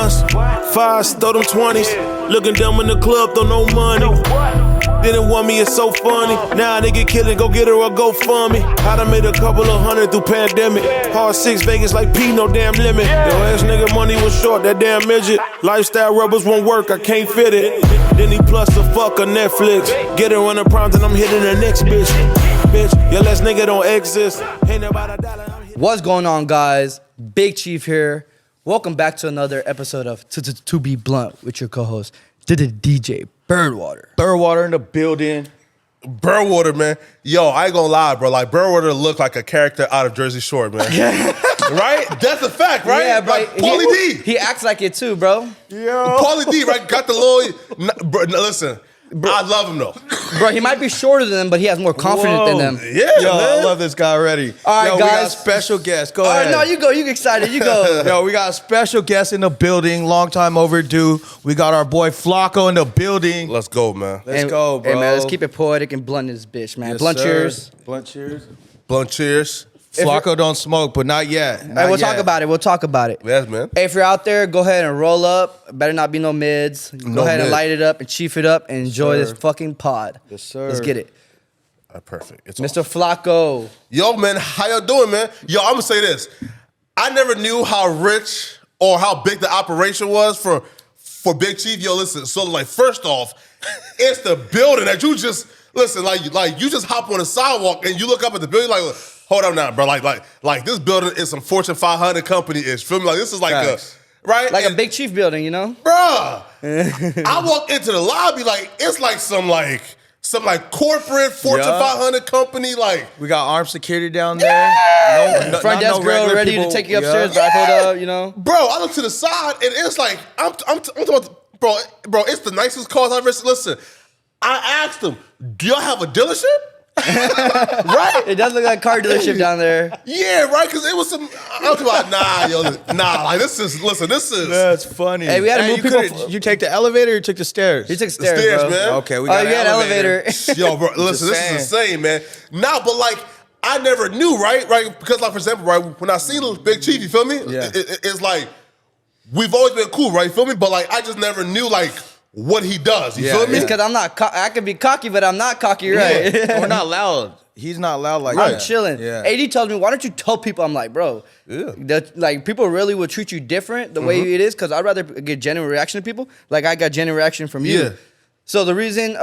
ones. Fives, throw them 20s. Looking dumb in the club, throw no money. Didn't want me, it's so funny. Now they get killed, go get her or go fund me. I done made a couple of hundred through pandemic. Hard 6 Vegas like P, no damn limit. Yo ass nigga money was short, that damn midget. Lifestyle rubbers won't work, I can't fit it. Then he plus the fuck on Netflix. Get her on the primes and I'm hitting the next bitch. Bitch, your last nigga don't exist. Ain't about a dollar. What's going on, guys? Big Chief here. Welcome back to another episode of To Be Blunt with your co-host, DJ Birdwater. Birdwater in the building. Birdwater, man. Yo, I ain't gonna lie, bro. Like, Birdwater look like a character out of Jersey Shore, man. Right? That's a fact, right? Yeah, bro. Like, Pauly D. He acts like it too, bro. Yo. Pauly D, right? Got the little... Bro, listen, bro. I love him, though. Bro, he might be shorter than them, but he has more confidence than them. Yeah, Yo, man. I love this guy already. All right, Yo, guys. we got a special guest. Go All ahead. right, no, you go. You excited. You go. Yo, we got a special guest in the building. Long time overdue. We got our boy Flakko in the building. Let's go, man. Let's go, bro. Hey, man, let's keep it poetic and blunt in this bitch, man. Yes, Blunt sir. cheers. Blunt cheers. Blunt cheers. Flakko don't smoke, but not yet. Hey, we'll talk about it. We'll talk about it. Yes, man. Hey, if you're out there, go ahead and roll up. Better not be no mids. Go ahead and light it up and chief it up and enjoy this fucking pod. Yes, sir. Let's get it. Perfect. It's Mr. Flakko. Yo, man, how y'all doing, man? Yo, I'm gonna say this. I never knew how rich or how big the operation was for Big Chief. Yo, listen, so like first off, it's the building that you just listen, like you just hop on the sidewalk and you look up at the building like, hold up now, bro. Like this building is some Fortune 500 company-ish. Feel me? Like this is like right? Like a Big Chief building, you know? Bruh. I walk into the lobby like it's like some corporate Fortune 500 company, like We got armed security down there. No, Front desk girl regular ready people. to take you upstairs, but I told her, you know? bro, I look to the side and it's like I'm talking about, bro, it's the nicest cars I've ever seen. Listen, I asked them, do y'all have a dealership? Right? It does look like a car dealership down there. Yeah, right, because it was some, I'm talking about, like this is. That's funny. Hey, we had to move people. You take the elevator or you took the stairs? He took The stairs, stairs, bro. man. Okay, we Oh, got you had an an elevator. Yo, bro, listen, this is insane, man. Nah, but like, I never knew, right? Because like, for example, right, when I seen Big Chief, you feel me? Yeah. It's like, we've always been cool, right? You feel me? But like, I just never knew like what he does. You feel me? It's because I'm not, I could be cocky, but I'm not cocky, right? We're not loud. He's not loud like I'm that. chilling. Yeah. AD tells me, why don't you tell people? I'm like, bro, like people really will treat you different the way it is, because I'd rather get genuine reaction to people. Like I got genuine reaction from you. Yeah. So the reason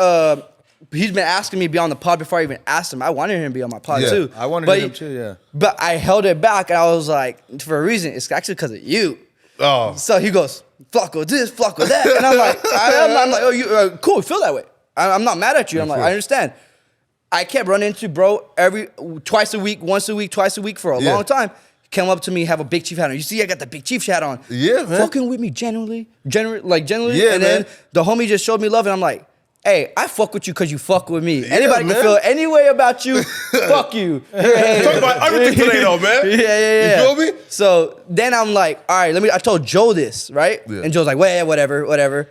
he's been asking me to be on the pod before I even asked him, I wanted him to be on my pod too. I wanted But him too, yeah. But I held it back and I was like, for a reason, it's actually because of you. Oh. So he goes, Flakko this, Flakko that. And I'm like, I'm like, oh, you cool, feel that way. I'm not mad at you. I'm like, I understand. I kept running into bro twice a week, once a week, twice a week for a long time. He came up to me, have a Big Chief hat on. You see, I got the Big Chief hat on. Yeah, man. Fucking with me genuinely. Yeah, and then the homie just showed me love and I'm like, hey, I fuck with you because you fuck with me. Anybody man. can feel any way about you, fuck you. Talk about everything today, though, man. Yeah. You feel me? So then I'm like, all right, I told Joe this, right? Yeah. And Joe's like, well, whatever.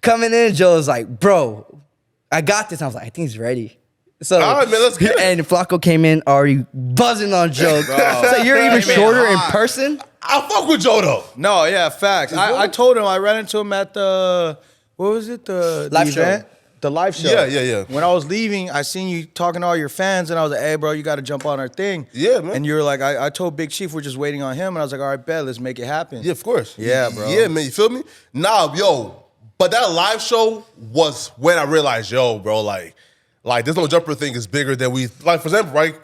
Coming in, Joe's like, bro, I got this. I was like, I think he's ready. So, all right, man, let's get it. And Flakko came in already buzzing on Joe. So you're even shorter in person? I fuck with Joe, though. No, yeah, facts. I told him, I ran into him at the, what was it? The Live show. event? The live show. Yeah. When I was leaving, I seen you talking to all your fans, and I was like, hey, bro, you got to jump on our thing. Yeah, man. And you were like, I told Big Chief we're just waiting on him, and I was like, all right, bet, let's make it happen. Yeah, of course. Yeah, bro. Yeah, man, you feel me? Nah, yo, but that live show was when I realized, yo, bro, like this no jumper thing is bigger than we, like, for example, right?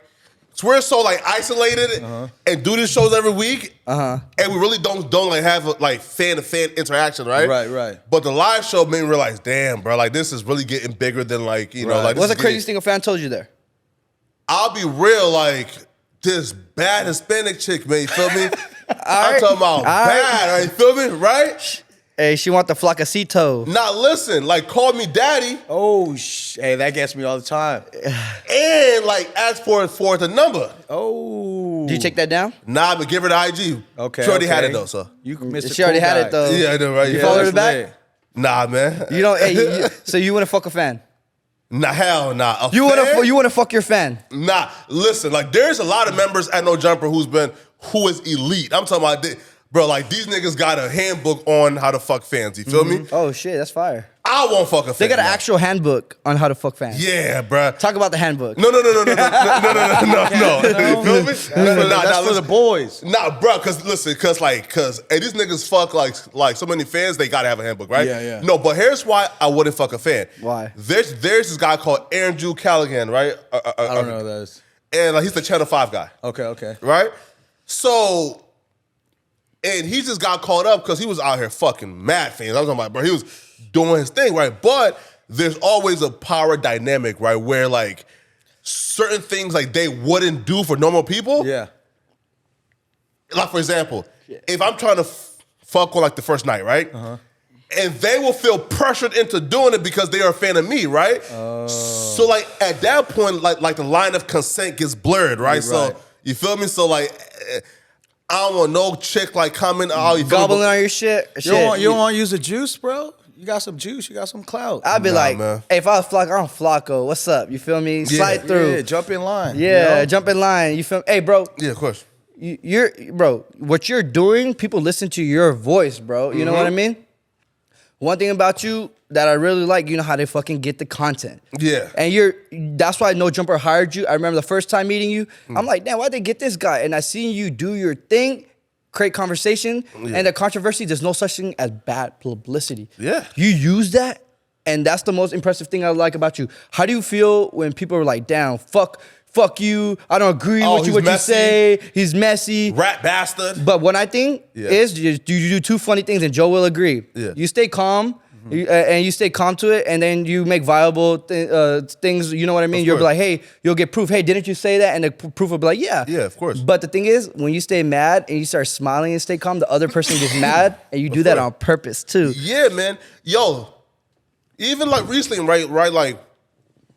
So we're so like isolated and do these shows every week, and we really don't like have a, like fan-to-fan interaction, right? Right. But the live show made me realize, damn, bro, like this is really getting bigger than like, you know, like this What's is the craziest thing a fan told you there? I'll be real, like this bad Hispanic chick, man, you feel me? I'm right. talking about All right. bad, right? You feel me? Right? Hey, she want the Flakacito. Now listen, like call me daddy Oh, hey, that gets me all the time. and like ask for the number. Oh. Did you take that down? Nah, but give her the IG. Okay. She already had okay. it though, so. You Mr. She already Cool had Guy. it though. Yeah, I know, right? You Yeah, followed her that's back? Nah, man. You don't. Hey, so you wouldn't fuck a fan? Nah, hell nah. A You fan? want to fuck your fan? Nah, listen, like there's a lot of members at No Jumper who is elite. I'm talking about Bro, like these niggas got a handbook on how to fuck fans. You feel me? Oh shit, that's fire. I won't fuck a fan. They got an actual handbook on how to fuck fans. Yeah, bro. Talk about the handbook. No. You feel me? That's for the boys. Nah, bro, cause listen, cause hey, these niggas fuck like so many fans, they gotta have a handbook, right? Yeah. No, but here's why I wouldn't fuck a fan. Why? There's this guy called Andrew Callaghan, right? I don't know who that is. And he's the Channel 5 guy. Okay. Right? So, and he just got caught up because he was out here fucking mad fans. I was talking about, bro, he was doing his thing, right? But there's always a power dynamic, right? Where like certain things like they wouldn't do for normal people. Yeah. Like for example, if I'm trying to fuck on like the first night, right? And they will feel pressured into doing it because they are a fan of me, right? So like at that point, like the line of consent gets blurred, right? So you feel me? So like I don't want no chick like coming out, you feel Gobbling me? on your shit. You don't want to use the juice, bro? You got some juice. You got some clout. I'd be like, man. hey, if I was Flakko, I'm Flakko. What's up? You feel me? Slide through. Yeah, jump in line. Yeah, jump in line. You feel me? Hey, bro. Yeah, of course. Bro, what you're doing, people listen to your voice, bro. You know what I mean? One thing about you that I really like, you know how they fucking get the content. Yeah. And that's why No Jumper hired you. I remember the first time meeting you, I'm like, damn, why'd they get this guy? And I seen you do your thing, create conversation, and the controversy, there's no such thing as bad publicity. Yeah. You use that, and that's the most impressive thing I like about you. How do you feel when people are like, damn, fuck you, I don't agree with what you say, he's messy. Rat bastard. But what I think is you do two funny things, and Joe will agree. Yeah. You stay calm, and you stay calm to it, and then you make viable things, you know what I mean? You'll be like, hey, you'll get proof. Hey, didn't you say that? And the proof will be like, yeah. Yeah, of course. But the thing is, when you stay mad and you start smiling and stay calm, the other person gets mad, and you do that on purpose too. Yeah, man. Yo, even like recently, right?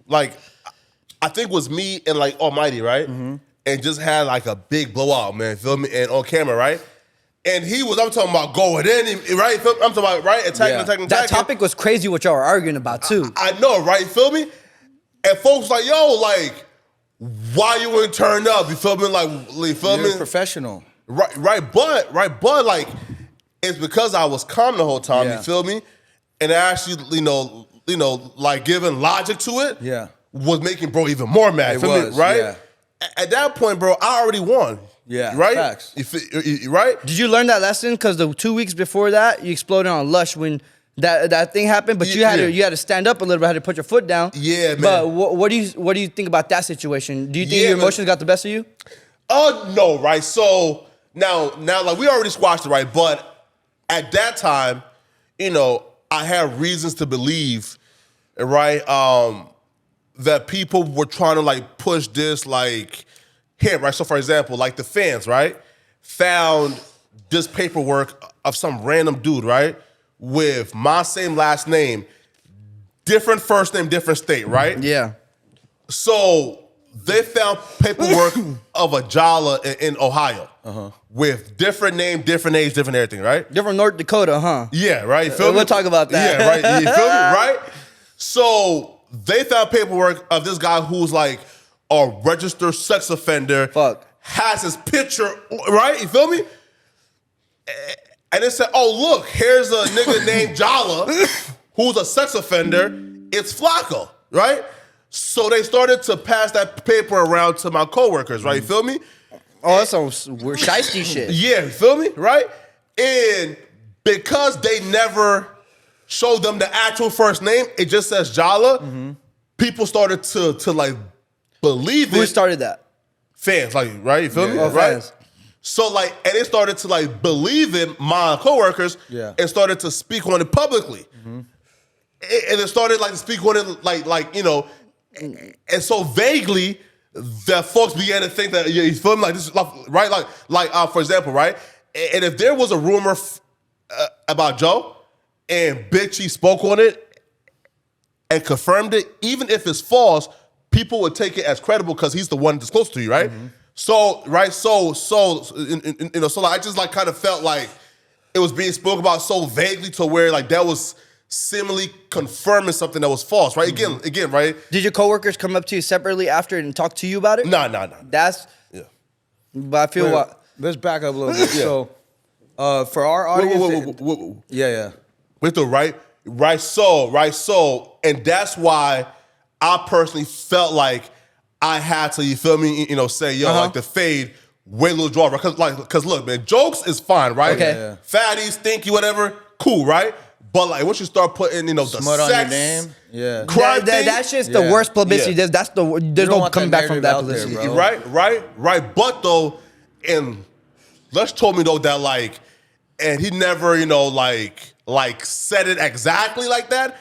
Like I think it was me and like Almighty, right? And just had like a big blowout, man. Feel me? And on camera, right? And I'm talking about going in, right? I'm talking about, right? Attacking. That topic was crazy what y'all were arguing about too. I know, right? Feel me? And folks like, yo, like, why you ain't turned up? You feel me? Like, you feel me? You're professional. Right, but like, it's because I was calm the whole time, you feel me? And actually, you know, like giving logic to it was making bro even more mad. It Feel was, me? Right? yeah. At that point, bro, I already won. Yeah, right? facts. Right? Did you learn that lesson? Because the 2 weeks before that, you exploded on Lush when that thing happened, but you had to stand up a little bit, had to put your foot down. Yeah, man. But what do you think about that situation? Do you think your emotions got the best of you? No, right? So now, like we already squashed it, right? But at that time, you know, I had reasons to believe, right, that people were trying to like push this like here, right? So for example, like the fans, right, found this paperwork of some random dude, right, with my same last name, different first name, different state, right? Yeah. So they found paperwork of a Jala in Ohio with different name, different age, different everything, right? Different North Dakota, huh? Yeah, right. You feel me? We'll talk about that. Yeah, right. You feel me? Right? So they found paperwork of this guy who's like a registered sex offender. Fuck. Has his picture, right? You feel me? And it said, oh, look, here's a nigga named Jala who's a sex offender. It's Flakko, right? So they started to pass that paper around to my coworkers, right? You feel me? Oh, that's some shiesty shit. Yeah, you feel me? Right? And because they never showed them the actual first name, it just says Jala, people started to like believe it. Who started that? Fans, like, right? You feel me? Oh, Right? fans. So like, and they started to like believe in my coworkers and started to speak on it publicly. And it started like to speak on it like, you know, and so vaguely that folks began to think that you feel me, like this is right, like for example, right, and if there was a rumor about Joe and Big Chief spoke on it and confirmed it, even if it's false, people would take it as credible because he's the one that's close to you, right? So right, so you know, so like, I just like kind of felt like it was being spoken about so vaguely to where like that was seemingly confirming something that was false, right? Again, right? Did your coworkers come up to you separately after and talk to you about it? No. That's Yeah. But I feel Let's back up a little bit. So, For our audience, yeah. With the right soul, and that's why I personally felt like I had to, you feel me? You know, say like the fade, way little draw, because look, man, jokes is fine, right? Okay. Yeah. Fatty, stinky, whatever, cool, right? But like once you start putting, the Smut sex, on your name, yeah. crime thing, That shit's the worst publicity. Yeah. There's don't no want coming that back from narrative that out there, publicity. bro. right. But though, and Lush told me though that like, and he never, like said it exactly like that,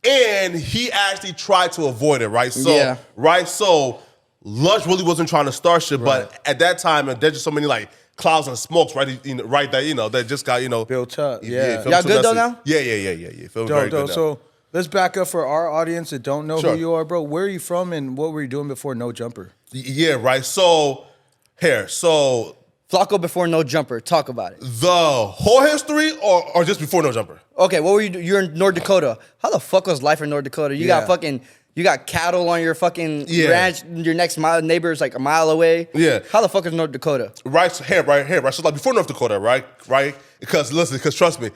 and he actually tried to avoid it, right? So, Yeah. right. So, Lush really wasn't trying to start shit, but at that time, and there's just so many like clouds and smokes, right? That just got Built up, feel me? Y'all So good though that's now? it. Yeah. Feel me? Very good now. So let's back up for our audience that don't know Sure. who you are, bro. Where are you from and what were you doing before No Jumper? Yeah, right. So, Flakko before No Jumper. Talk about it. the whole history or just before No Jumper? Okay, what were you? You're in North Dakota. How the fuck was life in North Dakota? You got cattle on your fucking ranch. Your next neighbor is like a mile away. Yeah. How the fuck is North Dakota? Right here. So like before North Dakota, right? Because trust me,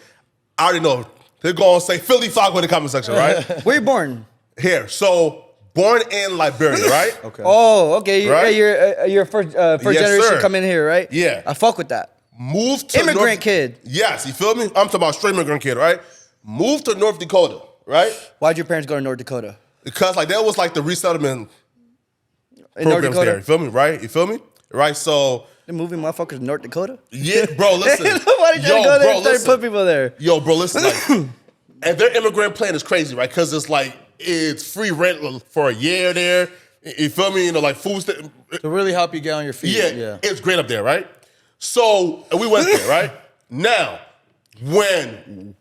I already know they're gonna say Philly Flakko in the comment section, right? Where you born? Here, so born in Liberia, right? Okay. Oh, okay. Right? You're first generation sir. coming here, right? Yeah. I fuck with that. Moved to Immigrant kid. Yes, you feel me? I'm talking about straight immigrant kid, right? Moved to North Dakota, right? Why'd your parents go to North Dakota? Because like that was like the resettlement In North programs Dakota? there. You feel me? Right? You feel me? Right? So They're moving motherfuckers to North Dakota? yeah, bro, listen. Nobody trying to go there and start putting people there. Yo, bro, listen. Like, and their immigrant plan is crazy, right? Because it's like it's free rent for a year there. You feel me? Like food. To really help you get on your feet. Yeah, it's great up there, right? So and we went there, right? Now, when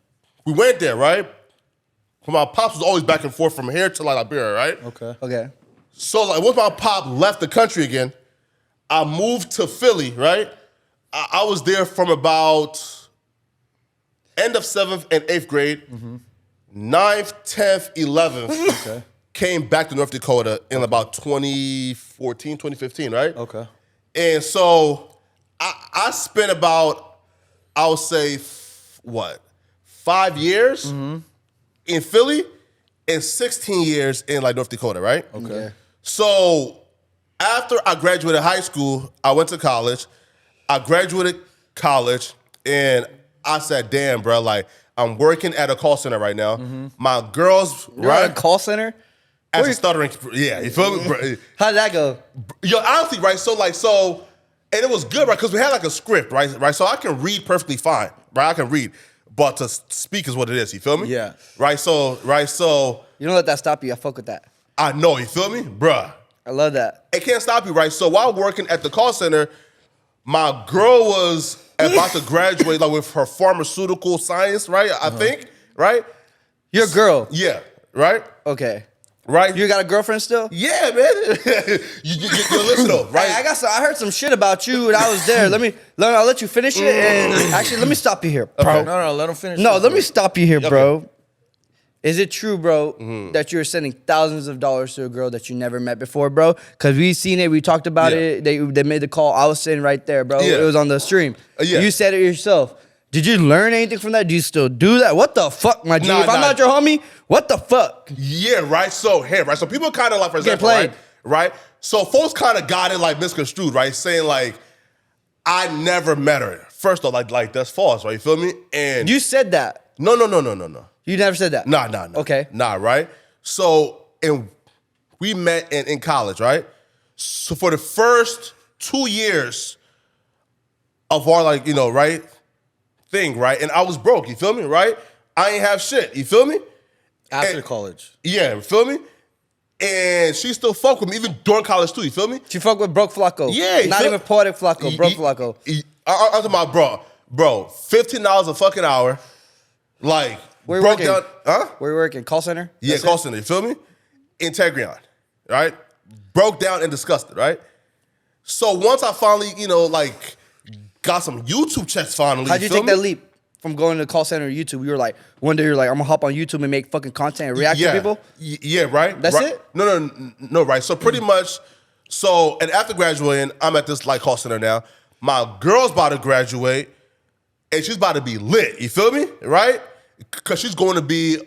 we went there, right? My pops was always back and forth from here to like Liberia, right? Okay. So like once my pop left the country again, I moved to Philly, right? I was there from about end of 7th and 8th grade, 9th, 10th, 11th. Okay. Came back to North Dakota in about 2014, 2015, right? Okay. And so I spent about, I would say, 5 years in Philly and 16 years in like North Dakota, right? Okay. So after I graduated high school, I went to college. I graduated college and I said, damn, bro, like I'm working at a call center right now. My girls, You're at a call center? as a stuttering, yeah, you feel me? Bro? How did that go? Yo, honestly, right? So, and it was good, right? Because we had like a script, right? So I can read perfectly fine, right? I can read, but to speak is what it is. You feel me? Yeah. Right. So, You don't let that stop you. I fuck with that. I know. You feel me, bruh? I love that. It can't stop you, right? So while working at the call center, my girl was about to graduate, like with her pharmaceutical science, right? I think, right? You're a girl. Yeah. Right. Okay. Right. You got a girlfriend still? Yeah, man. you listen though, right? Hey, I heard some shit about you and I was there. I'll let you finish it. And actually, let me stop you here, bro. No, let him finish. No, this, let bro. me stop you here, bro. Is it true, bro, that you're sending thousands of dollars to a girl that you never met before, bro? Because we seen it, we talked about it. They made the call. I was sitting right there, bro. Yeah. It was on the stream. Yeah. You said it yourself. Did you learn anything from that? Do you still do that? What the fuck, my G? Nah, if I'm not your homie, what the fuck? Yeah, right. So here, right. So people kind of like, for example, played. right. So folks kind of got it like misconstrued, right? Saying like, I never met her. First off, like that's false, right? You feel me? And You said that. no. You never said that. Nah. Okay. Nah, right? So, and we met in college, right? So for the first 2 years of our like, right, thing, right? And I was broke, you feel me, right? I ain't have shit, you feel me? After And- college. Yeah, you feel me? And she still fuck with me, even during college too, you feel me? She fuck with broke Flakko. Yeah. you Not feel- even Poetik Flakko, broke Flakko. I'm talking about, bro, $15 a fucking hour, like, Where you broke working? down, huh? Where you working? Call center? Yeah, That's call it? center, you feel me? Integrion, right? Broke down and disgusted, right? So once I finally, like, got some YouTube checks finally. How'd you feel take that me? leap from going to call center to YouTube? You were like, one day you're like, I'm gonna hop on YouTube and make fucking content and react to people? Yeah, right? That's right. it? No, right. So pretty much, and after graduating, I'm at this like call center now. My girl's about to graduate, and she's about to be lit. You feel me? Right? Because she's going to be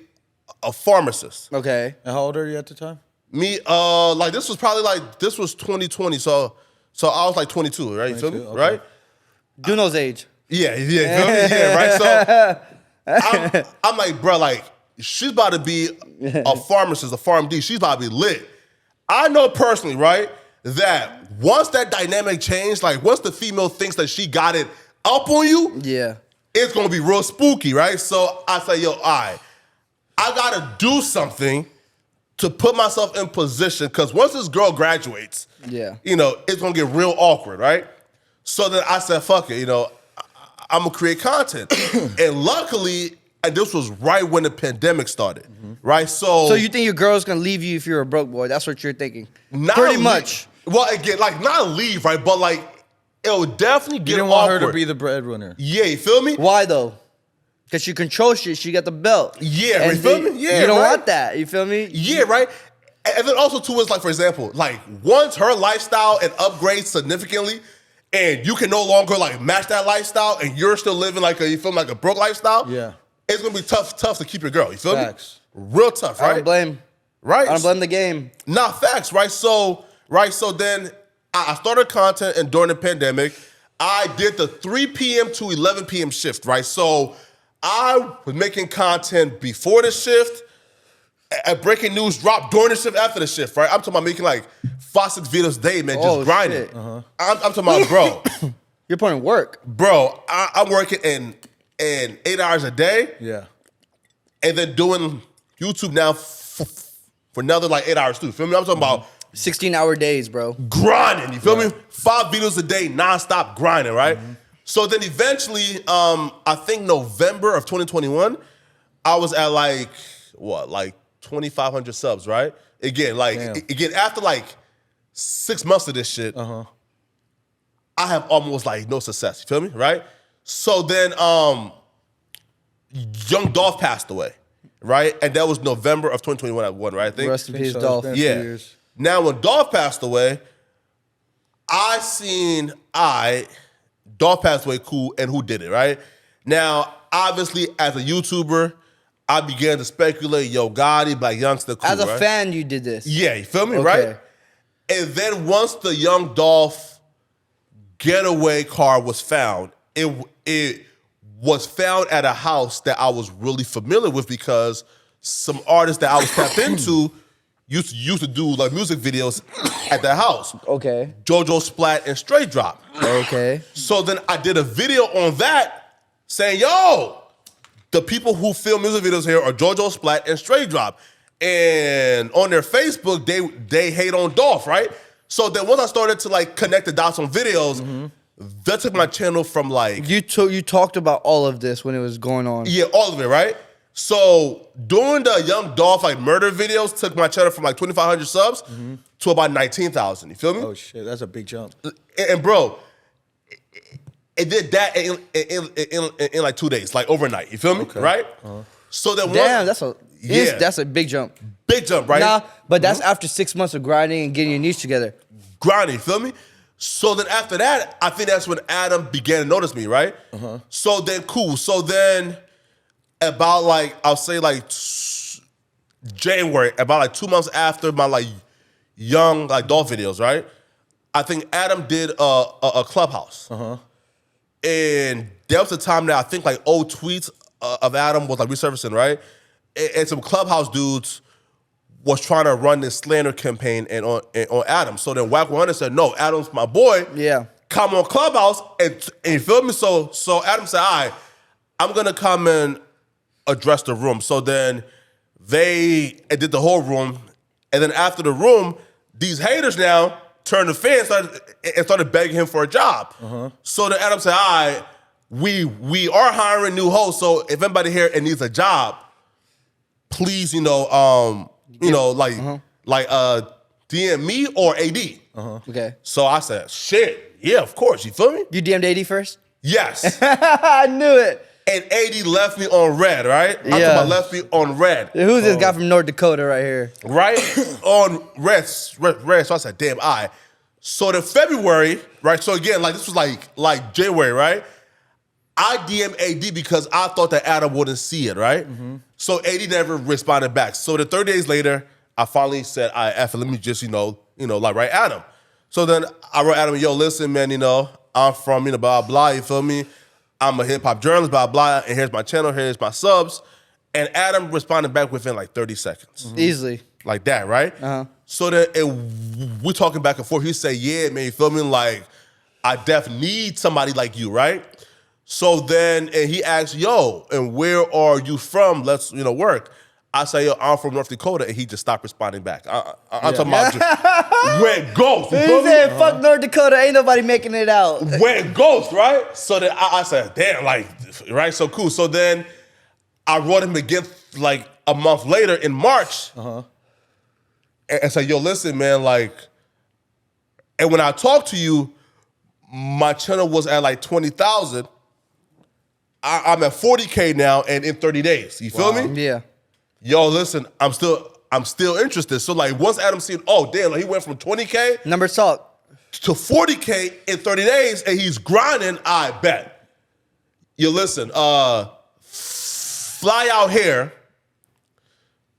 a pharmacist. Okay. And how old are you at the time? Me, like this was probably like this was 2020, so I was like 22, right? You feel me? Okay. Right? Duno's age. Yeah, you feel me? Yeah, right. So I'm like, bro, like she's about to be a pharmacist, a PharmD. She's about to be lit. I know personally, right, that once that dynamic changed, like once the female thinks that she got it up on you, Yeah. it's gonna be real spooky, right? So I say, yo, all right, I gotta do something to put myself in position, because once this girl graduates, Yeah. it's gonna get real awkward, right? So then I said, fuck it, I'm gonna create content. And luckily, and this was right when the pandemic started, right? So So you think your girl's gonna leave you if you're a broke boy? That's what you're thinking. not Pretty leave- much. Well, again, like not leave, right? But like it'll definitely You get didn't want awkward. her to be the breadwinner. Yeah, you feel me? Why though? Because she controls shit. She got the belt. Yeah, And you feel me? Yeah, you don't right. want that. You feel me? Yeah, right? And then also too is like, for example, like once her lifestyle and upgrades significantly, and you can no longer like match that lifestyle, and you're still living like you feel like a broke lifestyle. Yeah. It's gonna be tough to keep your girl. You feel Facts. me? Real tough, I right? don't blame. Right? I don't blame the game. Nah, facts, right? So then I started content, and during the pandemic, I did the 3 p.m. to 11 p.m. shift, right? So I was making content before the shift, a breaking news drop during the shift, after the shift, right? I'm talking about making like 5-6 videos a day, man, just Oh, grinding. shit. I'm talking about, bro, You're putting work. I'm working in 8 hours a day, Yeah. and then doing YouTube now for another like 8 hours too. Feel me? I'm talking about 16-hour days, bro. grinding, you feel me? 5 videos a day, nonstop grinding, right? So then eventually, I think November of 2021, I was at like 2,500 subs, right? Again, after like 6 months of this shit, I have almost like no success. You feel me? Right? So then young Dolph passed away, right? And that was November of 2021, right? I think. Rest in peace, so. Dolph. It's been a few Yeah. years. Now, when Dolph passed away, Dolph passed away, cool, and who did it, right? Now, obviously, as a YouTuber, I began to speculate, yo, Gotti, Black Youngster, cool, As a right? fan, you did this. Yeah, you feel me, Okay. right? And then once the young Dolph getaway car was found, it was found at a house that I was really familiar with, because some artists that I was tapped into used to do like music videos at that house. Okay. JoJo Splat and Straight Drop. Okay. So then I did a video on that saying, yo, the people who film music videos here are JoJo Splat and Straight Drop. And on their Facebook, they hate on Dolph, right? So then once I started to like connect the dots on videos, that took my channel from like, You talked about all of this when it was going on. yeah, all of it, right? So doing the young Dolph like murder videos took my channel from like 2,500 subs to about 19,000. You feel me? Oh shit, that's a big jump. And bro, it did that in like 2 days, like overnight. You feel me? Right? So then Damn, that's a big jump. big jump, right? Nah, but that's after 6 months of grinding and getting your niche together. Grinding, you feel me? So then after that, I think that's when Adam began to notice me, right? So then cool. So then about like, I'll say like January, about like 2 months after my like young like Dolph videos, right? I think Adam did a Clubhouse. And there was a time that I think like old tweets of Adam was like resurfacing, right? And some Clubhouse dudes was trying to run this slander campaign on Adam. So then Wack 100 said, no, Adam's my boy. Yeah. Come on Clubhouse and you feel me? So Adam said, all right, I'm gonna come and address the room. So then they did the whole room. And then after the room, these haters now turned the fans and started begging him for a job. So then Adam said, all right, we are hiring new hosts. So if anybody here needs a job, please, DM me or AD. Okay. So I said, shit, yeah, of course. You feel me? You DM'd AD first? Yes. I knew it. And AD left me on red, right? I'm talking Yeah. about left me on red. Who's this guy from North Dakota right here? Right? On red. So I said, damn, all right. So then February, right? So again, like this was like January, right? I DM AD because I thought that Adam wouldn't see it, right? So AD never responded back. So the 30 days later, I finally said, all right, F it, let me just, like write Adam. So then I wrote Adam, yo, listen, man, I'm from, blah, blah, you feel me? I'm a hip-hop journalist, blah, blah, and here's my channel, here's my subs. And Adam responded back within like 30 seconds. Easily. Like that, right? So then we're talking back and forth. He said, yeah, man, you feel me? Like, I definitely need somebody like you, right? So then, and he asked, yo, and where are you from? Let's, work. I say, yo, I'm from North Dakota, and he just stopped responding back. I'm talking about just went ghost. He said, fuck North Dakota, ain't nobody making it out. Went ghost, right? So then I said, damn, like, right, so cool. So then I wrote him again like a month later in March. And said, yo, listen, man, like, and when I talked to you, my channel was at like 20,000. I'm at 40K now and in 30 days. You feel me? Yeah. Yo, listen, I'm still interested. So like once Adam seen, oh damn, like he went from 20K Numbers talk to 40K in 30 days and he's grinding, I bet. Yo, listen, fly out here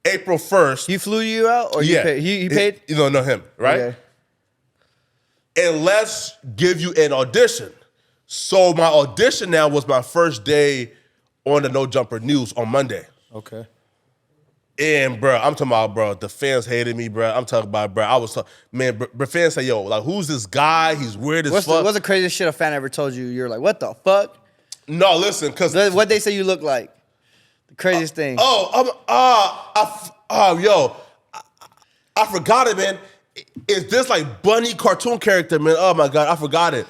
April 1st. He flew you out or you paid? He paid? No, him, right? Okay. And let's give you an audition. So my audition now was my first day on the No Jumper News on Monday. Okay. And bro, I'm talking about, bro, the fans hated me, bro. I'm talking about, bro, I was talking, man, bro, fans say, yo, like, who's this guy? He's weird as fuck. What's the craziest shit a fan ever told you? You're like, what the fuck? No, listen, because. What they say you look like? The craziest thing. I forgot it, man. Is this like bunny cartoon character, man? Oh my God, I forgot it.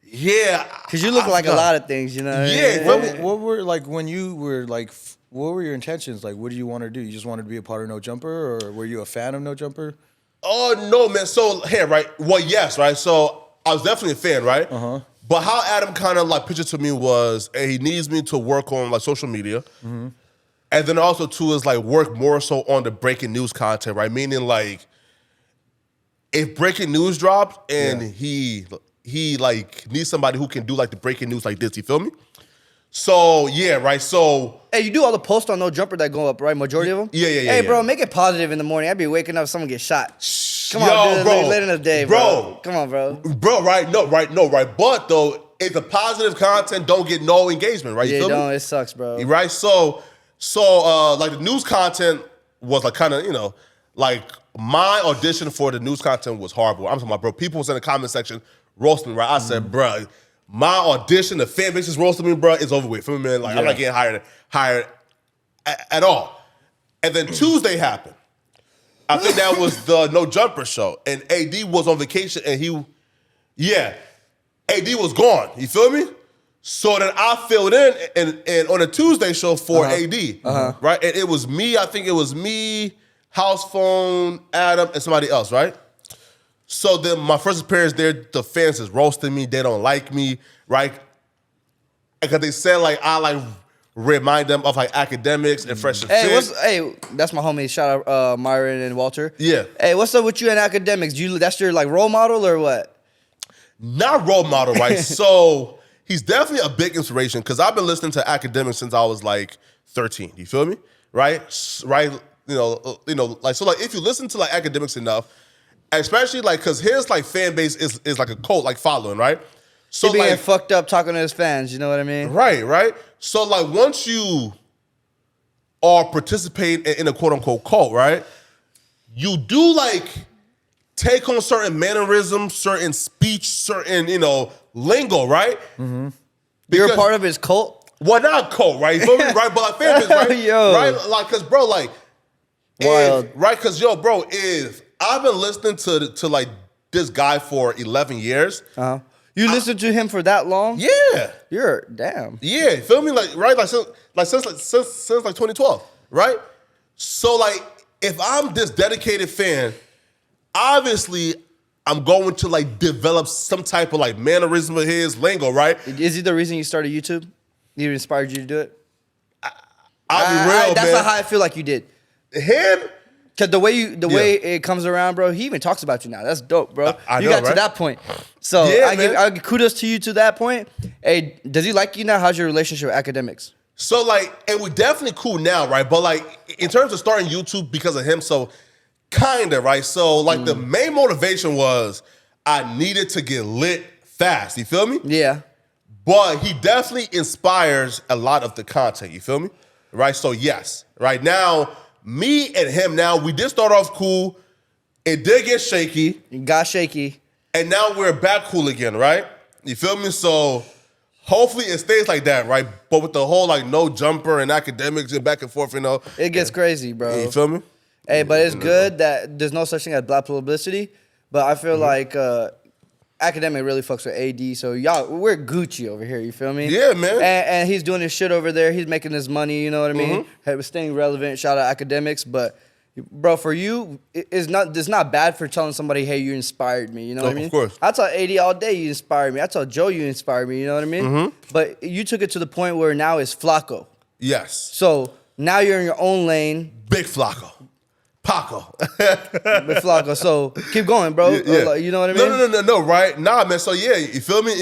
Yeah. Because you look like a lot of things, you know? Yeah. What were like when you were like? What were your intentions? Like, what did you want to do? You just wanted to be a part of No Jumper, or were you a fan of No Jumper? Oh no, man. So here, right? Well, yes, right. So I was definitely a fan, right? But how Adam kind of like pictured to me was, and he needs me to work on like social media, and then also too is like work more so on the breaking news content, right? Meaning like if breaking news drops and he like needs somebody who can do like the breaking news like this, you feel me? So yeah, right. So hey, you do all the posts on No Jumper that go up, right? Majority of them? Yeah. Hey, bro, make it positive in the morning. I'd be waking up, someone get shot. Come Yo, on, dude. bro. Late in the day, bro. Come on, bro. Bro, right? No, right. But though, if the positive content don't get no engagement, right? You feel me? It sucks, bro. Right? So like the news content was like kind of, like my audition for the news content was horrible. I'm talking about, bro, people was in the comment section roasting me, right? I said, bro, my audition, the fan base is roasting me, bro, it's over with. For me, man, like I'm not getting hired at all. And then Tuesday happened. I think that was the No Jumper show. And AD was on vacation and AD was gone. You feel me? So then I filled in and on a Tuesday show for AD, right? And it was me, I think it was me, House Phone, Adam, and somebody else, right? So then my first appearance there, the fans is roasting me. They don't like me, right? Because they said like I like remind them of like academics and fresh and fit. That's my homie. Shout out Myron and Walter. Yeah. Hey, what's up with you and academics? That's your like role model or what? Not role model, right? So he's definitely a big inspiration because I've been listening to academics since I was like 13. You feel me? Right? Right? Like so like if you listen to like academics enough, especially like because his like fan base is like a cult like following, right? So he being like fucked up talking to his fans, you know what I mean? Right. So like once you are participating in a quote unquote cult, right? You do like take on certain mannerisms, certain speech, certain, lingo, right? You're a part of his cult? Well, not cult, right? You feel me? Right? But like fan base, right? Yo. Right? Like, cause bro, like wild. Right? Cause bro, if I've been listening to like this guy for 11 years. You listened to him for that long? Yeah. You're damn. Yeah, feel me? Like, right? Like since 2012, right? So like if I'm this dedicated fan, obviously I'm going to like develop some type of like mannerism of his lingo, right? Is he the reason you started YouTube? He inspired you to do it? I'll be real, That's man. how I feel like you did. Him, Cause the way it comes around, bro, he even talks about you now. That's dope, bro. I you know, got to right? that point. So Yeah, I give kudos to you to that point. Hey, does he like you now? How's your relationship with academics? So like, and we're definitely cool now, right? But like, in terms of starting YouTube because of him, so kinda, right? So like, the main motivation was I needed to get lit fast. You feel me? Yeah. But he definitely inspires a lot of the content. You feel me? Right? So yes, right now, me and him now, we did start off cool. It did get shaky. It got shaky. And now we're back cool again, right? You feel me? So hopefully it stays like that, right? But with the whole like no jumper and academics and back and forth, you know. It gets crazy, bro. You feel me? Hey, but it's good that there's no such thing as black publicity. But I feel like academic really fucks with AD. So y'all, we're Gucci over here. You feel me? Yeah, man. And he's doing his shit over there. He's making his money. You know what I mean? Hey, staying relevant. Shout out academics. But bro, for you, it's not bad for telling somebody, hey, you inspired me. You know what I mean? Of course. I tell AD all day, you inspired me. I tell Joe, you inspired me. You know what I mean? But you took it to the point where now it's Flakko. Yes. So now you're in your own lane. Big Flakko. Paco. With Flakko. So keep going, bro. Yeah. You know what I mean? No, right? Nah, man. So yeah, you feel me?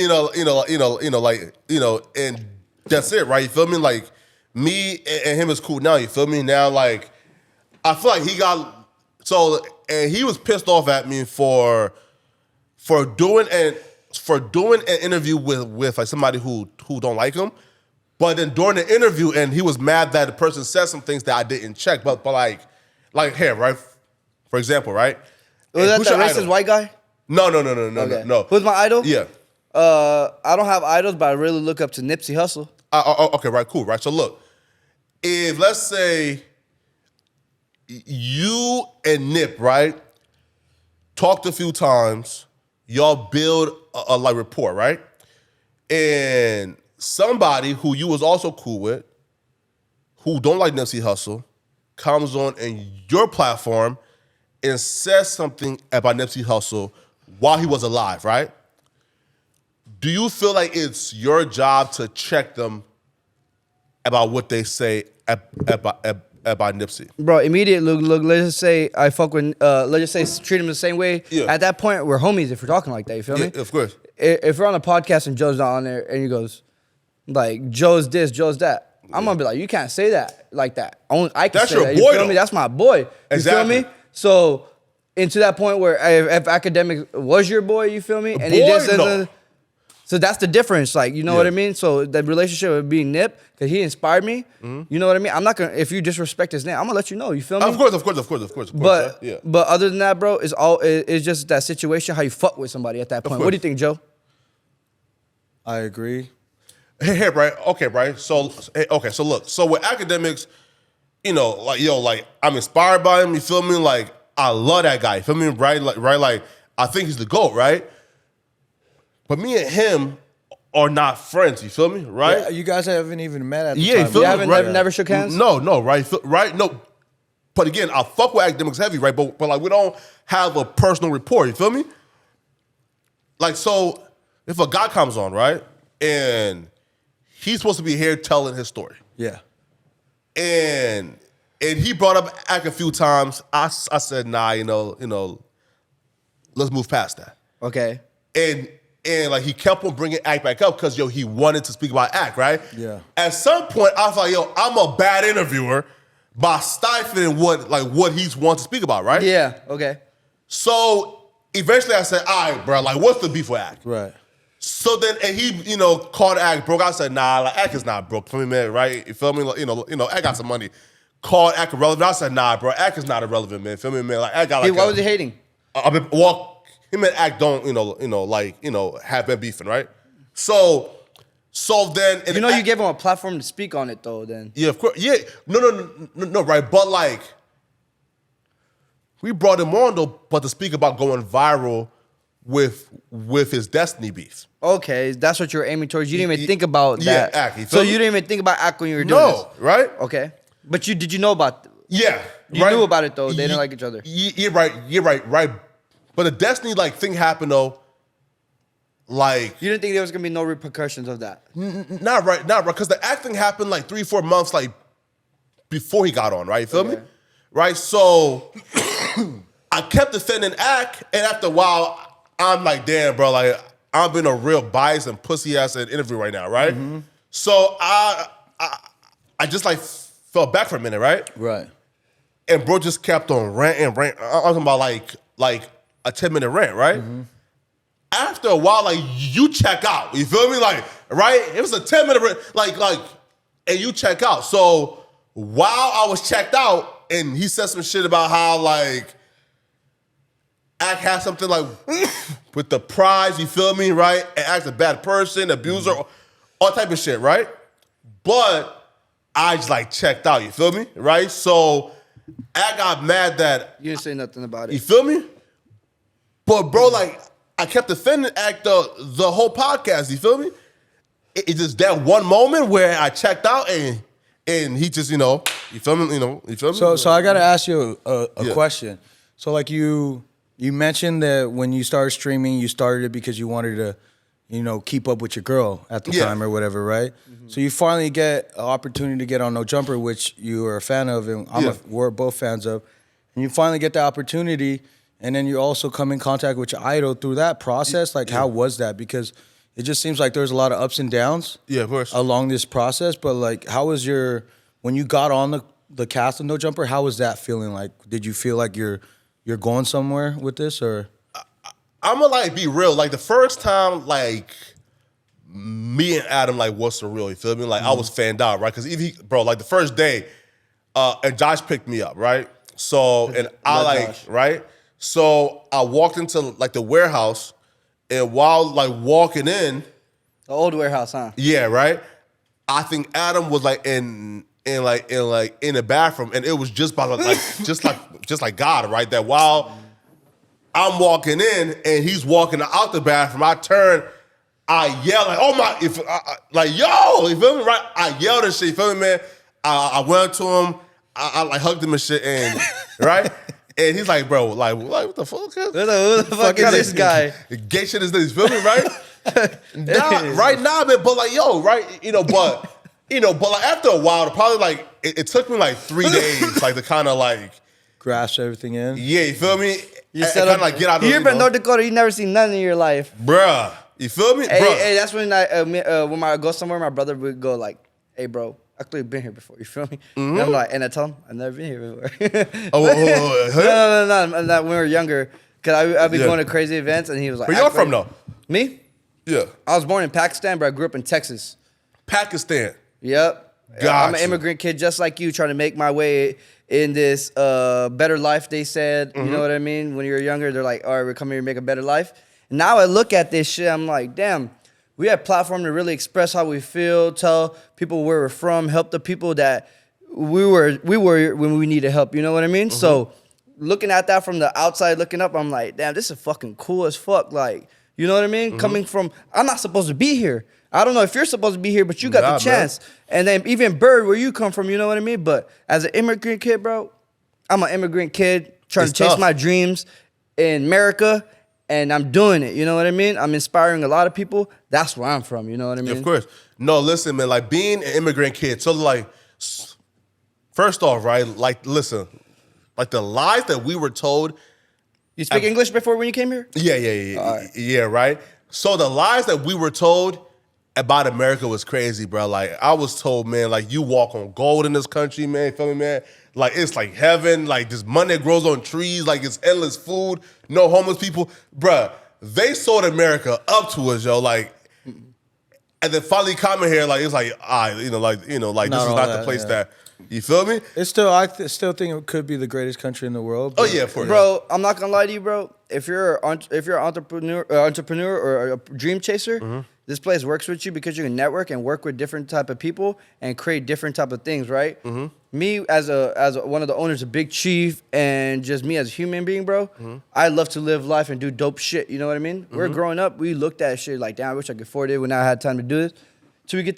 And that's it, right? You feel me? Like me and him is cool now. You feel me? Now, like I feel like he got and he was pissed off at me for doing an interview with like somebody who don't like him. But then during the interview, and he was mad that the person said some things that I didn't check. But like here, right? For example, right? Was that Who's the your racist idol? white guy? No. Okay. No. Who's my idol? Yeah. I don't have idols, but I really look up to Nipsey Hussle. Okay, right, cool, right? So look, if let's say you and Nip, right, talked a few times, y'all build a like rapport, right? And somebody who you was also cool with, who don't like Nipsey Hussle, comes on in your platform and says something about Nipsey Hussle while he was alive, right? Do you feel like it's your job to check them about what they say about Nipsey? Bro, immediately look, let's just say I fuck with, let's just say treat him the same way. Yeah. At that point, we're homies if we're talking like that, you feel me? Yeah, of course. If we're on a podcast and Joe's not on there and he goes, like, Joe's this, Joe's that, I'm gonna be like, you can't say that like that. Only I can That's say your that. boy, You feel though. me? That's my boy. You Exactly. feel me? So, into that point where if academic was your boy, you feel me? And he Boy, just no. so that's the difference, like, you know what I Yeah. mean? So the relationship with being Nip, because he inspired me, you know what I mean? I'm not gonna, if you disrespect his name, I'm gonna let you know, you feel me? Of course. But yeah. but other than that, bro, it's just that situation, how you fuck with somebody at that point. What do you think, Joe? I agree. Hey, right? Okay, right. So look. So with academics, you know, like I'm inspired by him. You feel me? Like I love that guy. You feel me? Right? Like I think he's the GOAT, right? But me and him are not friends. You feel me? Right? Yeah, you guys haven't even met at the Yeah, you time. feel You me? haven't Right. never shook hands? No, right? Right? No. But again, I fuck with academics heavy, right? But like we don't have a personal rapport. You feel me? Like so, if a guy comes on, right, and he's supposed to be here telling his story. Yeah. And he brought up Ack a few times. I said, nah, you know, let's move past that. Okay. And like he kept on bringing Ack back up because he wanted to speak about Ack, right? Yeah. At some point, I was like, I'm a bad interviewer by stifling what he's wanting to speak about, right? Yeah, okay. So eventually, I said, all right, bro, like what's the beef with Ack? Right. So then, and he, called Ack broke. I said, nah, like Ack is not broke for me, man, right? You feel me? Like, Ack got some money. Called Ack irrelevant. I said, nah, bro, Ack is not irrelevant, man. Feel me, man? Like Ack got like. Why was he hating? Him and Ack don't, have been beefing, right? So then, and You gave him a platform to speak on it, though. Then yeah, of course, yeah, no, right? But like, we brought him on though, but to speak about going viral with his Destiny beef. okay, that's what you were aiming towards. You didn't even think about that. Ack, you so feel you me? didn't even think about Ack when you were doing No, this. right? Okay, but did you know about? Yeah, You right? knew about it, though. They didn't like each other. You're right. But the Destiny thing happened though. Like You didn't think there was gonna be no repercussions of that. not right, because the acting happened like 3-4 months before he got on, right? You feel me? Okay. right? So I kept defending Ack, and after a while, I'm like, damn, bro, like I'm being a real bias and pussy ass in interview right now, right? So I just like fell back for a minute, right? Right. And bro just kept on ranting. I'm talking about like a 10-minute rant, right? After a while, like you check out. You feel me? Like, right? It was a 10-minute rant, like, and you check out. So while I was checked out, and he said some shit about how like Ack had something like with the prize, you feel me, right? And Ack's a bad person, abuser, all type of shit, right? But I just like checked out, you feel me, right? So Ack got mad that You didn't say nothing about it. you feel me? But bro, like I kept defending Ack the whole podcast, you feel me? It's just that one moment where I checked out and he just, you feel me, you feel me? So I got to ask you a question. So like you mentioned that when you started streaming, you started it because you wanted to, keep up with your girl at the time or whatever, right? So you finally get an opportunity to get on No Jumper, which you are a fan of, and we're both fans of. And you finally get the opportunity, and then you also come in contact with your idol through that process. Like, how was that? Because it just seems like there's a lot of ups and downs of course. along this process. But like, how was when you got on the cast of No Jumper, how was that feeling like? Did you feel like you're going somewhere with this, or? I'm gonna like be real. Like the first time, like me and Adam like was surreal. You feel me? Like I was fanned out, right? Because like the first day, and Josh picked me up, right? So and I like Josh. right. So I walked into like the warehouse, and while like walking in, The old warehouse, huh? yeah, right. I think Adam was like in the bathroom, and it was just by like just like God, right? That while I'm walking in and he's walking out the bathroom, I turn, I yell like, "Oh my!" Like, yo, you feel me? Right? I yelled and shit. You feel me, man? I went to him, I like hugged him and shit, and right. And he's like, bro, like what the fuck? Who the fuck is this guy? Gay shit is this, you feel me, right? Right now, man, but like, yo, right, but like after a while, probably like, it took me like 3 days, like to kind of like, Grasp everything in? yeah, you feel me? You kind of like get out of You're from North Dakota. You never seen nothing in your life. bruh, you feel me? Bruh. Hey, that's when when I go somewhere, my brother would go like, "Hey, bro, I clearly been here before." You feel me? And I'm like, and I tell him I've never been here before. No. When we were younger, cause I'd be going to crazy events, and he was like, Where y'all from though? Me? Yeah. I was born in Pakistan, but I grew up in Texas. Pakistan. Yep. I'm Gotcha. an immigrant kid just like you, trying to make my way in this better life, they said. You know what I mean? When you're younger, they're like, all right, we're coming here to make a better life. And now I look at this shit, I'm like, damn, we have a platform to really express how we feel, tell people where we're from, help the people that we were when we needed help. You know what I mean? So looking at that from the outside, looking up, I'm like, damn, this is fucking cool as fuck. Like, you know what I mean? Coming from, I'm not supposed to be here. I don't know if you're supposed to be here, but you got the chance. Man. And then even Bird, where you come from, you know what I mean? But as an immigrant kid, bro, I'm an immigrant kid trying to chase my dreams in America, and I'm doing it. You know what I mean? I'm inspiring a lot of people. That's where I'm from. You know what I mean? Of course. No, listen, man, like being an immigrant kid, so like, first off, right, like, listen, like the lies that we were told. You speak English before when you came here? Yeah, right? So the lies that we were told about America was crazy, bro. Like, I was told, man, like, you walk on gold in this country, man. You feel me, man? Like, it's like heaven. Like, this money that grows on trees. Like, it's endless food. No homeless people. Bruh, they sold America up to us, yo. Like, and then finally coming here, like, it's like, this is not the place that, you feel me? It's still, I still think it could be the greatest country in the world. Oh, yeah, for Bro, I'm not gonna lie to you, bro. If you're an entrepreneur or a dream chaser, this place works with you because you can network and work with different type of people and create different type of things, right? Me as one of the owners of Big Chief and just me as a human being, bro, I love to live life and do dope shit. You know what I mean? We're growing up, we looked at shit like, damn, I wish I could afford it when I had time to do this. Till we get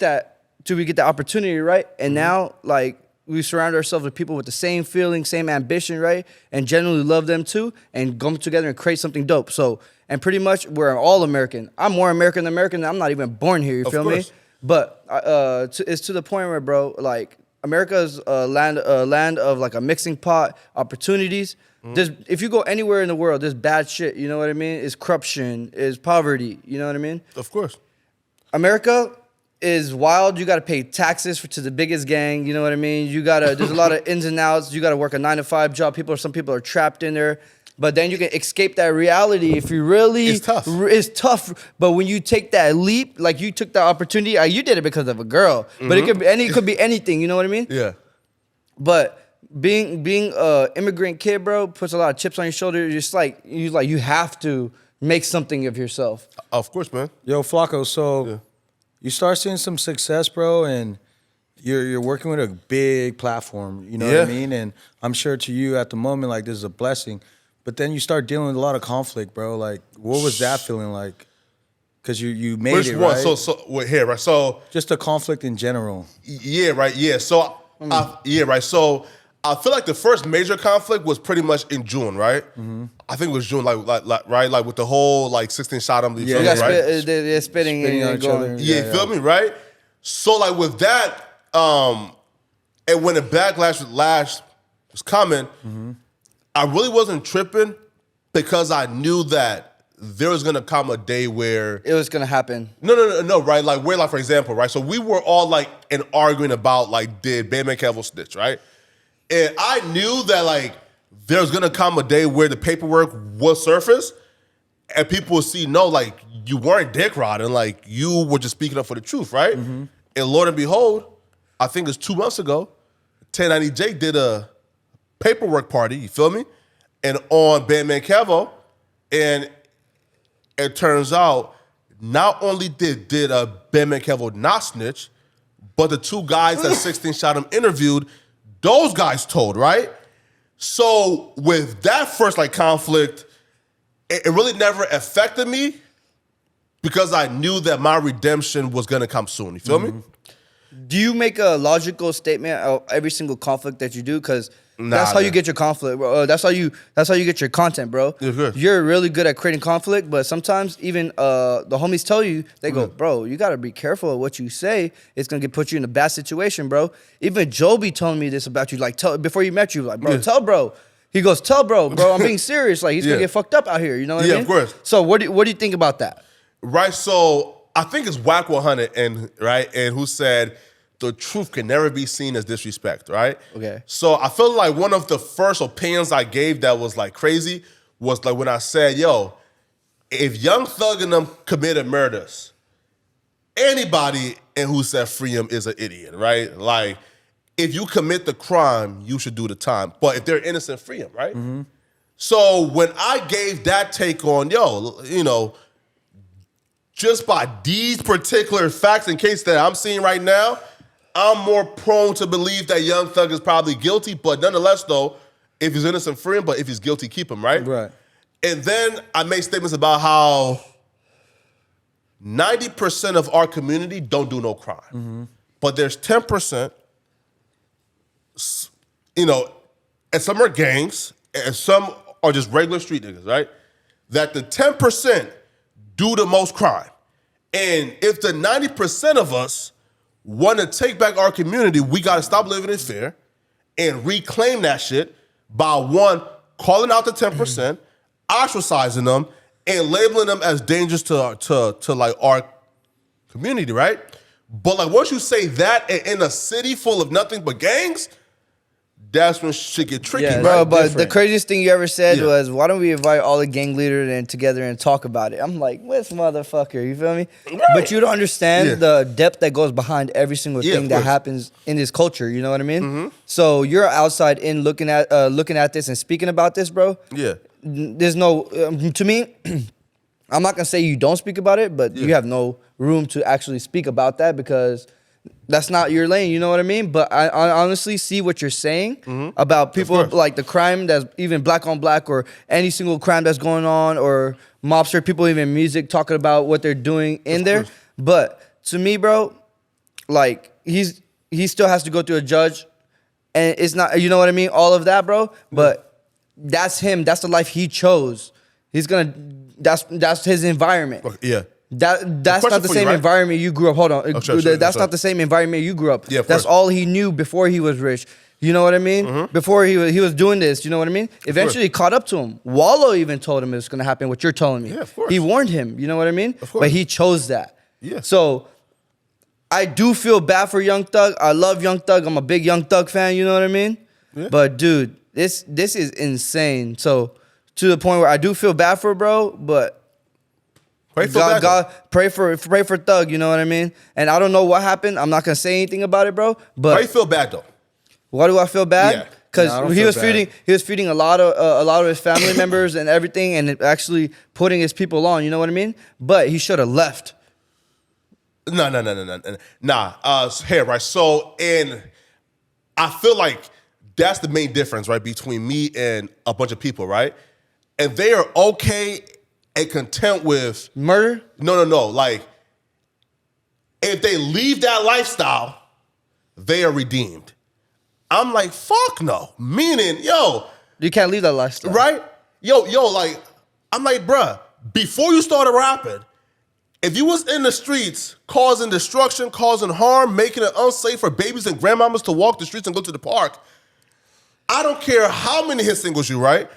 the opportunity, right? And now, like, we surround ourselves with people with the same feeling, same ambition, right? And genuinely love them too, and come together and create something dope. So, and pretty much we're all American. I'm more American than American. I'm not even born here, you feel me? But it's to the point where, bro, like, America's land of like a mixing pot, opportunities. There's, if you go anywhere in the world, there's bad shit. You know what I mean? It's corruption, is poverty. You know what I mean? Of course. America is wild. You got to pay taxes to the biggest gang. You know what I mean? There's a lot of ins and outs. You got to work a 9-to-5 job. Some people are trapped in there. But then you can escape that reality if you really. It's tough. It's tough. But when you take that leap, like you took that opportunity, you did it because of a girl. But it could be anything. You know what I mean? Yeah. But being a immigrant kid, bro, puts a lot of chips on your shoulder. It's like you have to make something of yourself. Of course, man. Yo, Flakko, so you start seeing some success, bro, and you're working with a big platform, you know what I mean? And I'm sure to you at the moment, like, this is a blessing. But then you start dealing with a lot of conflict, bro. Like, what was that feeling like? Because you made Which it, one? right? So wait, here, right? So just the conflict in general. yeah, right. Yeah. So right. So I feel like the first major conflict was pretty much in June, right? I think it was June, like with the whole like 16 shot on the right? They're spitting on and each other. going. Yeah, you feel me, right? So like with that, and when the backlash was coming, I really wasn't tripping because I knew that there was gonna come a day where It was gonna happen. no, right? Like where, like for example, right? So we were all like arguing about like did Batman Cavill snitch, right? And I knew that like there was gonna come a day where the paperwork will surface, and people will see no, like you weren't dick riding, like you were just speaking up for the truth, right? And Lord and behold, I think it's 2 months ago, 1090J did a paperwork party, you feel me? And on Batman Cavill, and it turns out not only did Batman Cavill not snitch, but the two guys that 16 shot him interviewed, those guys told, right? So with that first like conflict, it really never affected me because I knew that my redemption was gonna come soon. You feel me? Do you make a logical statement of every single conflict that you do? Because that's how you get your conflict, bro. That's how you get your content, bro. You're really good at creating conflict, but sometimes even the homies tell you, they go, bro, you gotta be careful of what you say. It's gonna put you in a bad situation, bro. Even Joby told me this about you, like before you met you, like, bro, tell bro. He goes, tell bro, I'm being serious. Like he's gonna get fucked up out here. You know what I mean? Yeah, of course. So what do you think about that? Right. So I think it's Whack 100 and who said the truth can never be seen as disrespect, right? Okay. So I feel like one of the first opinions I gave that was like crazy was like when I said, yo, if Young Thug and them committed murders, anybody in who said free him is an idiot, right? Like, if you commit the crime, you should do the time. But if they're innocent, free them, right? So when I gave that take on, yo, you know, just by these particular facts and cases that I'm seeing right now, I'm more prone to believe that Young Thug is probably guilty. But nonetheless, though, if he's innocent, free him. But if he's guilty, keep him, right? Right. And then I made statements about how 90% of our community don't do no crime. But there's 10%, you know, and some are gangs, and some are just regular street niggas, right? That the 10% do the most crime. And if the 90% of us want to take back our community, we got to stop living in fear and reclaim that shit by one, calling out the 10%, ostracizing them, and labeling them as dangerous to like our community, right? But like once you say that in a city full of nothing but gangs, that's when shit get tricky, right? Bro, but the craziest thing you ever said was, why don't we invite all the gang leaders and together and talk about it? I'm like, this motherfucker, you feel me? Right. But you don't understand the depth that goes behind every single thing that happens in this culture, you know what I mean? So you're outside in looking at this and speaking about this, bro. Yeah. There's no, to me, I'm not gonna say you don't speak about it, but you have no room to actually speak about that because that's not your lane, you know what I mean? But I honestly see what you're saying about people, like the crime that's even black on black or any single crime that's going on or mobster, people even music talking about what they're doing in there. But to me, bro, like he still has to go through a judge and it's not, you know what I mean? All of that, bro. But that's him. That's the life he chose. He's gonna, that's his environment. Yeah. that's question not the for you, same right? environment you grew up. Hold on. sure, That's sure. not the same environment you grew up. Yeah, of that's course. all he knew before he was rich. You know what I mean? Before he was doing this, you know what I mean? Eventually, it caught up to him. Wallow even told him it's gonna happen. What you're telling me? Yeah, of course. He warned him. You know what I mean? Of course. But he chose that. Yeah. So I do feel bad for Young Thug. I love Young Thug. I'm a big Young Thug fan. You know what I mean? Yeah. But dude, this is insane. So to the point where I do feel bad for bro, but Pray for Flakko. God, pray for Thug. You know what I mean? And I don't know what happened. I'm not gonna say anything about it, bro. But Why you feel bad though? why do I feel bad? Yeah. Because No, I don't he feel was bad. feeding a lot of his family members and everything, and actually putting his people on. You know what I mean? But he should have left. No. Here, right? So, I feel like that's the main difference, right, between me and a bunch of people, right? And they are okay and content with Murder? no. Like, if they leave that lifestyle, they are redeemed. I'm like, fuck no. Meaning, yo, You can't leave that lifestyle. right? Yo, like, I'm like, bruh, before you started rapping, if you was in the streets causing destruction, causing harm, making it unsafe for babies and grandmamas to walk the streets and go to the park, I don't care how many hit singles you write.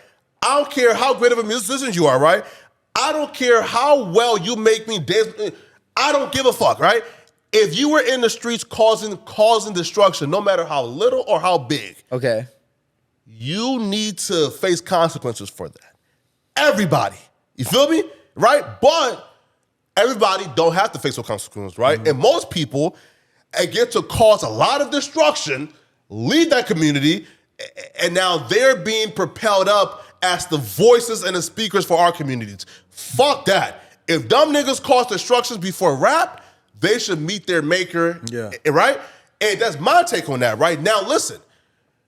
I don't care how great of a musician you are, right? I don't care how well you make me dance. I don't give a fuck, right? If you were in the streets causing destruction, no matter how little or how big, Okay. you need to face consequences for that. Everybody. You feel me? Right? But everybody don't have to face those consequences, right? And most people get to cause a lot of destruction, leave that community, and now they're being propelled up as the voices and the speakers for our communities. Fuck that. If dumb niggas cause destructions before rap, they should meet their maker, right? And that's my take on that, right? Now, listen.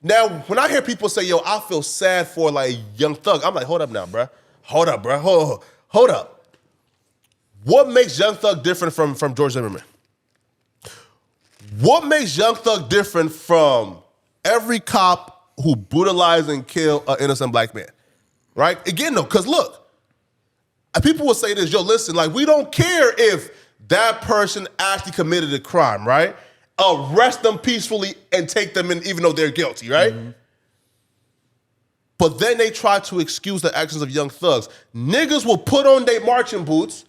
Now, when I hear people say, yo, I feel sad for, like, Young Thug, I'm like, hold up now, bruh. Hold up, bruh. Hold up. What makes Young Thug different from George Zimmerman? What makes Young Thug different from every cop who brutalized and killed an innocent black man? Right? Again, though, because look, people will say this, yo, listen, like, we don't care if that person actually committed a crime, right? Arrest them peacefully and take them in even though they're guilty, right? But then they try to excuse the actions of Young Thugs. Niggas will put on their marching boots,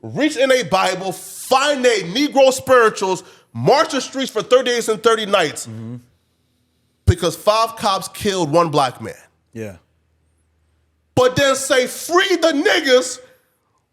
reach in a Bible, find their Negro spirituals, march the streets for 30 days and 30 nights because 5 cops killed 1 black man. Yeah. But then say, free the niggas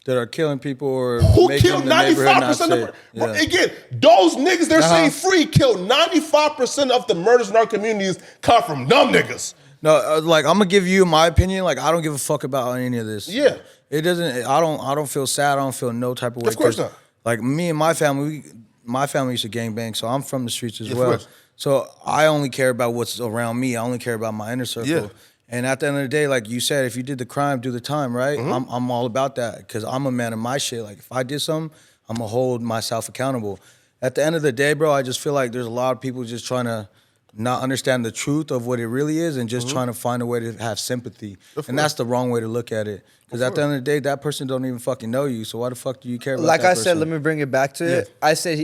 That are killing people or who making killed the neighborhood 95% not of safe. Yeah. Again, those niggas they're saying free killed 95% of the murders in our communities come from dumb niggas. No, like I'm gonna give you my opinion. Like I don't give a fuck about any of this. Yeah. It doesn't. I don't feel sad. I don't feel no type of way. Of course 'cause, not. Like me and my family, my family used to gangbang, so I'm from the streets as Yeah, of well. course. So I only care about what's around me. I only care about my inner circle. Yeah. And at the end of the day, like you said, if you did the crime, do the time, right? I'm all about that because I'm a man of my shit. Like if I did something, I'm gonna hold myself accountable. At the end of the day, bro, I just feel like there's a lot of people just trying to not understand the truth of what it really is and just trying to find a way to have sympathy. And that's the wrong way to look at it. Because at the end of the day, that person don't even fucking know you. So why the fuck do you care about Like that I said, person? let me bring it back to it. I said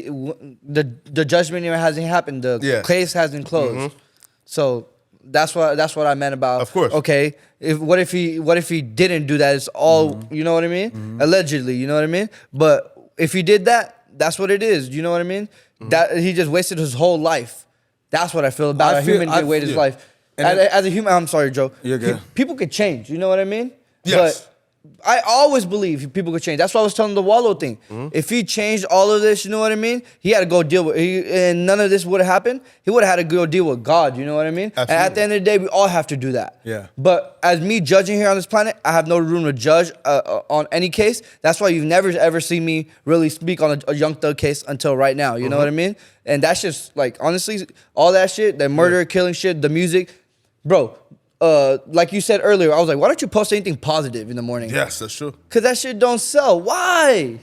the judgment even hasn't happened. The case hasn't closed. So that's what I meant about. Of course. Okay. What if he didn't do that? It's all you know what I mean. Allegedly, you know what I mean. But if he did that, that's what it is. You know what I mean. That he just wasted his whole life. That's what I feel about a human being wasted his life. As a human, I'm sorry, Joe. You're good. People could change. You know what I mean. Yes. But I always believe people could change. That's why I was telling the Wallow thing. If he changed all of this, you know what I mean? He had to go deal with and none of this would have happened. He would have had to go deal with God, you know what I mean? Absolutely. And at the end of the day, we all have to do that. Yeah. But as me judging here on this planet, I have no room to judge on any case. That's why you've never ever seen me really speak on a Young Thug case until right now. You know what I mean? And that's just like, honestly, all that shit, that murder, killing shit, the music, bro. Like you said earlier, I was like, why don't you post anything positive in the morning? Yes, that's true. Cause that shit don't sell. Why?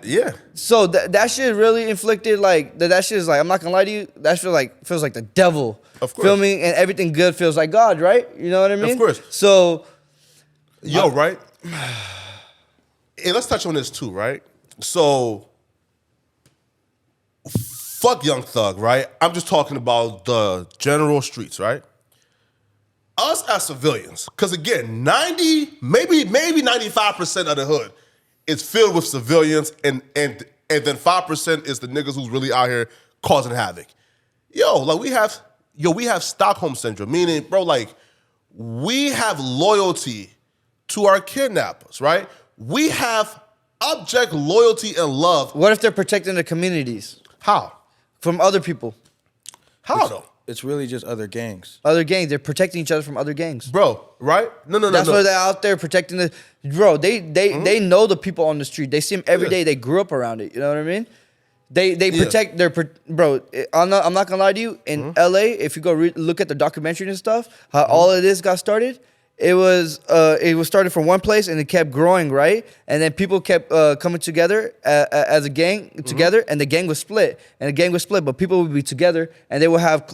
Yeah. So that shit really inflicted like that shit is like, I'm not gonna lie to you, that shit feels like the devil. Of course. Filming and everything good feels like God, right? You know what I mean? Of course. So Yo, right? And let's touch on this too, right? So, fuck Young Thug, right? I'm just talking about the general streets, right? Us as civilians, because again, 90, maybe 95% of the hood is filled with civilians, and then 5% is the niggas who's really out here causing havoc. We have Stockholm syndrome, meaning, bro, like, we have loyalty to our kidnappers, right? We have abject loyalty and love. What if they're protecting the communities How? from other people? How though? It's really just other gangs. Other gangs. They're protecting each other from other gangs. Bro, right? No. That's why they're out there protecting the... Bro, they know the people on the street. They see them every day. They grew up around it. You know what I mean? They protect their... Bro, I'm not going to lie to you. In L.A., if you go look at the documentary and stuff, how all of this got started... It was started from one place and it kept growing, right? And then people kept coming together as a gang together, and the gang was split. But people would be together and they would have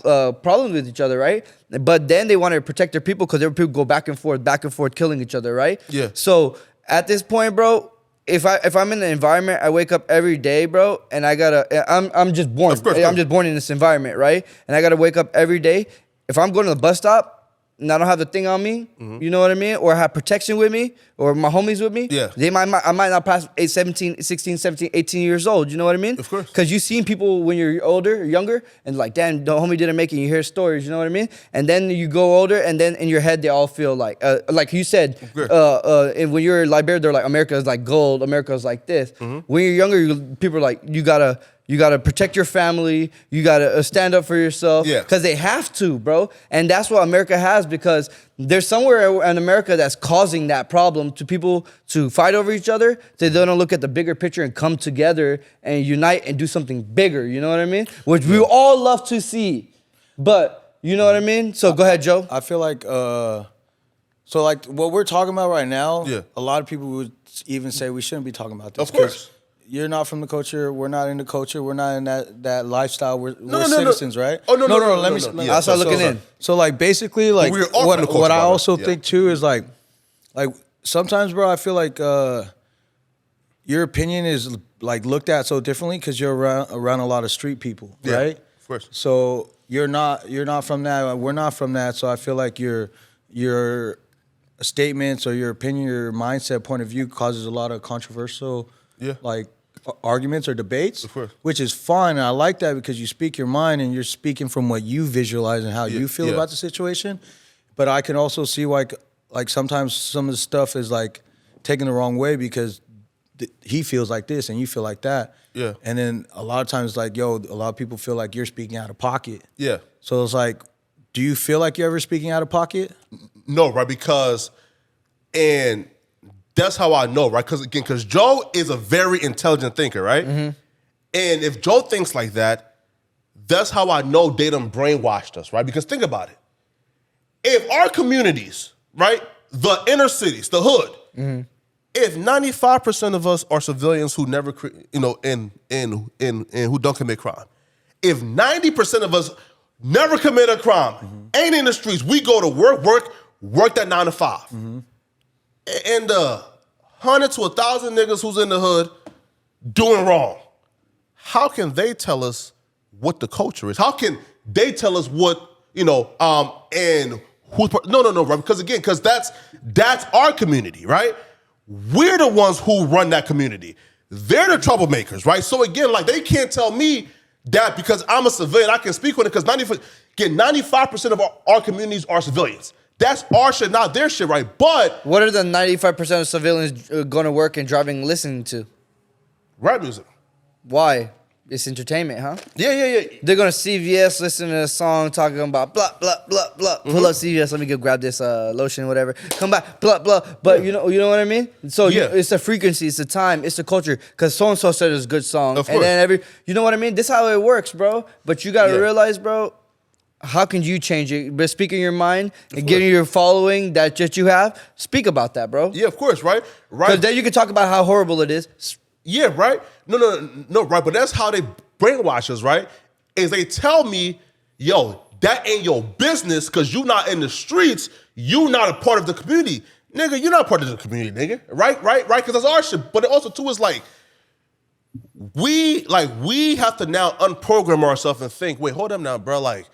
problems with each other, right? But then they wanted to protect their people because there were people go back and forth, killing each other, right? Yeah. So at this point, bro, if I'm in the environment, I wake up every day, bro, and I'm just born. Of course, I'm just born in this environment, right? And I gotta wake up every day. If I'm going to the bus stop, and I don't have the thing on me, you know what I mean? Or I have protection with me, or my homies with me. Yeah. I might not pass 16, 17, 18 years old, you know what I mean? Of course. Because you've seen people when you're older, younger, and like, damn, the homie didn't make it, you hear stories, you know what I mean? And then you go older, and then in your head, they all feel like you said, and when you're Liberia, they're like, America is like gold, America is like this. When you're younger, people are like, you gotta protect your family. You gotta stand up for yourself. Yeah. Because they have to, bro. And that's what America has, because there's somewhere in America that's causing that problem to people to fight over each other. They don't look at the bigger picture and come together and unite and do something bigger. You know what I mean? Which we all love to see. But you know what I mean? So go ahead, Joe. I feel like, so like what we're talking about right now, a lot of people would even say we shouldn't be talking about this. Of course. You're not from the culture. We're not in the culture. We're not in that lifestyle. We're citizens, right? Oh, no. Let me. I'll start looking in. So like basically, like We're all from the culture, what I by the way. also think too is like sometimes, bro, I feel like your opinion is like looked at so differently because you're around a lot of street people, right? Of course. So you're not from that. We're not from that. So I feel like your statements or your opinion, your mindset, point of view causes a lot of controversial, like arguments or debates, Of course. which is fine. And I like that because you speak your mind and you're speaking from what you visualize and how you feel about the situation. But I can also see like sometimes some of the stuff is like taken the wrong way because he feels like this and you feel like that. Yeah. And then a lot of times like, a lot of people feel like you're speaking out of pocket. Yeah. So it's like, do you feel like you're ever speaking out of pocket? No, right? Because, and that's how I know, right? Because Joe is a very intelligent thinker, right? And if Joe thinks like that, that's how I know they done brainwashed us, right? Because think about it. If our communities, right, the inner cities, the hood, if 95% of us are civilians who never, and who don't commit crime, if 90% of us never commit a crime, ain't in the streets, we go to work that 9 to 5. And 100 to 1,000 niggas who's in the hood doing wrong, how can they tell us what the culture is? How can they tell us what, and who's, no, right? Because that's our community, right? We're the ones who run that community. They're the troublemakers, right? So again, like they can't tell me that because I'm a civilian, I can speak on it because 95% of our communities are civilians. That's our shit, not their shit, right? But What are the 95% of civilians going to work and driving listening to? rap music. Why? It's entertainment, huh? Yeah. They're going to CVS, listen to a song talking about blah, blah, blah, blah. Pull up CVS, let me go grab this lotion, whatever. Come back, blah, blah. But you know what I mean? So it's the frequency, it's the time, it's the culture. Because so-and-so said it's a good song. Of course. And then you know what I mean? This is how it works, bro. But you got to realize, bro, how can you change it? But speaking your mind and getting your following that you have, speak about that, bro. Yeah, of course, right? Because then you can talk about how horrible it is. Yeah, right? No, right. But that's how they brainwash us, right? Is they tell me, yo, that ain't your business because you not in the streets. You not a part of the community. Nigga, you're not part of the community, nigga. Right? Because that's our shit. But it also, too, is like, we have to now unprogram ourselves and think, wait, hold up now, bro. Like,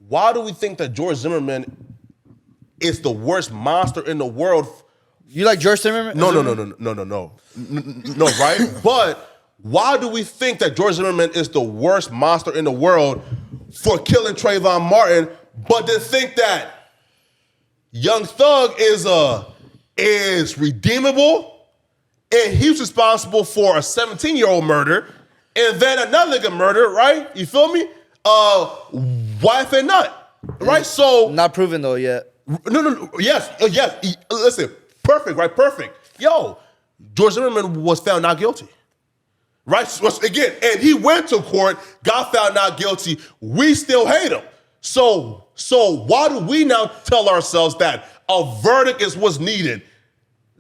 why do we think that George Zimmerman is the worst monster in the world? You like George Zimmerman? No, right? But why do we think that George Zimmerman is the worst monster in the world for killing Trayvon Martin, but then think that Young Thug is redeemable and he's responsible for a 17-year-old murder and then another nigga murder, right? You feel me? Wife and nut, right? So not proven though yet. No, yes. Listen, perfect, right? Perfect. Yo, George Zimmerman was found not guilty. Right? So, again, and he went to court, got found not guilty. We still hate him. So why do we now tell ourselves that a verdict is what's needed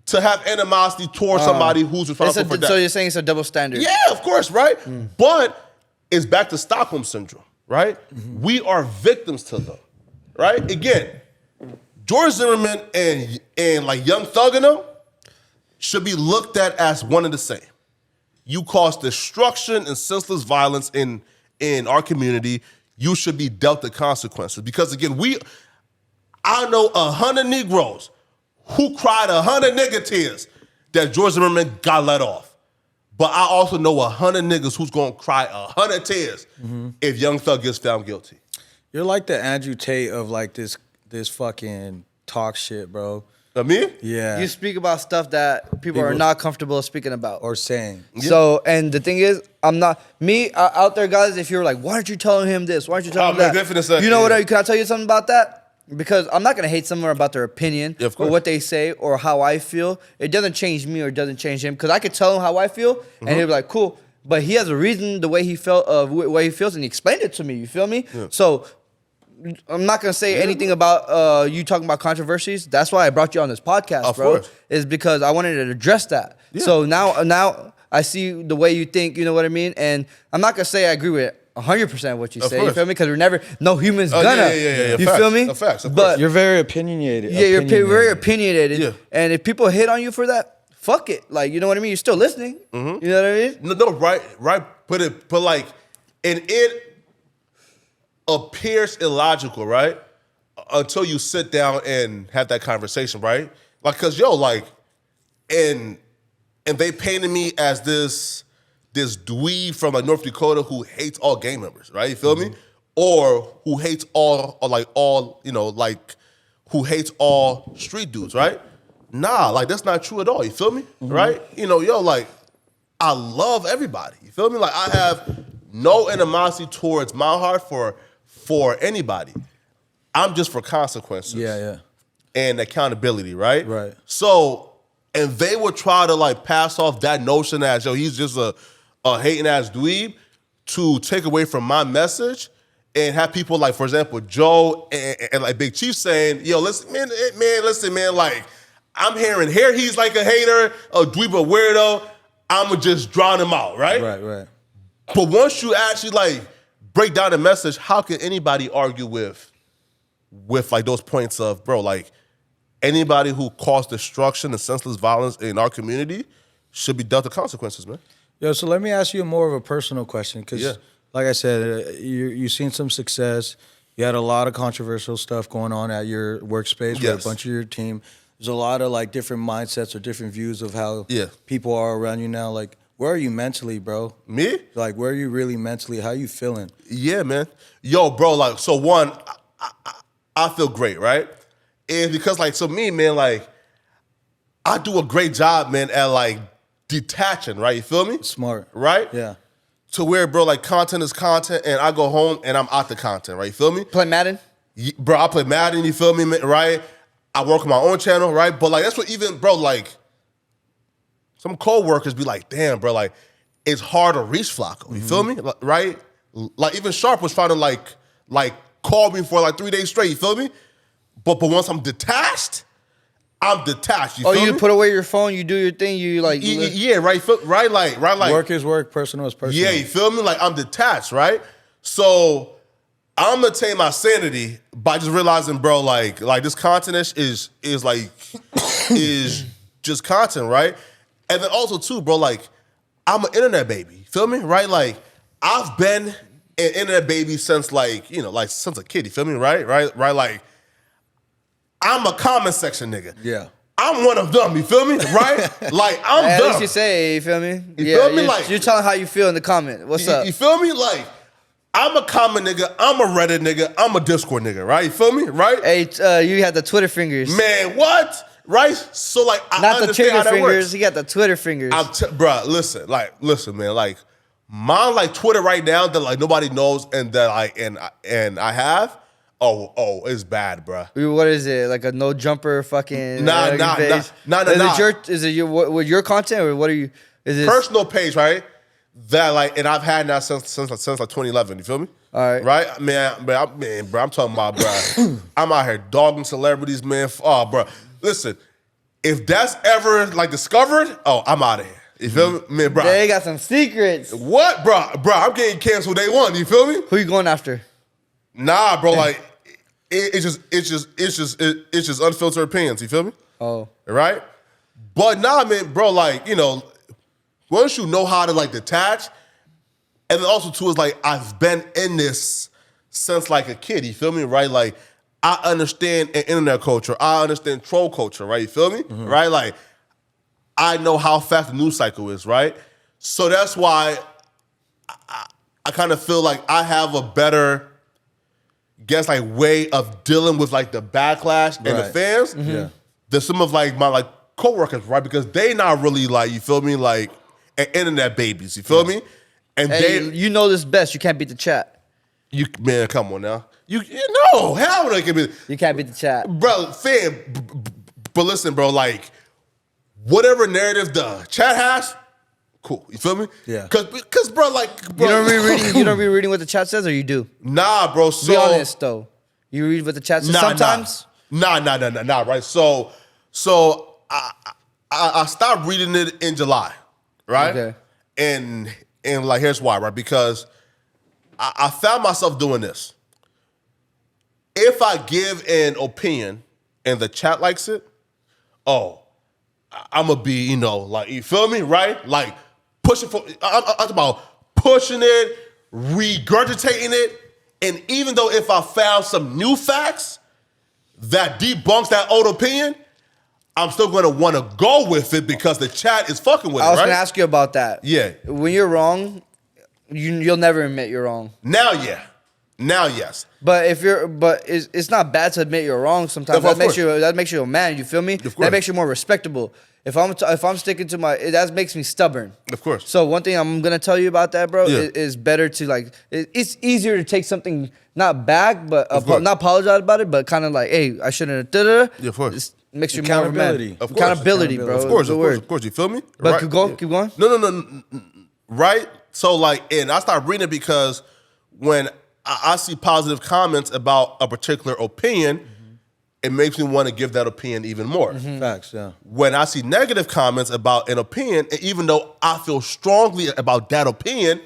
to have animosity towards somebody who's responsible for that? So you're saying it's a double standard? Yeah, of course, right? But it's back to Stockholm Syndrome, right? We are victims to them, right? Again, George Zimmerman and like Young Thug and them should be looked at as one and the same. You cause destruction and senseless violence in our community. You should be dealt the consequences. Because again, I know 100 Negroes who cried 100 nigga tears that George Zimmerman got let off. But I also know 100 niggas who's gonna cry 100 tears if Young Thug gets found guilty. You're like the Andrew Tate of like this fucking talk shit, bro. Me? Yeah. You speak about stuff that people are not comfortable speaking about. Or saying. So, and the thing is, I'm not, out there, guys, if you're like, why aren't you telling him this? Why aren't you telling him that? You know what, can I tell you something about that? Because I'm not going to hate someone about their opinion or what they say or how I feel. It doesn't change me or it doesn't change him. Because I could tell him how I feel and he'll be like, cool. But he has a reason the way he felt, way he feels, and he explained it to me. You feel me? Yeah. So, I'm not gonna say anything about you talking about controversies. That's why I brought you on this podcast, bro. Is because I wanted to address that. Yeah. So now I see the way you think. You know what I mean? And I'm not gonna say I agree with 100% what you say. You feel me? Because no human's gonna. Yeah. You feel me? Facts. But you're very opinionated. Yeah, you're very opinionated. Yeah. And if people hate on you for that, fuck it. Like, you know what I mean? You're still listening. You know what I mean? No, right. But like, and it appears illogical, right? Until you sit down and have that conversation, right? Like, cause and they painted me as this dweeb from like North Dakota who hates all gang members, right? You feel me? Or who hates who hates all street dudes, right? Nah, like that's not true at all. You feel me? Right? Like I love everybody. You feel me? Like I have no animosity towards my heart for anybody. I'm just for consequences. Yeah. And accountability, right? Right. So, and they would try to like pass off that notion as, he's just a hating ass dweeb to take away from my message and have people like, for example, Joe and like Big Chief saying, listen, man, like I'm hearing here he's like a hater, a dweeb, a weirdo. I'ma just drown him out, right? Right. But once you actually like break down the message, how can anybody argue with like those points of, bro, like anybody who caused destruction and senseless violence in our community should be dealt the consequences, man. Yo, so let me ask you more of a personal question, because like I said, you've seen some success. You had a lot of controversial stuff going on at your workspace with a bunch of your team. There's a lot of like different mindsets or different views of how people are around you now. Like, where are you mentally, bro? Me? Like, where are you really mentally? How you feeling? Yeah, man. Yo, bro, like, so one, I feel great, right? And because, like, so me, man, like, I do a great job, man, at, like, detaching, right? You feel me? Smart. Right? Yeah. To where, bro, like, content is content, and I go home, and I'm out the content, right? You feel me? Play Madden? Bro, I play Madden, you feel me, right? I work on my own channel, right? But, like, that's what even, bro, like, some co-workers be like, damn, bro, like, it's hard to reach Flakko. You feel me? Right? Like, even Sharp was trying to, like call me for, like, 3 days straight. You feel me? But once I'm detached, You feel me? You put away your phone, you do your thing, you, like... Yeah, right? Like... Work is work, personal is personal. Yeah, you feel me? Like, I'm detached, right? So, I'm gonna maintain my sanity by just realizing, bro, like this content is just content, right? And then also too, bro, like I'm an internet baby. You feel me? Right? Like, I've been an internet baby since like, you know, like since a kid. You feel me? Right? Like, I'm a comment section nigga. Yeah. I'm one of them. You feel me? Right? Like, I'm At them. least you say, you feel me? You feel me? Like, you're telling how you feel in the comment. What's up? You feel me? Like, I'm a comment nigga. I'm a Reddit nigga. I'm a Discord nigga. Right? You feel me? Right? Hey, you had the Twitter fingers. Man, what? Right? So like, I Not the understand how trigger that works. fingers. You got the Twitter fingers. Bruh, listen, man. Like, my like Twitter right now that like nobody knows and that and I have. Oh, it's bad, bruh. What is it? Like a no jumper fucking Nah. Is it your content or what are you? Is it Personal page, right? That like, and I've had now since like 2011. You feel me? All right. Right, man, bro. I'm talking about, bro. I'm out here dogging celebrities, man. Oh, bro. Listen, if that's ever like discovered, I'm out of here. You feel me, man, bro? They got some secrets. What, bro? I'm getting canceled day one. You feel me? Who you going after? Nah, bro. Like, it's just unfiltered opinions. You feel me? Oh, Right? But nah, man, bro. Like, you know, once you know how to like detach, and then also too is like I've been in this since like a kid. You feel me? Right? Like, I understand internet culture. I understand troll culture. Right? You feel me? Mm-hmm. Right? Like, I know how fast the news cycle is. Right? So that's why I kind of feel like I have a better, like way of dealing with like the backlash and the Right. fans Yeah. than some of like my like coworkers, right? Because they not really like, you feel me, like internet babies. You feel me? And hey, you know this best. You can't beat the chat. man, come on now. You know how they can be, You can't beat the chat. bro, fam. But listen, bro, like whatever narrative the chat has, cool. You feel me? Yeah. Cause bro, like, bro, You don't read reading. You don't read reading what the chat says, or you do. nah, bro. So Be honest though. You read what the chat says sometimes. Nah. Right. So I stopped reading it in July, right? Okay. And like here's why, right? Because I found myself doing this. If I give an opinion and the chat likes it, I'm gonna be, you know, like, you feel me, right? Like pushing for. I'm talking about pushing it, regurgitating it, and even though if I found some new facts that debunks that old opinion, I'm still gonna want to go with it because the chat is fucking with it, I was right? gonna ask you about that. Yeah. When you're wrong, you'll never admit you're wrong. Now, yes. But it's not bad to admit you're wrong sometimes. Of That course. makes you a man. You feel me? course. That makes you more respectable. If I'm sticking to that makes me stubborn. Of course. So one thing I'm gonna tell you about that, bro, Yeah. is better to like. It's easier to take something not back, but course. not apologize about it, but kind of like, hey, I shouldn't have. Yeah, of course. It makes you more of a man. Accountability. Of course. Accountability, bro. Of course, Good word. You feel me? But Right. keep going. No. Right? So like, and I started reading it because when I see positive comments about a particular opinion, it makes me want to give that opinion even more. Facts, yeah. When I see negative comments about an opinion, and even though I feel strongly about that opinion,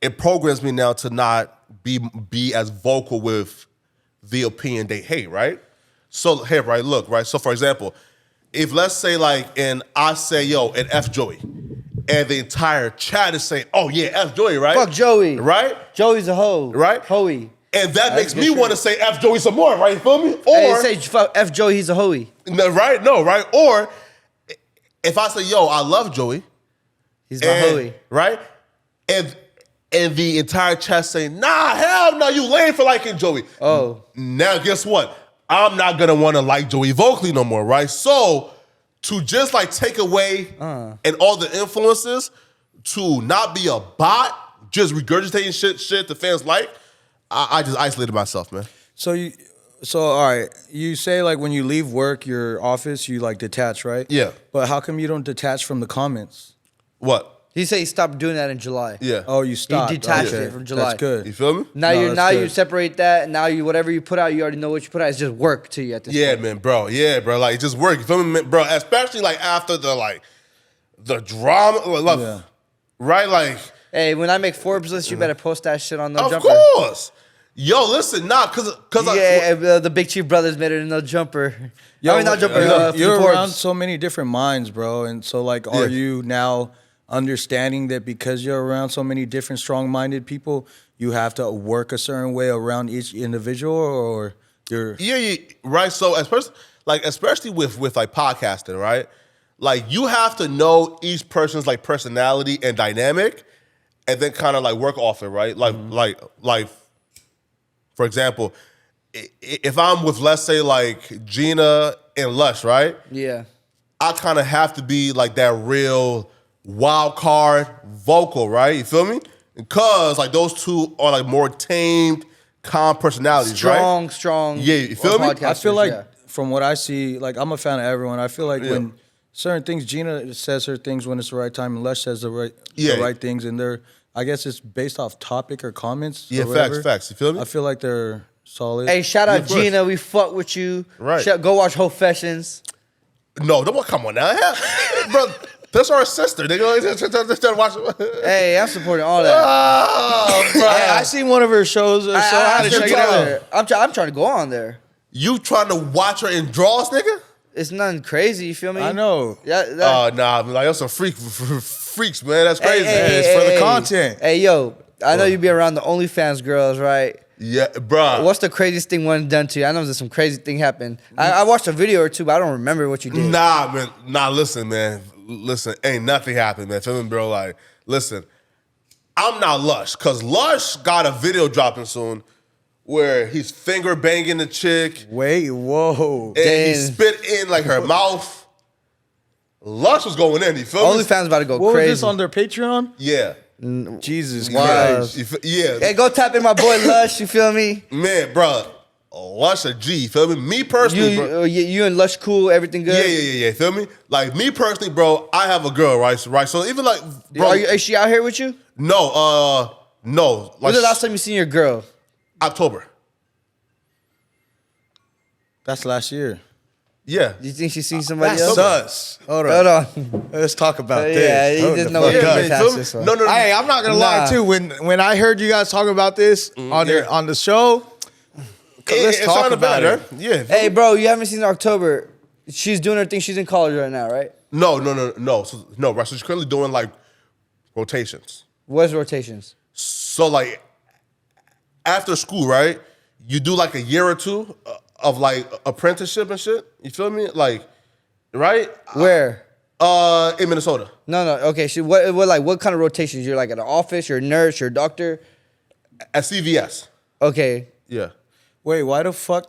it programs me now to not be as vocal with the opinion they hate, right? So, hey, right, look, right? So, for example, if let's say like, and I say, yo, and F Joey, and the entire chat is saying, oh yeah, F Joey, right? Fuck Joey. Right? Joey's a hoe. Right? Hoey. And that makes good me shit. want to say F Joey some more, right? You feel me? Hey, Or, say fuck F Joey. He's a hoey. no, right? No, right? Or if I say, yo, I love Joey, He's my and, hoey. right? And the entire chat saying, nah, hell no, you lame for liking Joey. Oh. Now, guess what? I'm not gonna want to like Joey vocally no more, right? So to just like take away and all the influences, to not be a bot, just regurgitating shit the fans like, I just isolated myself, man. So all right, you say like when you leave work, your office, you like detach, right? Yeah. But how come you don't detach from the comments? What? He said he stopped doing that in July. Yeah. Oh, you stopped. He detached Okay. it from July. That's good. You feel me? Now No, that's you good. separate that, and now you whatever you put out, you already know what you put out. It's just work to you at this Yeah, point. man, bro. Yeah, bro. Like, just work. You feel me, man? Bro? Especially like after the drama, like, Yeah. right? Like, Hey, when I make Forbes list, you better post that shit on No of Jumper. course. Yo, listen, nah, cause The Big Chief brothers made it in No Jumper. Yo, I mean, not Jumper. you're Forbes. around so many different minds, bro. And so, like, are Yeah. you now understanding that because you're around so many different strong-minded people, you have to work a certain way around each individual, or you're Yeah, right. So especially with like podcasting, right? Like you have to know each person's like personality and dynamic, and then kind of like work off it, right? Like for example, if I'm with, let's say, like Gina and Lush, right? Yeah. I kind of have to be like that real wild card vocal, right? You feel me? Because like those two are like more tamed, calm personalities, right? Strong. Yeah, you feel me? I feel like from what I see, like I'm a fan of everyone. I feel like when certain things, Gina says her things when it's the right time, and Lush says the right things, and I guess it's based off topic or comments. Yeah, or facts. You feel me? I feel like they're solid. Hey, shout out Gina. We fuck with you. Right. Go watch Professions. No, don't come on now, bro. That's our sister. They go just watch. Hey, I'm supporting all that. Oh, bro. I seen one of her shows, so I had to check it out. I'm trying to go on there. You trying to watch her in draws, nigga? It's nothing crazy. You feel me? I know. Yeah. Nah, like that's some freaks, man. That's crazy. It's for the content. Hey, yo, I know you be around the OnlyFans girls, right? Yeah, bro. What's the craziest thing one done to you? I know there's some crazy thing happened. I watched a video or two, but I don't remember what you did. Nah, man. Nah, listen, man. Listen, ain't nothing happened, man. Feel me, bro? Like, listen, I'm not Lush, because Lush got a video dropping soon where he's finger banging the chick. Wait, whoa. And he spit in like her mouth. Lush was going in, you feel me? OnlyFans about to go What crazy. was this on their Patreon? Yeah. Jesus Wow. Christ. Yeah. Hey, go tap in my boy Lush. You feel me? Man, bro. Lush a G, you feel me? Me personally, bro. You and Lush cool, everything good? Yeah, feel me? Like, me personally, bro, I have a girl, right? So even like, bro. Is she out here with you? No. Like, When's the last time you seen your girl? October. That's last year. Yeah. Do you think she's seen somebody That's else? sus. Hold Hold on. on. Let's talk about this. Yeah, you Hold just the know fuck what up. you attach this one. No. Hey, I'm not gonna lie Nah. too. When I heard you guys talking about this on the show, let's It's talk not about bad, it. right? Yeah. Hey, bro, you haven't seen October. She's doing her thing. She's in college right now, right? No. Right. So she's currently doing like rotations. What's rotations? So like after school, right? You do like a year or two of like apprenticeship and shit. You feel me? Like, right? Where? In Minnesota. No. Okay. What kind of rotations? You're like at an office. You're a nurse. You're a doctor. At CVS. Okay. Yeah. Wait, why the fuck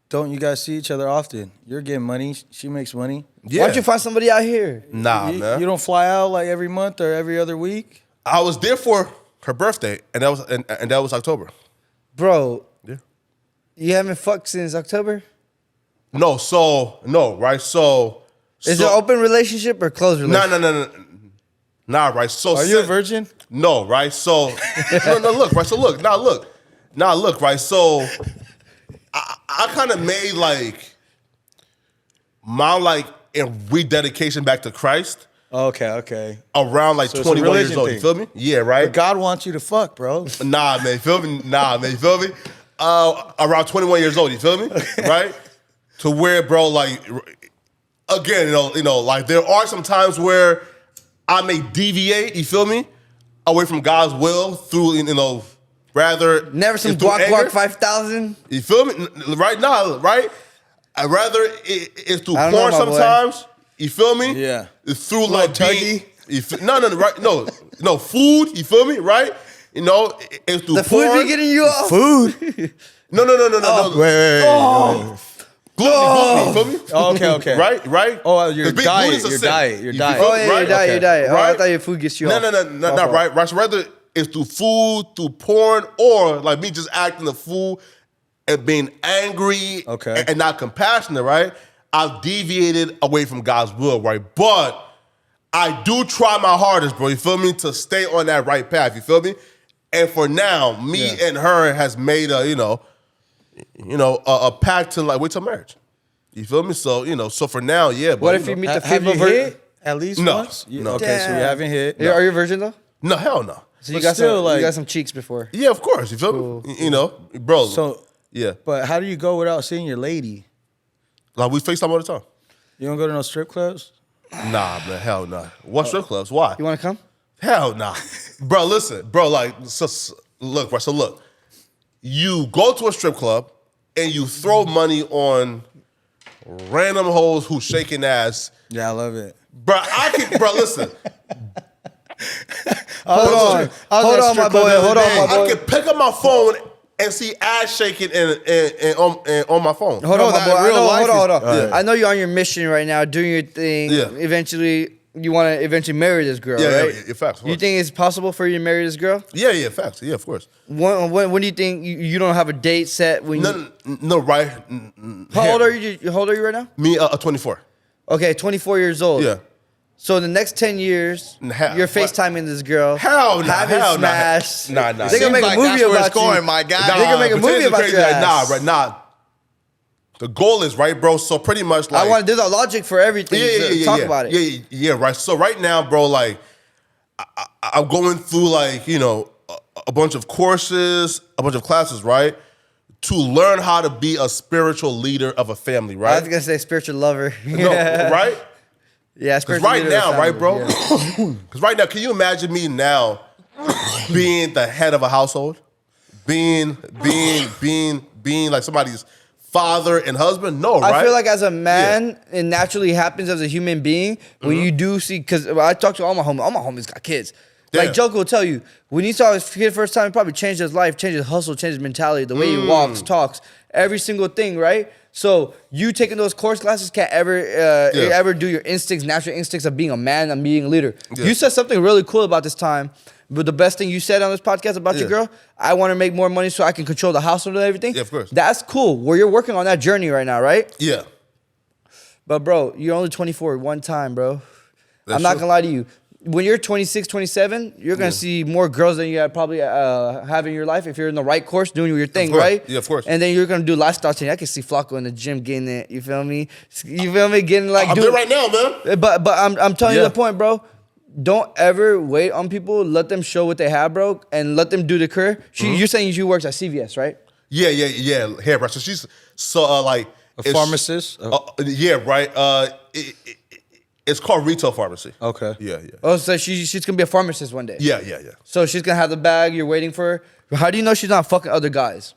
don't you guys see each other often? You're getting money. She makes money. Yeah. Why don't you find somebody out here? Nah, You, man. you don't fly out like every month or every other week? I was there for her birthday, and that was October. Bro, Yeah. you haven't fucked since October? No, right? So Is it an open relationship or closed relationship? No. Nah, right? So Are you a virgin? No, right? So no, look, right? So look, look, right? So I kind of made like my like rededication back to Christ Okay. around like So it's a 21 years religion old. thing. You feel me? Yeah, right? But God wants you to fuck, bro. Nah, man, you feel me? You feel me? Around 21 years old, you feel me? Right? To where, bro, like, again, you know, like there are some times where I may deviate, you feel me? Away from God's will through, you know, rather. Never some through anger. Guac 5000? You feel me? Right now, right? I'd rather it's through I don't porn know, my boy. sometimes. You feel me? Yeah. It's through like being, tuggy? right? No, food. You feel me? Right? You know, it's through The food porn. be getting you off? Food? No. Wait. Gluten, you feel me? Okay. Right? Oh, your 'Cause diet, gluten is a your sin. diet, your You diet. feel Oh, me? yeah, Right? your diet. Oh, I Right? thought your food gets you No, off. right. So whether it's through food, through porn, or like me just acting the fool and being angry Okay. and not compassionate, right? I've deviated away from God's will, right? But I do try my hardest, bro. You feel me? To stay on that right path. You feel me? And for now, me and her has made a a pact to like wait till marriage. You feel me? So so for now, yeah. But, What if you meet the Have female you virgin? hit at least No. once? No. Okay, so you haven't hit. Are you a virgin though? No, hell no. So you But got still, some, like- you got some cheeks before. Yeah, of course. You feel me? You know, bro. So, yeah, but how do you go without seeing your lady? like we FaceTime all the time. You don't go to no strip clubs? Nah, man, hell nah. What strip clubs? Why? You want to come? Hell nah. Bro, listen. Bro, like, look, bro, so look. You go to a strip club and you throw money on random hoes who shaking ass. Yeah, I love it. Bro, listen. Hold on, my boy. I can pick up my phone and see ass shaking and on my phone. Hold on, my boy. Hold on. Yeah. I know you're on your mission right now, doing your thing. Yeah. Eventually, you want to eventually marry this girl, right? Yeah, facts. You think it's possible for you to marry this girl? Yeah, facts. Yeah, of course. When do you think you don't have a date set? When No, right. How old are you? How old are you right now? Me, 24. Okay, 24 years old. Yeah. So in the next 10 years, you're FaceTiming this girl. Hell no. Having smash. Nah. They're going to make a movie about you. my guy. They're going to make a movie about your ass. Nah. The goal is, right, bro, so pretty much like... There's a logic for everything. Talk about it. Yeah, right. So right now, bro, like, I'm going through, like, you know, a bunch of courses, a bunch of classes, right? To learn how to be a spiritual leader of a family, right? I was going to say spiritual lover. No, right? Yeah, because right now, right, bro? Because right now, can you imagine me now being the head of a household, being like somebody's father and husband? No, right? I feel like as a man, it naturally happens as a human being when you do see. Because I talk to all my homies got kids. Like Joker will tell you, when he saw his kid first time, it probably changed his life, changed his hustle, changed his mentality, the way he walks, talks, every single thing, right? So you taking those course classes can't ever do your natural instincts of being a man and being a leader. Yeah. You said something really cool about this time, but the best thing you said on this podcast about your girl, I want to make more money so I can control the household and everything. Yeah, of course. That's cool. Where you're working on that journey right now, right? Yeah. But bro, you're only 24 one time, bro. That's I'm not true. gonna lie to you. When you're 26, 27, you're going to see more girls than you probably have in your life if you're in the right course doing your thing, right? Yeah, of course. And then you're going to do lifestyle change. I can see Flakko in the gym getting it. You feel me? You feel me? Getting like... I'm there right now, man. But I'm telling you the point, bro. Don't ever wait on people. Let them show what they have, bro, and let them do the career. You're saying she works at CVS, right? Yeah. Hair brush. So she's like... A pharmacist? Yeah, right. It's called retail pharmacy. Okay. Yeah. Oh, so she's gonna be a pharmacist one day. Yeah. So she's gonna have the bag. You're waiting for her. How do you know she's not fucking other guys?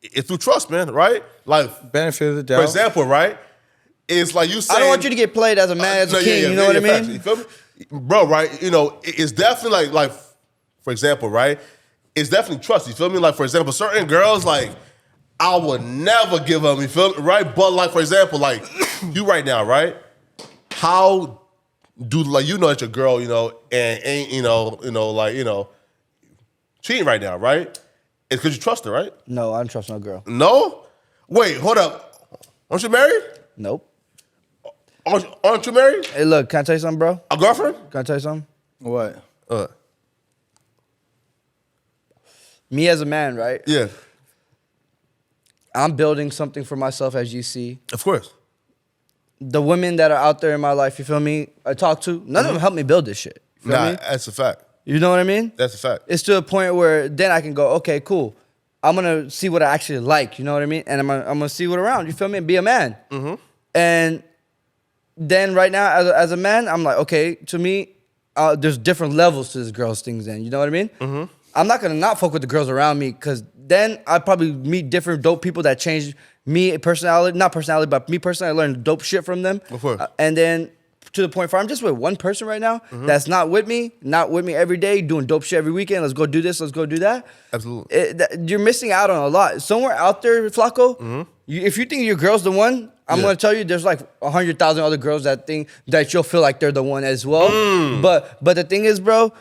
It's through trust, man. Right? Like benefit of the doubt. For example, right? It's like you saying, I don't want you to get played as a man, as a king. You know what I mean? Facts, you feel me, bro? Right? You know, it's definitely like for example, right? It's definitely trust. You feel me? Like for example, certain girls like I would never give them. You feel me? Right? But like for example, like you right now, right? How do like you know that your girl, you know, and ain't cheating right now, right? It's because you trust her, right? No, I don't trust no girl. No? Wait, hold up. Aren't you married? Nope. Aren't you married? Hey, look, can I tell you something, bro? A girlfriend? Can I tell you something? What? Me as a man, right? Yeah. I'm building something for myself, as you see. Of course. The women that are out there in my life, you feel me? I talk to, none of them help me build this shit. You feel me? That's a fact. You know what I mean? That's a fact. It's to a point where then I can go, okay, cool. I'm gonna see what I actually like. You know what I mean? And I'm gonna see what around. You feel me? And be a man. Mm-hmm. And then right now, as a man, I'm like, okay. To me, there's different levels to this girl's things. Then you know what I mean? Mm-hmm. I'm not gonna not fuck with the girls around me because then I probably meet different dope people that change me personality, not personality, but me personally. I learned dope shit from them. Of course. And then to the point where I'm just with one person right now that's not with me every day, doing dope shit every weekend. Let's go do this, let's go do that. Absolutely. You're missing out on a lot. Somewhere out there, Flakko, if you think your girl's the one, I'm gonna tell you there's like 100,000 other girls that think that you'll feel like they're the one as well. But the thing is, bro,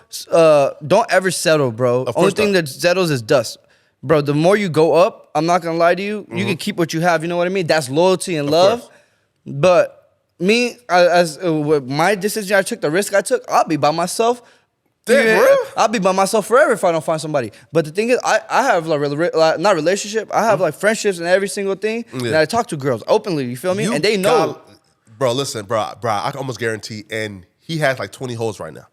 don't ever settle, bro. Only thing that settles is dust. Bro, the more you go up, I'm not gonna lie to you, you can keep what you have, you know what I mean? That's loyalty and love. But me, with my decision I took, the risk I took, I'll be by myself. Damn, bro. I'll be by myself forever if I don't find somebody. But the thing is, I have like not relationship, I have like friendships and every single thing. And I talk to girls openly, you feel me? And they know. Bro, listen, bro, I can almost guarantee, and he has like 20 hoes right now.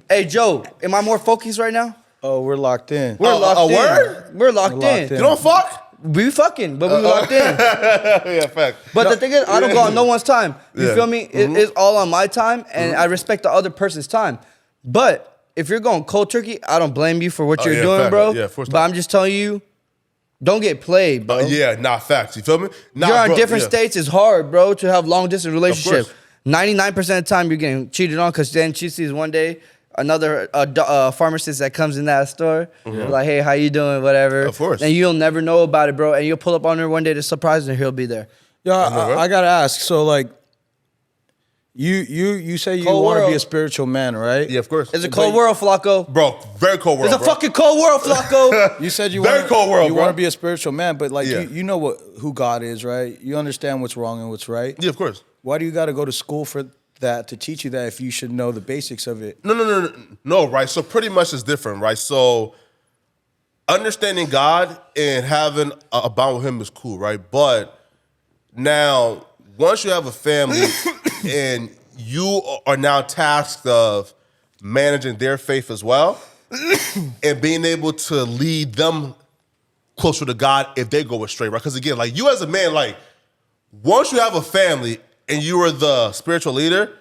Hey, Joe, am I more focused right now? Oh, we're locked in. We're locked in. Word? We're locked in. You don't fuck? we fucking, but we locked in. Yeah, fact. But the thing is, I don't go on no one's time. You Yeah. feel me? It's all on my time, and I respect the other person's time. But if you're going cold turkey, I don't blame you for what you're doing, fact. bro. Yeah, of course but not. I'm just telling you, don't get played, bro. Yeah, facts. You feel me? Nah, You're on bro, different states. It's hard, bro, to have long distance relationships. course. 99% of the time, you're getting cheated on because then she sees one day another pharmacist that comes in that store, like, hey, how you doing, whatever. Of course. And you'll never know about it, bro. And you'll pull up on her one day to surprise her, and he'll be there. Yeah, I gotta ask. So like, you say you Cold want to be world. a spiritual man, right? Yeah, of course. It's a cold world, Flakko. Bro, very cold world, It's a fucking cold world, Flakko. You said you Very want cold world, you bro. want to be a spiritual man, but like Yeah. you know who God is, right? You understand what's wrong and what's right. Yeah, of course. Why do you got to go to school for that to teach you that if you should know the basics of it? No, right? So pretty much it's different, right? So understanding God and having a bond with Him is cool, right? But now, once you have a family and you are now tasked of managing their faith as well and being able to lead them closer to God if they go astray, right? Because again, like you as a man, like once you have a family and you are the spiritual leader,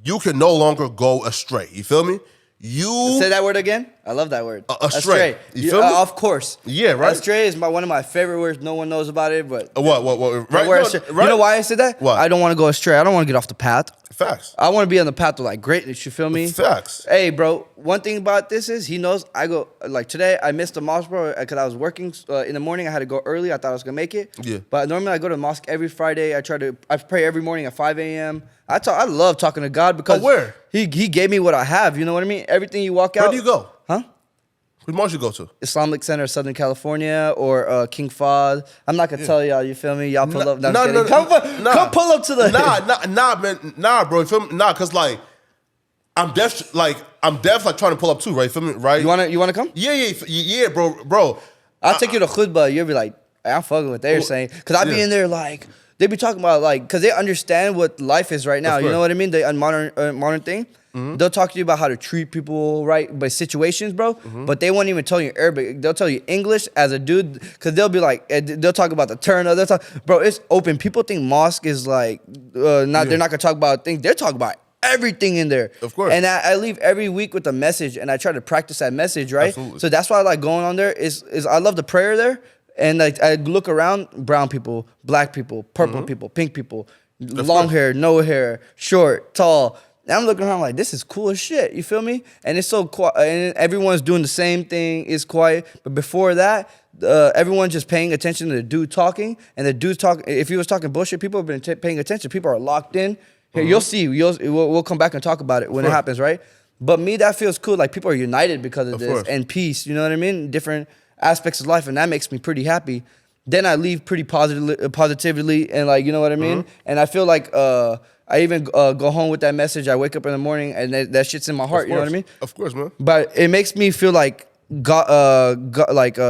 you can no longer go astray. You feel me? You Say that word again. I love that word. astray. You feel me? Of course. Yeah, right. Astray is one of my favorite words. No one knows about it, but what? Right? where No, astray- right? You know why I said that? What? I don't want to go astray. I don't want to get off the path. Facts. I want to be on the path to like greatness. You feel me? Facts. Hey, bro. One thing about this is he knows I go like today. I missed the mosque, bro, because I was working in the morning. I had to go early. I thought I was gonna make it. Yeah. But normally I go to the mosque every Friday. I pray every morning at 5 a.m. I love talking to God because where? He gave me what I have. You know what I mean? Everything you walk out. Where do you go? Huh? Which mosque you go to? Islamic Center of Southern California or King Fahd. I'm not gonna tell y'all. You feel me? Y'all pull up. No, I'm kidding. Come pull up to the. Nah, man, bro. You feel me? Nah, cause like I'm definitely trying to pull up too, right? You feel me? Right? You wanna come? Yeah, bro. I'll take you to khutbah. You'll be like, hey, I'm fucking what they're saying. Because I be Yeah. in there like, they be talking about like, because they understand what life is right now. Of You know course. what I mean? The modern thing. They'll talk to you about how to treat people right by situations, bro. But they won't even tell you Arabic. They'll tell you English as a dude. Because they'll be like, they'll talk about the turn. They'll talk, bro, it's open. People think mosque is like, they're not going to talk about things. They're talking about everything in there. Of course. And I leave every week with a message, and I try to practice that message, right? Absolutely. So that's why I like going on there. Is I love the prayer there, and like I look around, brown people, black people, purple people, pink people, long hair, no hair, short, tall. And I'm looking around like this is cool as shit. You feel me? And it's so quiet, and everyone's doing the same thing. It's quiet, but before that, everyone's just paying attention to the dude talking, and the dude's talking. If he was talking bullshit, people have been paying attention. People are locked in. Here, you'll see. We'll come back and talk about it when it happens, right? But me, that feels cool. Like people are united because of this course. and peace. You know what I mean? Different aspects of life, and that makes me pretty happy. Then I leave pretty positively, and like you know what I mean. And I feel like I even go home with that message. I wake up in the morning, and that shit's in my heart. You know what I mean? Of course, man. But it makes me feel like God,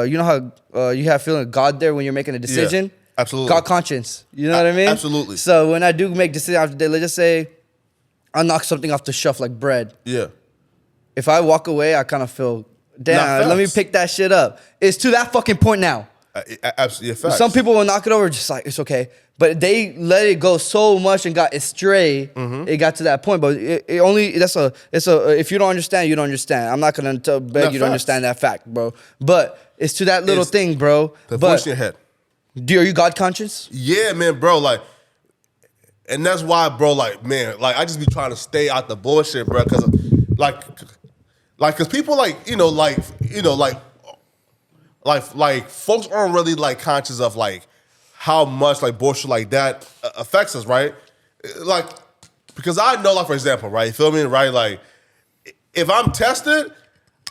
you know how you have feeling of God there when you're making a decision. Absolutely. God conscience. You know what I mean? Absolutely. So when I do make decisions after the day, let's just say I knock something off the shelf like bread. Yeah. If I walk away, I kind of feel, damn, let me facts. pick that shit up. It's to that fucking point now. Absolutely. Facts. Some people will knock it over just like, it's okay. But they let it go so much and got astray, it got to that point. But it only, if you don't understand, you don't understand. I'm not going to beg you to facts. understand that fact, bro. But it's to that little It's thing, bro. the But voice in your head. are you God conscious? Yeah, man, bro. Like, and that's why, bro. Like, man, like I just be trying to stay out the bullshit, bro. Because, cause people like folks aren't really like conscious of like how much like bullshit like that affects us, right? Like, because I know, like for example, right? You feel me, right? Like, if I'm tested,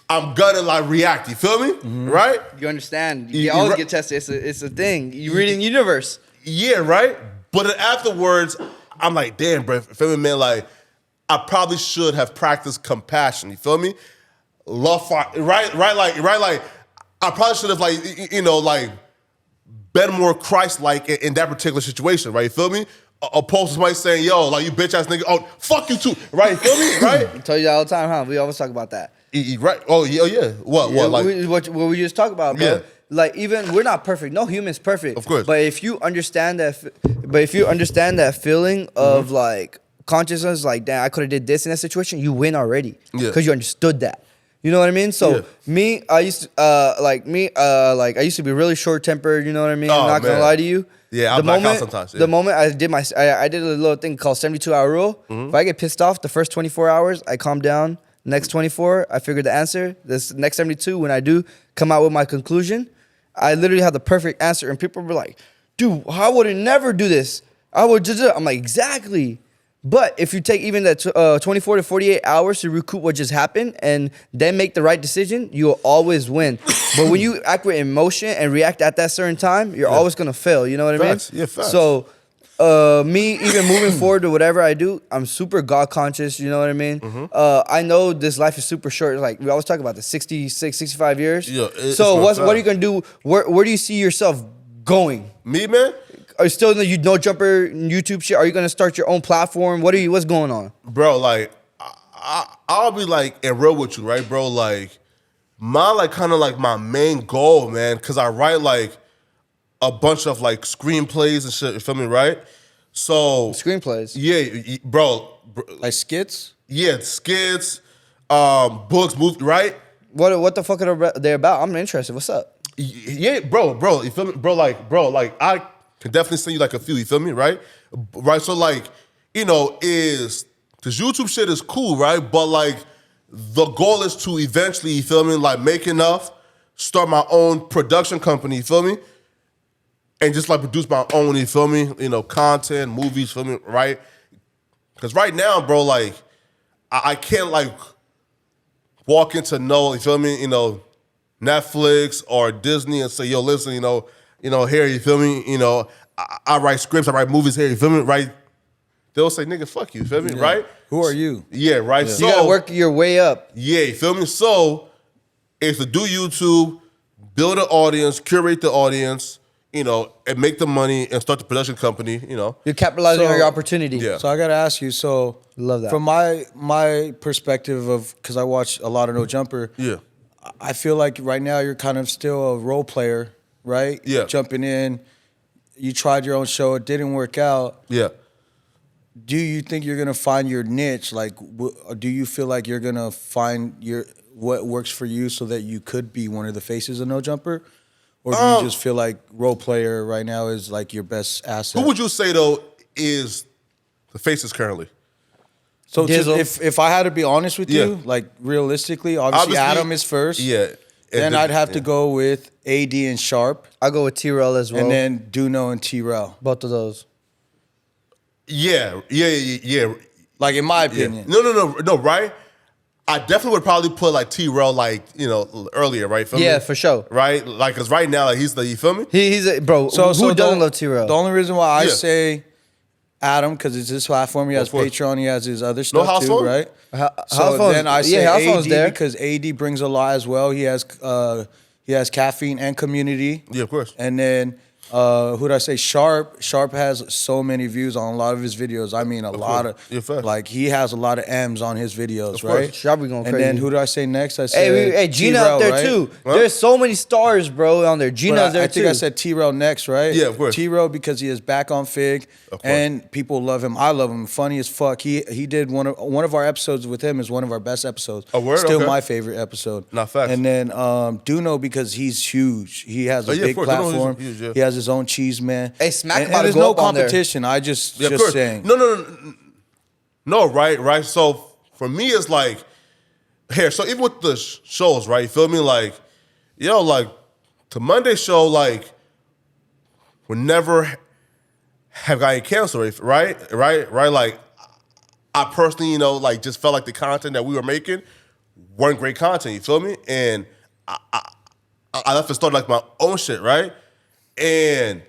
I'm gonna like react. You feel me, right? You understand? You, You always right. get tested. It's a thing. You read in the universe. Yeah, right. But then afterwards, I'm like, damn, bro, feel me, man? Like, I probably should have practiced compassion. You feel me? Love, right. Like, I probably should have, like, been more Christ-like in that particular situation, right? You feel me? Opposed to somebody saying, yo, like, you bitch ass nigga, oh, fuck you too, right? You feel me? Right? I tell you that all the time, huh? We always talk about that. Right. Oh, yeah. What? Yeah, Like, what we just talked about, bro. Yeah. like even we're not perfect. No human's perfect. Of course. But if you understand that feeling of like consciousness, like damn, I could have did this in that situation, you win already. Yeah. Because you understood that. You know what I mean? So I used to be really short tempered. You know what I mean? Oh, I'm not gonna man. lie to you. Yeah, I black out sometimes. Yeah. The moment I did a little thing called 72-hour rule. If I get pissed off the first 24 hours, I calm down. Next 24, I figure the answer. This next 72, when I do come out with my conclusion, I literally have the perfect answer. And people were like, dude, I would never do this. I would just, I'm like, exactly. But if you take even that 24 to 48 hours to recoup what just happened and then make the right decision, you'll always win. But when you act with emotion and react at that certain time, you're always going to fail. You know what Facts. I mean? Yeah, facts. So me even moving forward to whatever I do, I'm super God conscious. You know what I mean? I know this life is super short. Like we always talk about the 66, 65 years. Yeah, so it's what are you going to do? Where do you see yourself going? Me, man? Are you still in the No Jumper YouTube shit? Are you gonna start your own platform? What's going on? Bro, like, I'll be like, and real with you, right, bro? Like, kind of like my main goal, man, because I write like a bunch of like screenplays and shit, you feel me, right? So Screenplays. Yeah, bro. Like skits? Yeah, skits, books, movies, right? What the fuck are they about? I'm interested. What's up? Yeah, bro, you feel me? Bro, I can definitely send you like a few, you feel me, right? Right, so like, this YouTube shit is cool, right? But like, the goal is to eventually, you feel me, like make enough, start my own production company, you feel me? And just like produce my own, you feel me? Content, movies, feel me, right? Because right now, bro, like, I can't like walk into you feel me, Netflix or Disney and say, yo, listen, here, you feel me? I write scripts, I write movies here, you feel me? Right? They'll say, nigga, fuck you, feel me? Right? Who are you? Yeah, right. Yeah. So You gotta work your way up. yeah, you feel me? So it's to do YouTube, build an audience, curate the audience, and make the money and start the production company, You're capitalizing So- on your opportunity. Yeah. So I gotta ask you. So Love that. From my perspective of, because I watch a lot of No Jumper. Yeah. I feel like right now you're kind of still a role player, right? Yeah. Jumping in. You tried your own show. It didn't work out. Yeah. Do you think you're gonna find your niche? Like, do you feel like you're gonna find what works for you so that you could be one of the faces of No Jumper? Or do you just feel like role player right now is like your best asset? Who would you say, though, is the faces currently? So Dizzle. if I had to be honest with you, Yeah. like realistically, obviously Adam is first. Yeah. Then I'd have to go with AD and Sharp, I'll go with T-Rel as well. and then Duno and T-Rel. both of those. Yeah. Like in my Yeah. opinion. No, right? I definitely would probably put like T-Rel like, earlier, right? Feel Yeah, me? for sure. Right? Like, cause right now, like you feel me? He's a bro. So who the- doesn't love T-Rel? The only reason why I Yeah. say Adam, because it's his platform, he has Of course. Patreon, he has his other stuff house too, phone? right? House So phones- then I say yeah, house phones AD there. because AD brings a lot as well. He has caffeine and community. Yeah, of course. And then who'd I say? Sharp. Sharp has so many views on a lot of his videos. I mean, a lot of Yeah, fact. like he has a lot of M's on his videos, Of right? course. Sharp be going And then crazy. who do I say next? I said Hey, Gina T-Rel, up there right? too. Huh? There's so many stars, bro, on there. But Gina's there I too. think I said T-Rel next, right? Yeah, of course. T-Rel because he is back on Fig, Of course. and people love him. I love him. Funny as fuck. He did one of our episodes with him is one of our best episodes. Oh, word? Still Okay. my favorite episode. Nah, facts. And then Duno because he's huge. He has a Oh, yeah, of big course. Duno's platform. huge, yeah. He has his own cheese man. Hey, Smack and, about to there's go no up on there. competition. I just Yeah, of course. saying. No, right. So for me, it's like, so even with the shows, right? You feel me? Like, like the Monday show, like, would never have gotten canceled, right? Like, I personally, like, just felt like the content that we were making weren't great content. You feel me? And I left and started like my own shit, right? And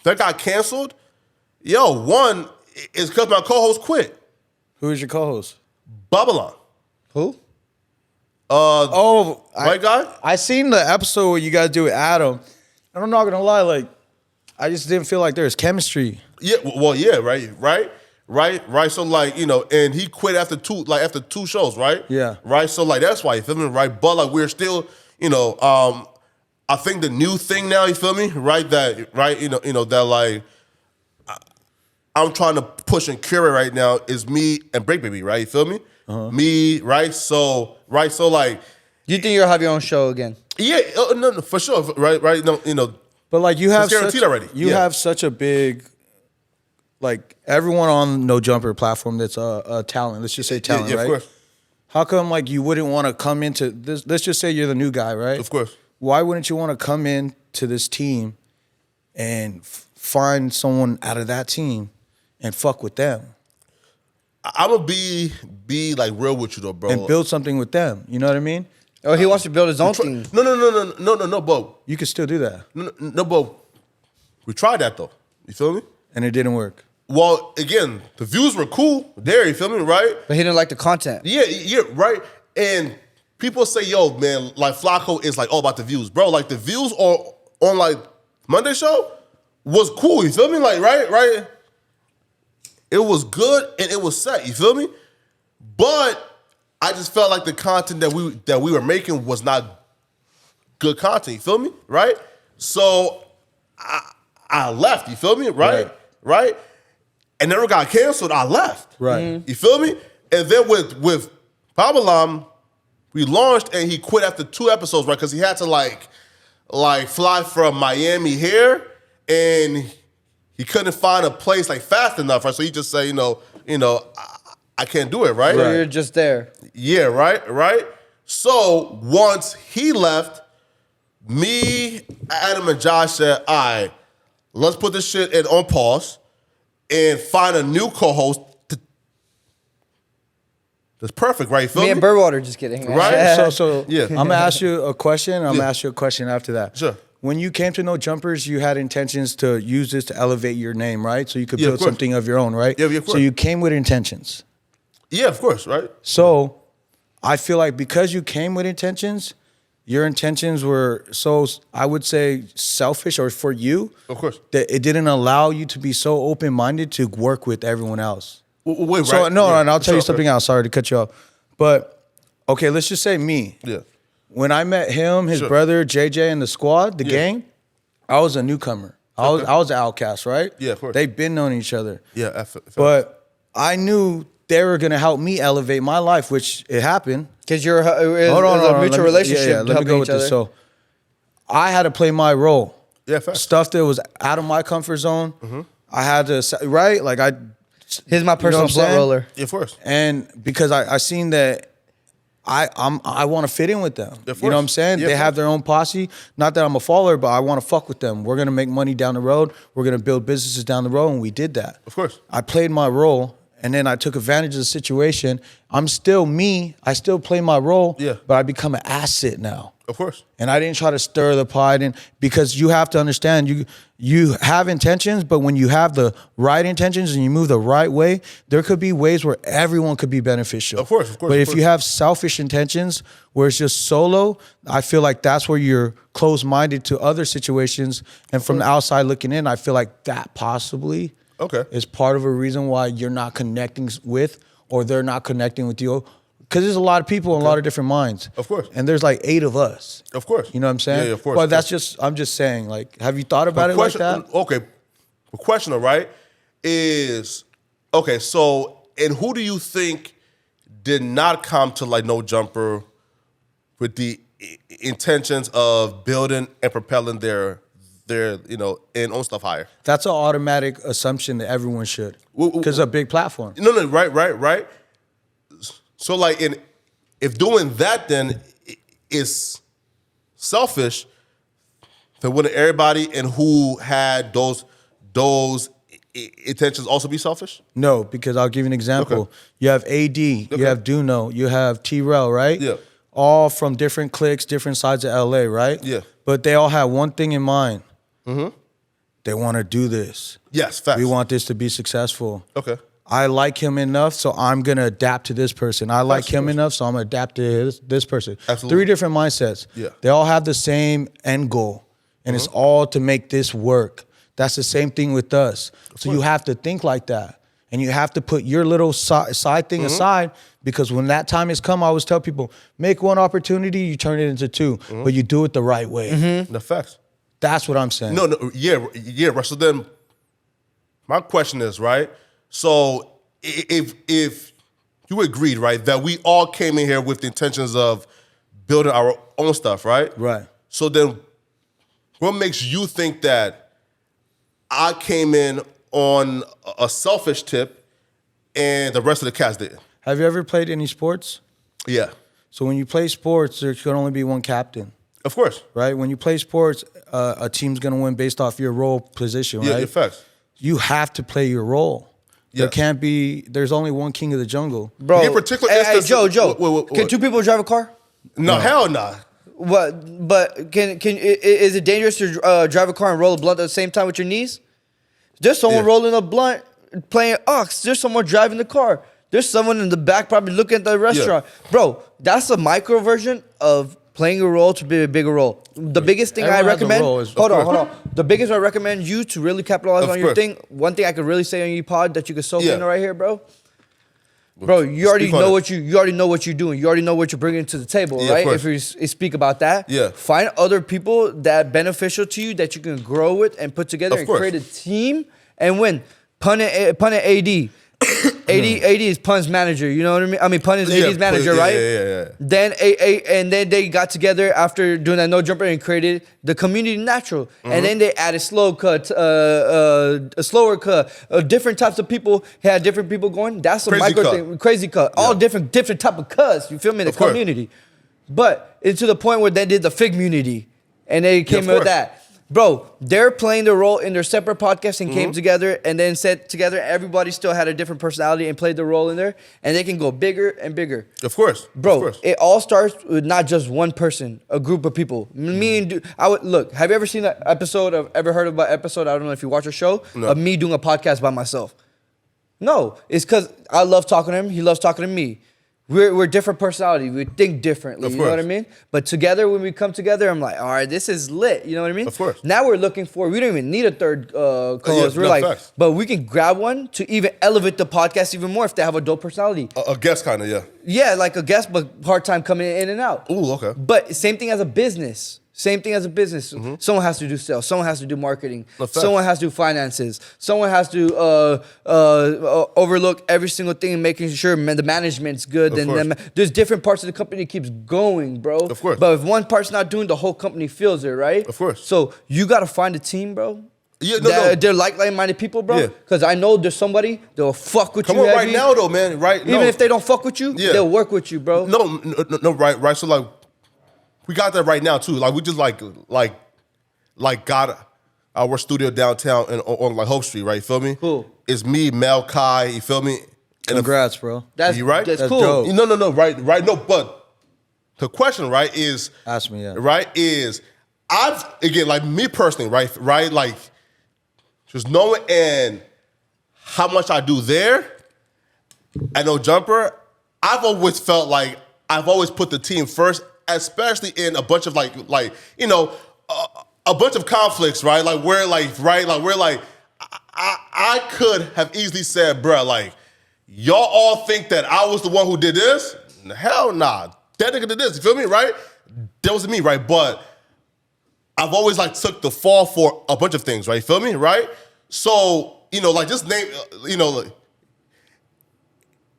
that got canceled. One is because my co-host quit. Who is your co-host? Babylon. Who? White guy? I seen the episode where you guys do with Adam. And I'm not gonna lie, like I just didn't feel like there was chemistry. Yeah, well, yeah, right. So like, and he quit after two shows, right? Yeah. Right. So like that's why, you feel me, right? But like we're still, I think the new thing now, you feel me, right? That that like I'm trying to push and curate right now is me and Break Baby, right? You feel me? Me, right? So like, You think you'll have your own show again? yeah, no, for sure, right? No, But like you have it's guaranteed already. You have such a big, like everyone on No Jumper platform that's a talent. Let's just say talent, yeah, right? of course. How come like you wouldn't want to come into this? Let's just say you're the new guy, right? Of course. Why wouldn't you want to come in to this team and find someone out of that team and fuck with them I'm gonna be like real with you though, bro. and build something with them? You know what I mean? Oh, he wants to build his own team. No, bro. You could still do that, No, bro. We tried that though. You feel me? and it didn't work. Well, again, the views were cool there. You feel me, right? But he didn't like the content. Yeah, right. And people say, yo, man, like Flakko is like all about the views, bro. Like the views on like Monday show was cool. You feel me? Like right. It was good and it was set. You feel me? But I just felt like the content that we were making was not good content. You feel me? Right. So I left. You feel me? Right. And never got canceled. I left. Right. You feel me? And then with Pabalam, we launched and he quit after 2 episodes, right? Because he had to like fly from Miami here, and he couldn't find a place like fast enough, right? So he just say, I can't do it, right? So you're just there. Yeah, right. So once he left, me, Adam, and Josh said, all right, let's put this shit on pause and find a new co-host that's perfect, right? You feel Me and Birdwater, just kidding. Right? So Yeah. I'm gonna ask you a question. I'm gonna ask you a question after that. Sure. When you came to No Jumpers, you had intentions to use this to elevate your name, right? So you could Yeah, of build course. something of your own, right? Yeah, of course. So you came with intentions. Yeah, of course, right? So I feel like because you came with intentions, your intentions were so, I would say, selfish or for you. Of course. That it didn't allow you to be so open-minded to work with everyone else. Wait, So right? no, Yeah, and I'll tell you sure, something else. Sorry to cut you off. But okay, let's just say me. Yeah. When I met him, his Sure. brother, JJ, and the squad, the gang, I was a newcomer. I was an outcast, right? Yeah, of course. They've been knowing each other. Yeah, But I knew they were going to help me elevate my life, which it happened. Because you're Hold on, a mutual relationship. Yeah, let me helping go each with this. other. So I had to play my role. Yeah, facts. Stuff that was out of my comfort zone. I had to, right? Like He's my personal what I'm blunt saying? roller. Yeah, of course. And because I seen that I want to fit in with them. Of You know what I'm course. saying? Yeah, They of have course. their own posse. Not that I'm a follower, but I want to fuck with them. We're gonna make money down the road. We're gonna build businesses down the road, and we did that. Of course. I played my role, and then I took advantage of the situation. I'm still me. I still play my role. Yeah. But I become an asset now. Of course. And I didn't try to stir the pot, and because you have to understand, you have intentions, but when you have the right intentions and you move the right way, there could be ways where everyone could be beneficial. Of course. But if you have selfish intentions where it's just solo, I feel like that's where you're closed-minded to other situations. And from the outside looking in, I feel like that possibly is part of a reason why you're not connecting with, or they're not connecting with you. Because there's a lot of people and a lot of different minds. Of course. And there's like 8 of us. Of course. You know what I'm saying? Yeah, of course. But that's just, I'm just saying, like, have you thought about it like that? Okay. The question, right, is, okay, so, and who do you think did not come to like No Jumper with the intentions of building and propelling their and own stuff higher? That's an automatic assumption that everyone should. Because it's a big platform. No, right. So like, if doing that then is selfish, then wouldn't everybody and who had those intentions also be selfish? No, because I'll give you an example. Okay. You have AD, you have Duno, you have T-Rel, right? Yeah. All from different cliques, different sides of LA, right? Yeah. But they all have one thing in mind. They want to do this. Yes, facts. We want this to be successful. Okay. I like him enough, so I'm going to adapt to this person. I like him enough, so I'm going to adapt to this person. Absolutely. 3 different mindsets. Yeah. They all have the same end goal, and it's all to make this work. That's the same thing with us. So you have to think like that. And you have to put your little side thing aside, because when that time has come, I always tell people, make one opportunity, you turn it into two, but you do it the right way. The facts. That's what I'm saying. No, yeah, right. So then, my question is, right? So if you agreed, right, that we all came in here with the intentions of building our own stuff, right? Right. So then, what makes you think that I came in on a selfish tip and the rest of the cast didn't? Have you ever played any sports? Yeah. So when you play sports, there can only be one captain. Of course. Right? When you play sports, a team's going to win based off your role position, right? Yeah, facts. You have to play your role. There Yes. can't be, there's only one king of the jungle. Bro, In particular hey, instance- Joe, What? can two people drive a car? No, hell nah. What? But is it dangerous to drive a car and roll a blunt at the same time with your knees? There's someone Yeah. rolling a blunt, playing ox. There's someone driving the car. There's someone in the back probably looking at the restaurant. Bro, that's a micro version of playing a role to be a bigger role. The biggest thing Everyone I has a recommend. role, Hold on. The biggest I recommend you to really capitalize Of on your course. thing. One thing I could really say on your pod that you could soak Yeah. in right here, bro. Bro, you already Speak on know it. what you already know what you're doing. You already know what you're bringing to the table, Yeah, of right? course. If you speak about that, Yeah. find other people that beneficial to you that you can grow with and put together Of and course. create a team and win. Pun and AD. AD is Pun's manager. You know what I mean? I mean, Pun is AD's manager, right? Yeah. Then and then they got together after doing that no jumper and created the community natural. And then they added slow cut, a slower cut, different types of people. Had different people going. That's a Crazy micro cut. thing, crazy cut. All different type of cuts. You feel me? The Of course. community. But it's to the point where they did the fig community, and they came of in with course. that. Bro, they're playing their role in their separate podcasts and came together and then said together. Everybody still had a different personality and played their role in there, and they can go bigger and bigger. Of course. Bro, Of course. it all starts with not just one person, a group of people. Me and I would look. Have you ever seen that episode of? Ever heard about episode? I don't know if you watch a show No. of me doing a podcast by myself. No, it's because I love talking to him. He loves talking to me. We're different personality. We think differently. Of You know what I course. mean? But together, when we come together, I'm like, all right, this is lit. You know what I mean? Of course. Now we're looking for. We don't even need a third co-host. Yeah, We're no, like, facts. but we can grab one to even elevate the podcast even more if they have a dope personality. A guest kind of, yeah. Yeah, like a guest, but part time coming in and out. Ooh, okay. But same thing as a business. Same thing as a business. Someone has to do sales. Someone has to do marketing. No, facts. Someone has to do finances. Someone has to overlook every single thing and making sure the management's good. Of And course. then there's different parts of the company that keeps going, bro. Of course. But if one part's not doing, the whole company feels it, right? Of course. So you got to find a team, bro. Yeah, no. They're like-minded people, bro. Yeah. Because I know there's somebody that will fuck with Come you on, right heavy. now though, man. Right now. Even if they don't fuck with you, Yeah. they'll work with you, bro. No, right. So like, we got that right now too. Like we just like got our studio downtown and on like Hope Street, right? You feel me? Cool. It's me, Mel, Kai. You feel me? And Congrats, bro. That's You right? That's That's cool. dope. No, right. No, but the question, right, is Ask me, yeah. right is I've again like me personally, right, like just knowing and how much I do there. I know jumper. I've always felt like I've always put the team first, especially in a bunch of like you know a bunch of conflicts, right? Like where I could have easily said, bruh, like y'all all think that I was the one who did this. Hell nah, that nigga did this. You feel me, right? That was me, right? But I've always like took the fall for a bunch of things, right? You feel me, right? So you know, like just name, you know, like,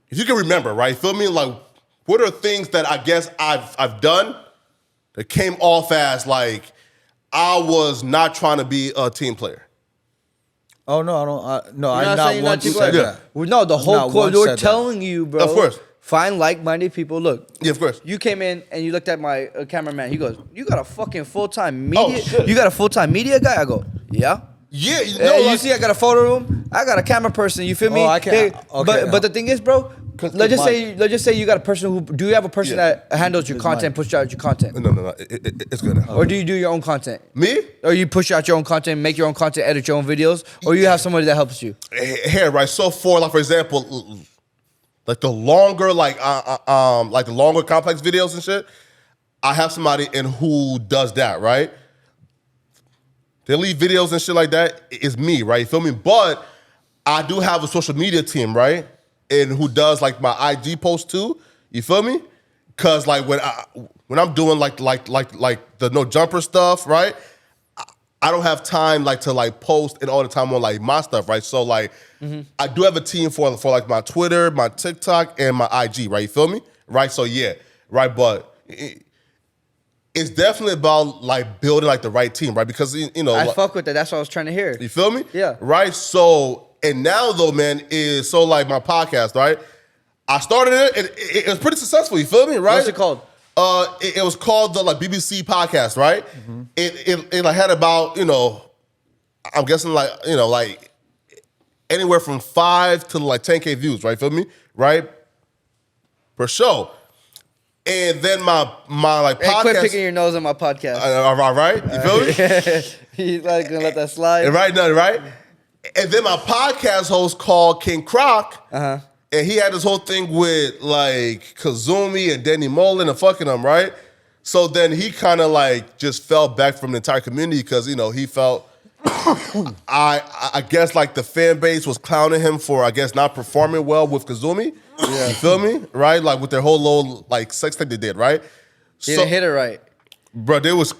if you can remember, right? Feel me? Like, what are things that I guess I've done that came off as like I was not trying to be a team player? Oh no, I don't. No, I You're not saying once you're said Yeah. that. Well, no, the whole Not core. once We're said that. telling you, bro. Of course. Find like-minded people. Look, Yeah, of course. you came in and you looked at my cameraman. He goes, "You got a fucking full-time media. shit. You got a full-time media guy." I go, "Yeah." Yeah, Hey, you like- see, I got a photo room. I got a camera person. You feel me? Oh, I can't- Hey, okay, but the thing is, bro. Let's just say you got a person who. Do you have a person Yeah. that handles your content, pushes out your content, No, it's good now. or do you do your own content? Me? Or you push out your own content, make your own content, edit your own videos, or you have somebody that helps you? Here, right? So for like, for example, like the longer, like the longer complex videos and shit, I have somebody in who does that, right? They leave videos and shit like that. It's me, right? You feel me? But I do have a social media team, right? And who does like my IG post too. You feel me? Cause like when I'm doing like the no jumper stuff, right? I don't have time like to like post and all the time on like my stuff, right? So like I do have a team for like my Twitter, my TikTok, and my IG, right? You feel me? Right? So yeah, right. But it's definitely about like building like the right team, right? Because you know I fuck with that. That's what I was trying to hear. You feel me? Yeah. Right. So and now though, man, is so like my podcast, right? I started it and it was pretty successful. You feel me? Right? What's it called? It was called the like BBC podcast, right? It like had about, you know, I'm guessing like, you know, like anywhere from 5 to like 10K views, right? Feel me? Right? Per show. And then my like Hey, podcast. quit picking your nose on my podcast. All right? You feel me? You like gonna let that slide? Right, no, right? And then my podcast host called King Croc. And he had this whole thing with like Kazumi and Danny Mullen and fucking them, right? So then he kind of like just fell back from the entire community because, you know, he felt, I guess like the fan base was clowning him for, I guess, not performing well with Kazumi. Yeah. You feel me? Right? Like with their whole little like sex thing they did, right? He didn't hit it right. Bro, they was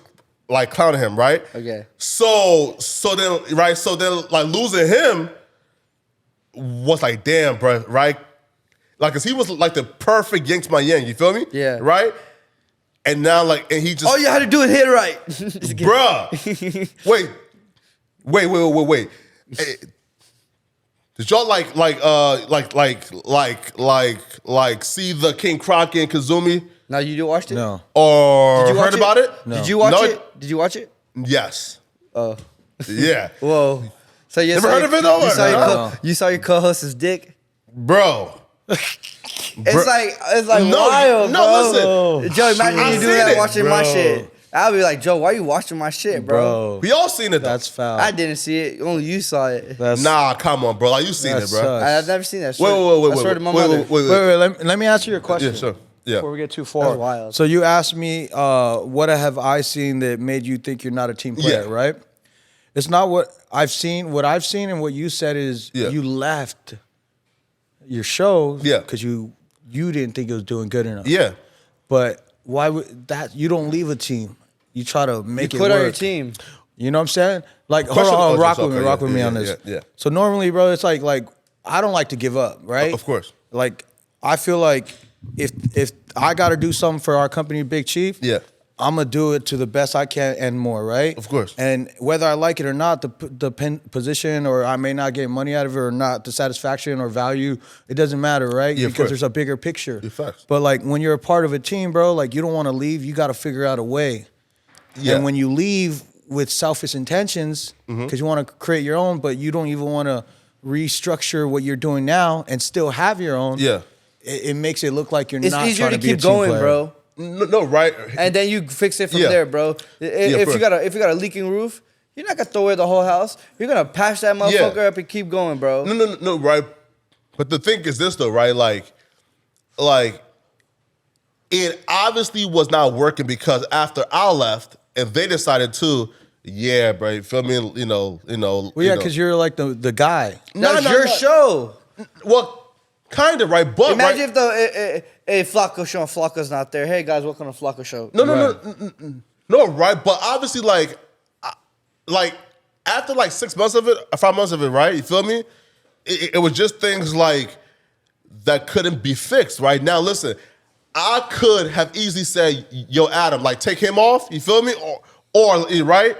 like clowning him, right? Okay. So then like losing him was like, damn, bro, right? Like, cause he was like the perfect yin to my yang, you feel me? Yeah. Right? And now like, and he just— all you had to do is hit it right. bruh. Wait. Hey, did y'all like see the King Croc and Kazumi? Now you watched it? No. Or Did you heard watch about it? No. Did you watch it? Did you watch it? Yes. Oh. Yeah. Whoa. So you Never heard of it though? You saw your co-host's dick? Bro. It's like No, wild, no, bro. listen. Joe, imagine I you do seen that it, watching my bro. shit. I'll be like, Joe, why are you watching my shit, bro? We all seen it though. That's foul. I didn't see it. Only you saw it. Nah, come on, bro. Like you seen That it, bro. sucks. I've never seen that. Wait. I swear to my mother. Wait, let me answer your question. Yeah, sure. Yeah. Before we get too far. That's wild. So you asked me, what have I seen that made you think you're not a team player, Yeah. right? It's not what I've seen. What I've seen and what you said is you left your show because you didn't think it was doing good enough. Yeah. But why would that? You don't leave a team. You try to make it Put work. on your team. You know what I'm saying? Like, Question- hold on, oh, rock okay, with me, yeah, rock with me yeah, on this. yeah. So normally, bro, it's like I don't like to give up, right? Of course. Like I feel like if I got to do something for our company, Big Chief, I'm gonna do it to the best I can and more, right? Of course. And whether I like it or not, the position or I may not get money out of it or not, the satisfaction or value, it doesn't matter, right? Yeah, because there's a bigger picture. Yeah, facts. But like when you're a part of a team, bro, like you don't want to leave. You got to figure out a way. Yeah. And when you leave with selfish intentions, because you want to create your own, but you don't even want to restructure what you're doing now and still have your own. Yeah. It makes it look like you're It's not easier trying to to be a keep team going, player. bro. No, right. And then you fix it from Yeah. there, bro. If for you got a leaking roof, you're not gonna throw away the whole house. You're gonna patch that motherfucker up and keep going, bro. No, right. But the thing is this though, right? Like it obviously was not working because after I left and they decided to, yeah, bro, you feel me? You know. Well, yeah, because you're like the guy. That's your show. Well, kind of, right? But Imagine right, if Flakko show and Flakko's not there. Hey guys, welcome to Flakko show. No, right? But obviously, like after like 6 months of it, or 5 months of it, right? You feel me? It was just things like that couldn't be fixed, right? Now, listen, I could have easily said, "Yo, Adam, like take him off." You feel me? Or right?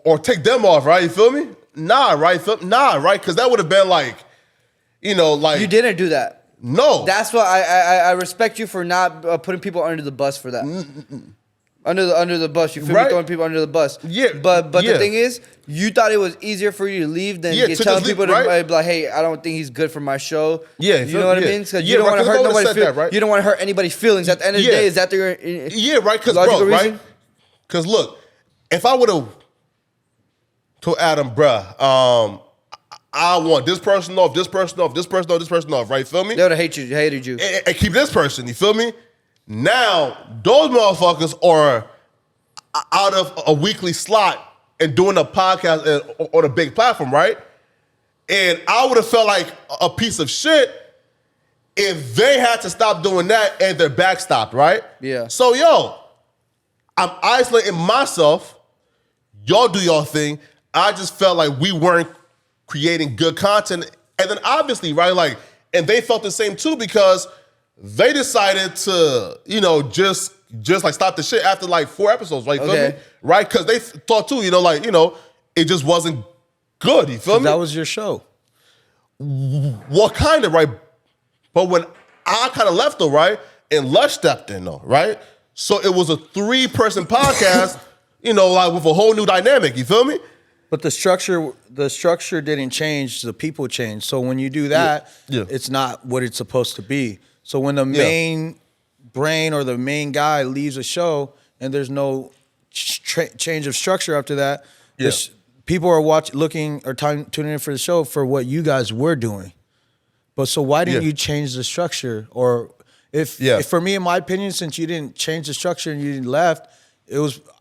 Or take them off, right? You feel me? Nah, right? Right? Because that would have been like, like You didn't do that. No. That's why I respect you for not putting people under the bus for that. Under the bus, you feel me? Right. Throwing people under the bus. Yeah, But yeah. the thing is, you thought it was easier for you to leave than Yeah, to telling just leave, people to right? be like, hey, I don't think he's good for my show. Yeah, you know what I yeah. mean? Because Yeah, you don't right, want to 'cause I hurt would've nobody's said feelings. that, right? You don't want to hurt anybody's feelings. At the end of the Yeah. day, is that your Yeah, right. Because logical bro, reason? right? Because look, if I would have told Adam, bruh, I want this person off, this person off, this person off, this person off, right? Feel me? They would have hated you. And keep this person, you feel me? Now, those motherfuckers are out of a weekly slot and doing a podcast on a big platform, right? And I would have felt like a piece of shit if they had to stop doing that and their back stopped, right? Yeah. So, yo, I'm isolating myself. Y'all do y'all thing. I just felt like we weren't creating good content. And then obviously, right, like, and they felt the same too because they decided to, just like stop the shit after like 4 episodes, right? Feel me? Right? Because they thought too, it just wasn't good. You feel me? That was your show. Well, kind of, right? But when I kind of left though, right? And Lush stepped in though, right? So it was a 3-person podcast, like with a whole new dynamic. You feel me? But the structure didn't change. The people changed. So when you do that, it's not what it's supposed to be. So when the main brain or the main guy leaves a show and there's no change of structure after that, people are tuning in for the show for what you guys were doing. But so why didn't you change the structure? Or if for me, in my opinion, since you didn't change the structure and you left,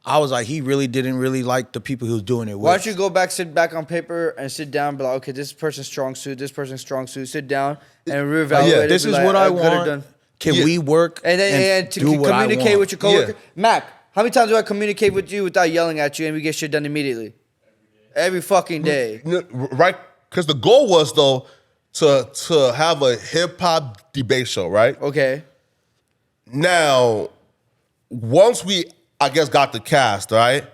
I was like, he really didn't really like the people he was doing it with. Why don't you go back, sit back on paper and sit down and be like, okay, this person's strong suit, this person's strong suit, sit down and reevaluate it. This is what I want. Can we work and to do what I communicate want? with your coworker? Mac, how many times do I communicate with you without yelling at you and we get shit done immediately? Every fucking day. Right? Because the goal was, though, to have a hip-hop debate show, right? Okay. Now, once we, I guess, got the cast, right?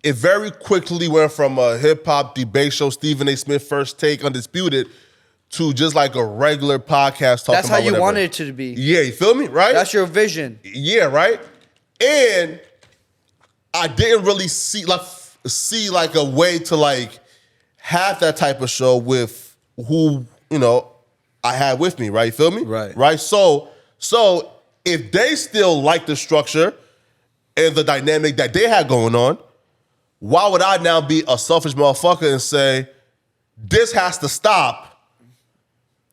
It very quickly went from a hip-hop debate show, Stephen A. Smith First Take, Undisputed, to just like a regular podcast talking about That's how you whatever. wanted it to be. Yeah, you feel me? Right? That's your vision. Yeah, right? And I didn't really see like a way to like have that type of show with who, I had with me, right? You feel me? Right. Right? So if they still like the structure and the dynamic that they had going on, why would I now be a selfish motherfucker and say, this has to stop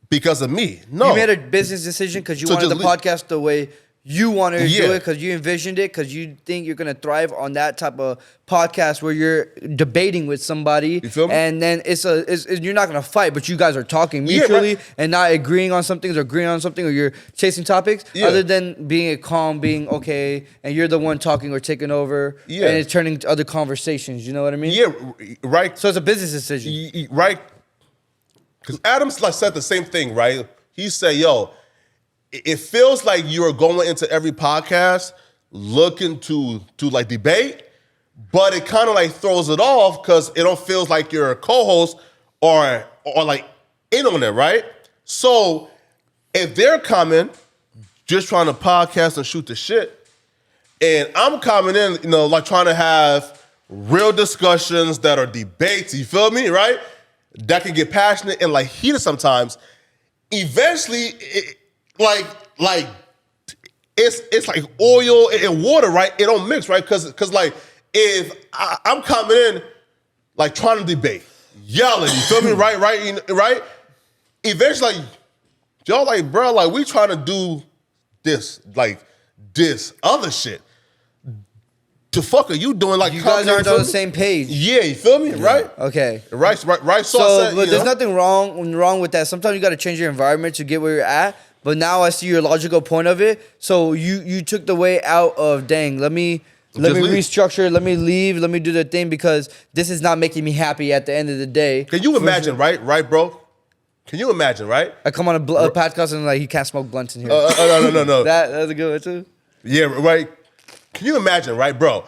because of me? No. You made a business decision because you wanted the podcast the way you wanted to do it, because you envisioned it, because you think you're going to thrive on that type of podcast where you're debating with somebody. You feel me? And then you're not going to fight, but you guys are talking mutually and not agreeing on some things or agreeing on something, or you're chasing topics, other than being calm, being okay, and you're the one talking or taking over, and it's turning to other conversations. You know what I mean? Yeah, right. So it's a business decision. Right. Because Adams said the same thing, right? He said, yo, it feels like you're going into every podcast looking to like debate, but it kind of like throws it off because it don't feel like you're a co-host or like in on it, right? So if they're coming just trying to podcast and shoot the shit, and I'm coming in, like trying to have real discussions that are debates, you feel me, right? That can get passionate and like heated sometimes. Eventually, it's like oil and water, right? It don't mix, right? Because like if I'm coming in like trying to debate, yelling, you feel me, right? Eventually, like y'all like, bro, like we trying to do this other shit. The fuck are you doing? Like you guys aren't on the same page. Yeah, you feel me? Right? Okay. Right. So I said, but there's nothing wrong with that. Sometimes you got to change your environment to get where you're at. But now I see your logical point of it. So you took the way out of, dang, let me restructure, let me leave, let me do the thing because this is not making me happy at the end of the day. Can you imagine, right, bro? Can you imagine, right? I come on a podcast and like, he can't smoke blunts in here. No. That's a good one too. Yeah, right. Can you imagine, right, bro?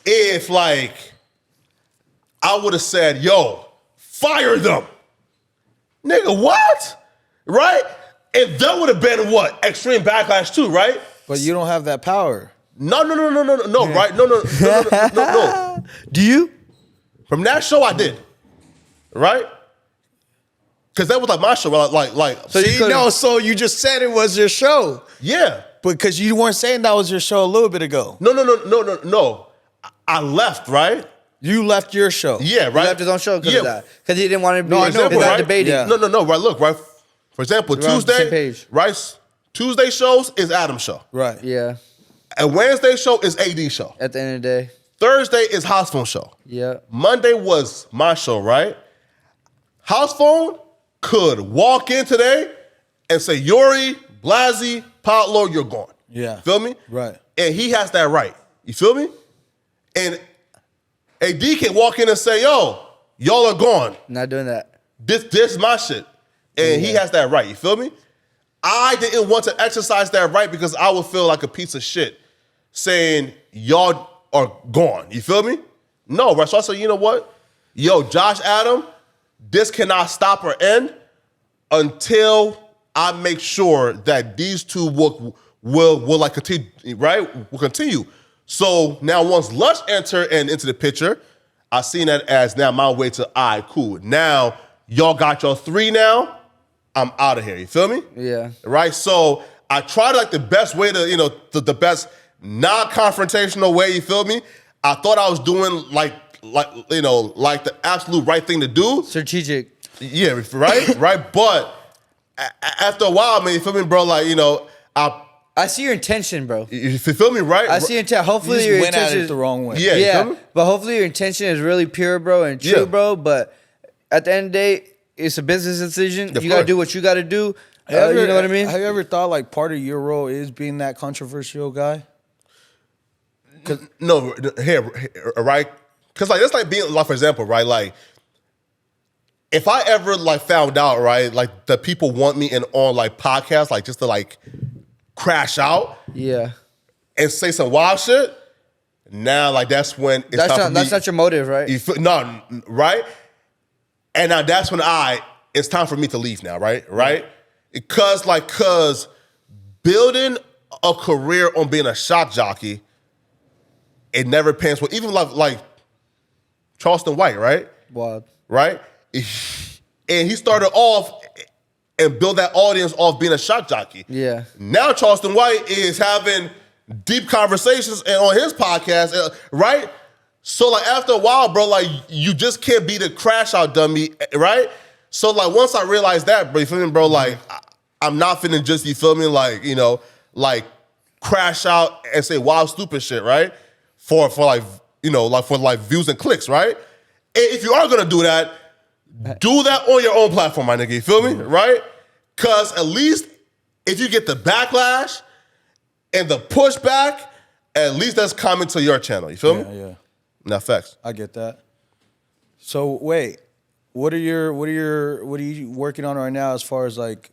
If like I would have said, yo, fire them. Nigga, what? Right? And that would have been what? Extreme backlash too, right? But you don't have that power. No, right? No. Do you? From that show, I did. Right? Because that was like my show. Like. So you just said it was your show. Yeah. Because you weren't saying that was your show a little bit ago. No. I left, right? You left your show. Yeah, right. He left his own show because of that. Because he didn't want to be right? debating. Yeah. No, right? Look, right? For example, We're on the same Tuesday, page. right? Tuesday shows is Adam's show. Right. Yeah. And Wednesday show is AD's show. At the end of the day. Thursday is House Phone show. Yeah. Monday was my show, right? house phone could walk in today and say, Yuri, Blasey, Pablo, you're gone. Yeah. Feel me? Right. And he has that right. You feel me? And AD can walk in and say, yo, y'all are gone. Not doing that. This is my shit. And he has that right. You feel me? I didn't want to exercise that right because I would feel like a piece of shit saying y'all are gone. You feel me? No, right? So I said, you know what? Yo, Josh Adam, this cannot stop or end until I make sure that these two will like continue, right? Will continue. So now once Lush entered and into the picture, I seen that as now my way to, all right, cool. Now y'all got your 3 now. I'm out of here. You feel me? Yeah. Right? So I tried like the best way to, the best non-confrontational way, you feel me? I thought I was doing like the absolute right thing to do. Strategic. Yeah, right? Right? But after a while, man, you feel me, bro? Like, I see your intention, bro. you feel me, right? I see your intention. Hopefully You your just went at intention it the wrong way. Yeah, you feel me? But hopefully your intention is really pure, bro, and true, Yeah. bro. But at the end of the day, it's a business decision. Of You gotta course. do what you gotta do. You know what I mean? Have you ever thought like part of your role is being that controversial guy? No, here, right? Because like that's like being like, for example, right? Like if I ever like found out, right, like that people want me on like podcasts, like just to like crash out Yeah. and say some wild shit. Now, like that's when it's That's not your motive, right? You feel, no, right? And now that's when it's time for me to leave now, right? Right? Cause building a career on being a shock jockey, it never pans well. Even like Charleston White, right? Wild. Right? And he started off and built that audience off being a shock jockey. Yeah. Now Charleston White is having deep conversations and on his podcast, right? So like after a while, bro, like you just can't be the crash out dummy, right? So like once I realized that, bro, you feel me, bro? Like I'm not finna just, you feel me, like like crash out and say wild stupid shit, right? For like for like views and clicks, right? And if you are gonna do that on your own platform, my nigga. You feel me, right? Cause at least if you get the backlash and the pushback, at least that's coming to your channel. You feel me? Yeah. Now facts. I get that. So wait, what are you working on right now as far as like,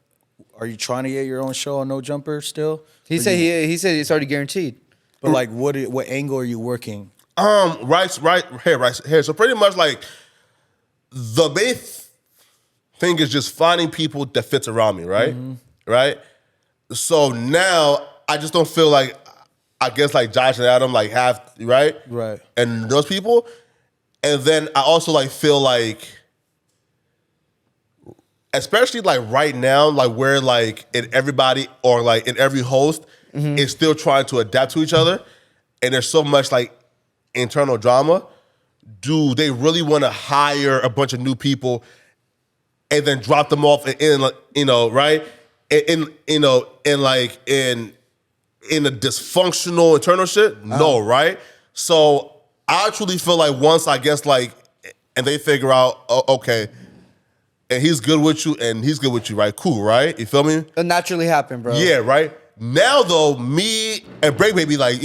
are you trying to get your own show on No Jumper still? He said it's already guaranteed. But like, what angle are you working? Right here. So pretty much like the main thing is just finding people that fits around me, right? Mm-hmm. Right? So now I just don't feel like, I guess like Josh and Adam like have, right? Right. And those people. And then I also like feel like, especially like right now, like where like in everybody or like in every host is still trying to adapt to each other. And there's so much like internal drama. Do they really want to hire a bunch of new people and then drop them off in right? In a dysfunctional internal shit? No, right? So I truly feel like once I guess like, and they figure out, okay, and he's good with you and he's good with you, right? Cool, right? You feel me? It'll naturally happen, bro. Yeah, right? Now though, me and Break Baby like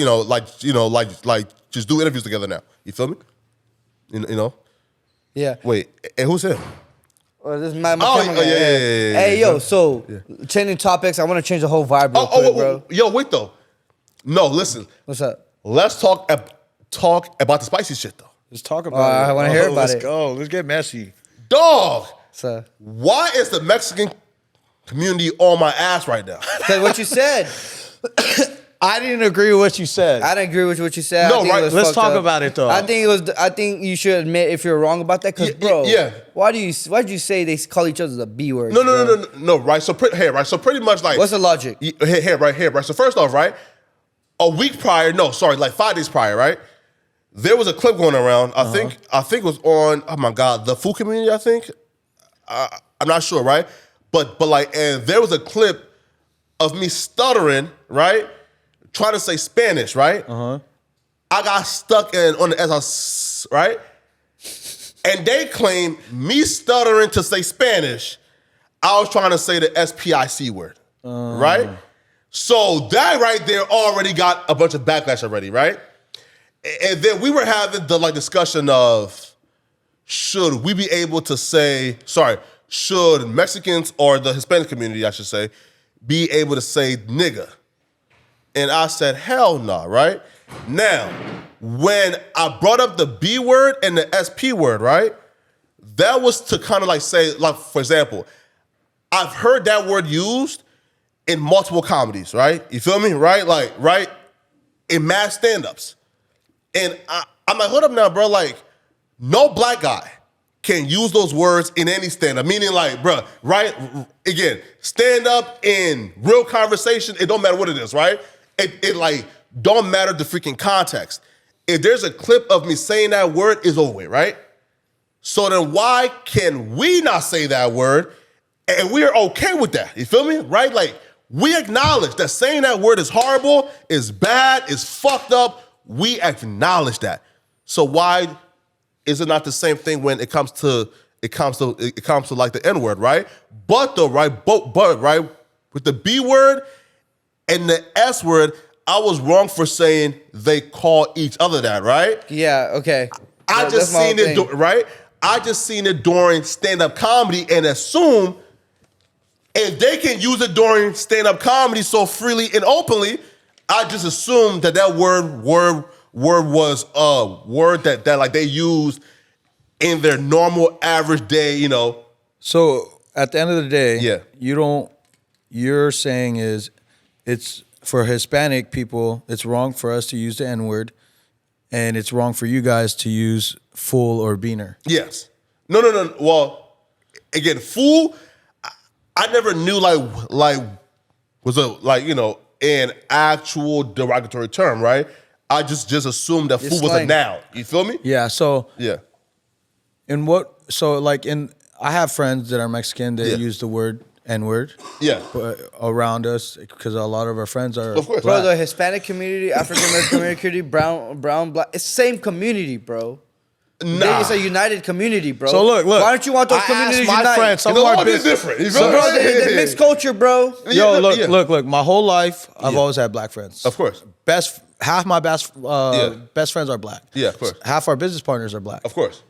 just do interviews together now. You feel me? You know? Yeah. Wait, and who's him? Well, this is my Oh, camera guy. yeah. Hey, yo, so changing topics. I want to change the whole vibe real quick, bro. Yo, wait though. No, listen. What's up? Let's talk about the spicy shit though. Let's talk about it. I want to hear about Let's it. go. Let's get messy. Dog, So, why is the Mexican community on my ass right now? because what you said, I didn't agree with what you said. I didn't agree with what you said. No, I think right. it was Let's fucked talk up. about it, though. I think you should admit if you're wrong about that, because bro, yeah. why'd you say they call each other the B word? No, right? So pretty much like, What's the logic? Here, right? So first off, right? A week prior, like 5 days prior, right? There was a clip going around. I think it was on, oh my God, the food community, I think. I'm not sure, right? But like, and there was a clip of me stuttering, right? Trying to say Spanish, right? I got stuck on the S, right? And they claim me stuttering to say Spanish, I was trying to say the SPIC word, right? So that right there already got a bunch of backlash already, right? And then we were having the discussion of should we be able to say, should Mexicans or the Hispanic community, I should say, be able to say nigga? And I said, hell no, right? Now, when I brought up the B word and the SP word, right? That was to kind of say, for example, I've heard that word used in multiple comedies, right? You feel me? Right? Right? In mass stand-ups. And I'm like, hold up now, bro. No black guy can use those words in any stand-up. Meaning bro, right? Again, stand-up in real conversation, it don't matter what it is, right? It don't matter the freaking context. If there's a clip of me saying that word, it's over with, right? So then why can we not say that word and we're okay with that? You feel me? Right? We acknowledge that saying that word is horrible, is bad, is fucked up. We acknowledge that. So why is it not the same thing when it comes to the N-word, right? But though, right, but right, with the B word and the S word, I was wrong for saying they call each other that, right? Yeah, okay. I just seen it, right? I just seen it during stand-up comedy and assume if they can use it during stand-up comedy so freely and openly, I just assumed that word was a word that they used in their normal average day, So at the end of the day, Yeah. You're saying is it's for Hispanic people, it's wrong for us to use the N-word, and it's wrong for you guys to use fool or beaner. Yes. No. Well, again, fool, I never knew was an actual derogatory term, right? I just assumed that fool was a noun. You feel me? Yeah. So Yeah. I have friends that are Mexican that use the word N-word. Yeah. Around us, because a lot of our friends are. Of course. Bro, the Hispanic community, African American community, brown, black, it's the same community, bro. Nah. It's a united community, bro. So look. Why don't you want those communities my united? friends, some You of know our what? It's business. different. You So, feel bro, me? the mixed culture, bro. Yo, Yeah. look. My whole life, I've always had black friends. Of course. Half my best friends are black. Yeah, of course. Half our business partners are black. Of course.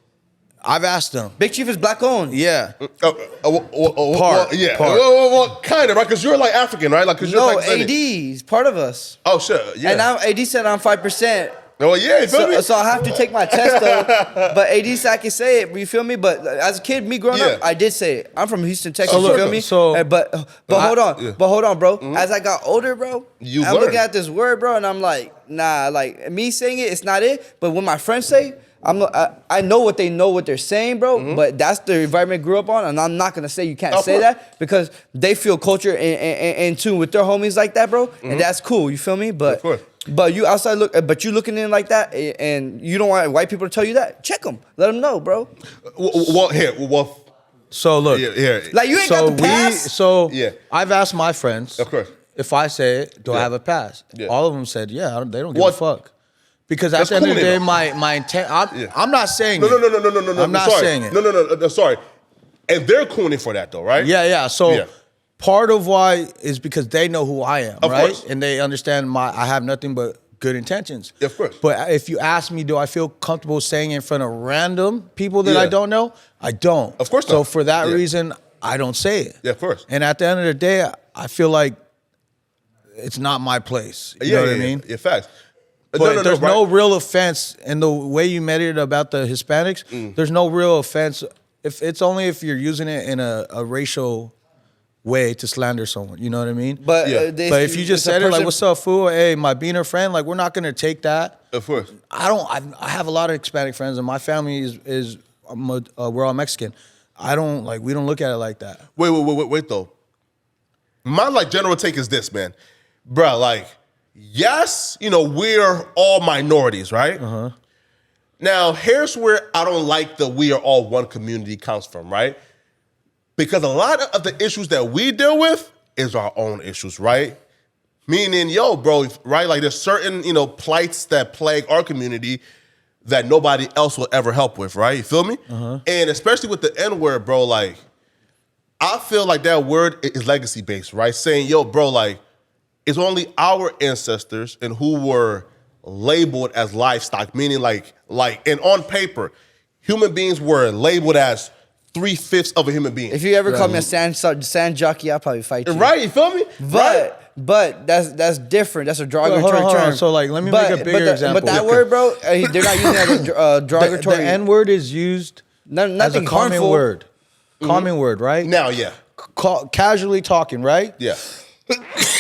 I've asked them. Big Chief is black owned. Yeah. Part. Yeah. Part. Well, kind of, right? Because you're African, right? Because you're No, Pakistani. AD is part of us. Oh, shit. Yeah. And AD said I'm 5%. Oh, yeah. You feel me? So I have to take my test though. But AD said I can say it. You feel me? But as a kid, me growing up, I did say it. I'm from Houston, Texas. So look, you feel me? so- but hold on. Yeah. But hold on, bro. As I got older, bro, You I'm learned. looking at this word, bro, and I'm like, nah. Me saying it's not it. But when my friends say, I know what they're saying, bro. But that's the environment I grew up on, and I'm not gonna say you can't Of say course. that because they feel culture in tune with their homies like that, bro. And that's cool. You feel me? But Of course. But you outside but you looking in like that, and you don't want white people to tell you that. Check them, let them know, bro. Well, So look. here. Like you ain't got the pass. Yeah. I've asked my friends. Of course. If I say it, do I Yeah. have a pass? Yeah. All of them said, yeah. They don't give What? a fuck. Because at That's the end of the cool, day, though. my intent. Yeah. I'm not saying No. it. I'm not sorry. saying it. No, sorry. And they're cooning for that, though, right? Yeah. So Yeah. part of why is because they know who I am, Of right? course. And they understand I have nothing but good intentions. Of course. But if you ask me, do I feel comfortable saying it in front of random people that Yeah. I don't know? I don't. Of course So not. for that Yeah. reason, I don't say it. Yeah, of course. And at the end of the day, I feel like it's not my place. You know what I mean? Yeah, facts. But there's right. no real offense in the way you made it about the Hispanics. There's no real offense. If you're using it in a racial way to slander someone. You know what I mean? But Yeah. But if you just said it like, "What's up, fool? Hey, my beaner friend," like we're not gonna take that. Of course. I have a lot of Hispanic friends, and my family is we're all Mexican. We don't look at it like that. Wait, though. My general take is this, man. Bruh, yes, we're all minorities, right? Uh-huh. Now, here's where I don't like the we are all one community comes from, right? Because a lot of the issues that we deal with is our own issues, right? Meaning, bro, right? There's certain, plights that plague our community that nobody else will ever help with, right? You feel me? And especially with the N-word, bro, like, I feel like that word is legacy based, right? Saying, yo, bro, like, it's only our ancestors and who were labeled as livestock, meaning like, and on paper, human beings were labeled as 3/5 of a human being. If you ever call me a sand jockey, I'll probably fight you. Right, you feel me? But that's different. That's a derogatory hold on. term. So like, let me make a bigger example. But that word, bro, they're not using it as a derogatory. The N word is used as a common harmful. word. Common word, right? Now, yeah. Casually talking, right? Yeah.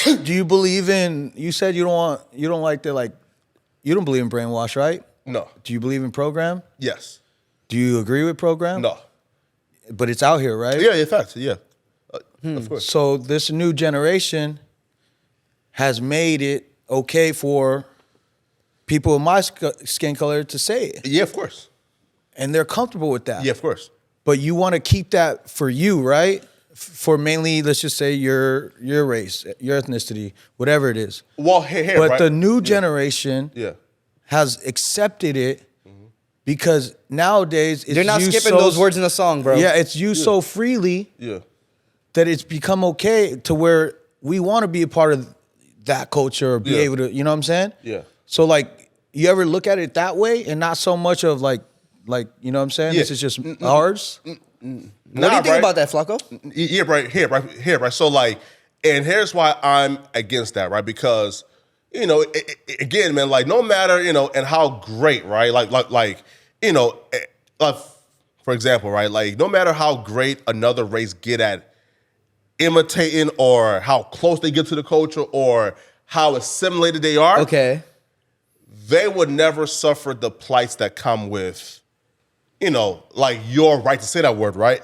Do you believe in? You said you don't believe in brainwash, right? No. Do you believe in program? Yes. Do you agree with program? No. But it's out here, right? Yeah, in fact, yeah. Of course. So this new generation has made it okay for people with my skin color to say it. Yeah, of course. And they're comfortable with that. Yeah, of course. But you want to keep that for you, right? For mainly, let's just say your race, your ethnicity, whatever it is. Well, here, but right? the new generation has accepted it because nowadays it's they're not used skipping those words in the song, bro. Yeah, it's used so freely that it's become okay to where we want to be a part of that culture or be able to, you know what I'm saying? Yeah. So like, you ever look at it that way and not so much of like, you know what I'm saying? Yeah. This is just ours. What do you think about that, Flakko? Yeah, right. So like, and here's why I'm against that, right? Because, you know, again, man, like no matter, you know, and how great, right? Like, you know, for example, right? Like no matter how great another race get at imitating or how close they get to the culture or how assimilated they are, they would never suffer the plights that come with, you know, like your right to say that word, right?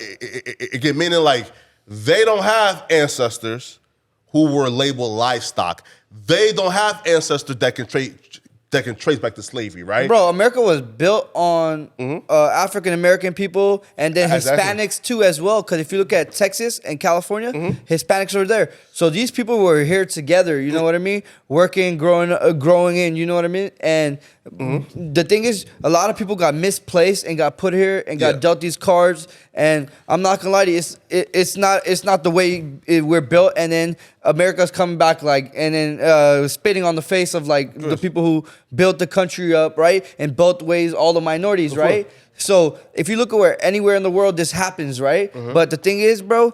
Again, meaning like they don't have ancestors who were labeled livestock. They don't have ancestors that can trace back to slavery, right? Bro, America was built on African American people and then Hispanics too as well. Because if you look at Texas and California, Hispanics are there. So these people were here together. You know what I mean? Working, growing in. You know what I mean? And the thing is, a lot of people got misplaced and got put here and got dealt these cards. And I'm not gonna lie to you, it's not the way we're built. And then America's coming back and then spitting on the face of the people who built the country up, right? In both ways, all the minorities, right? So if you look at anywhere in the world this happens, right? But the thing is, bro,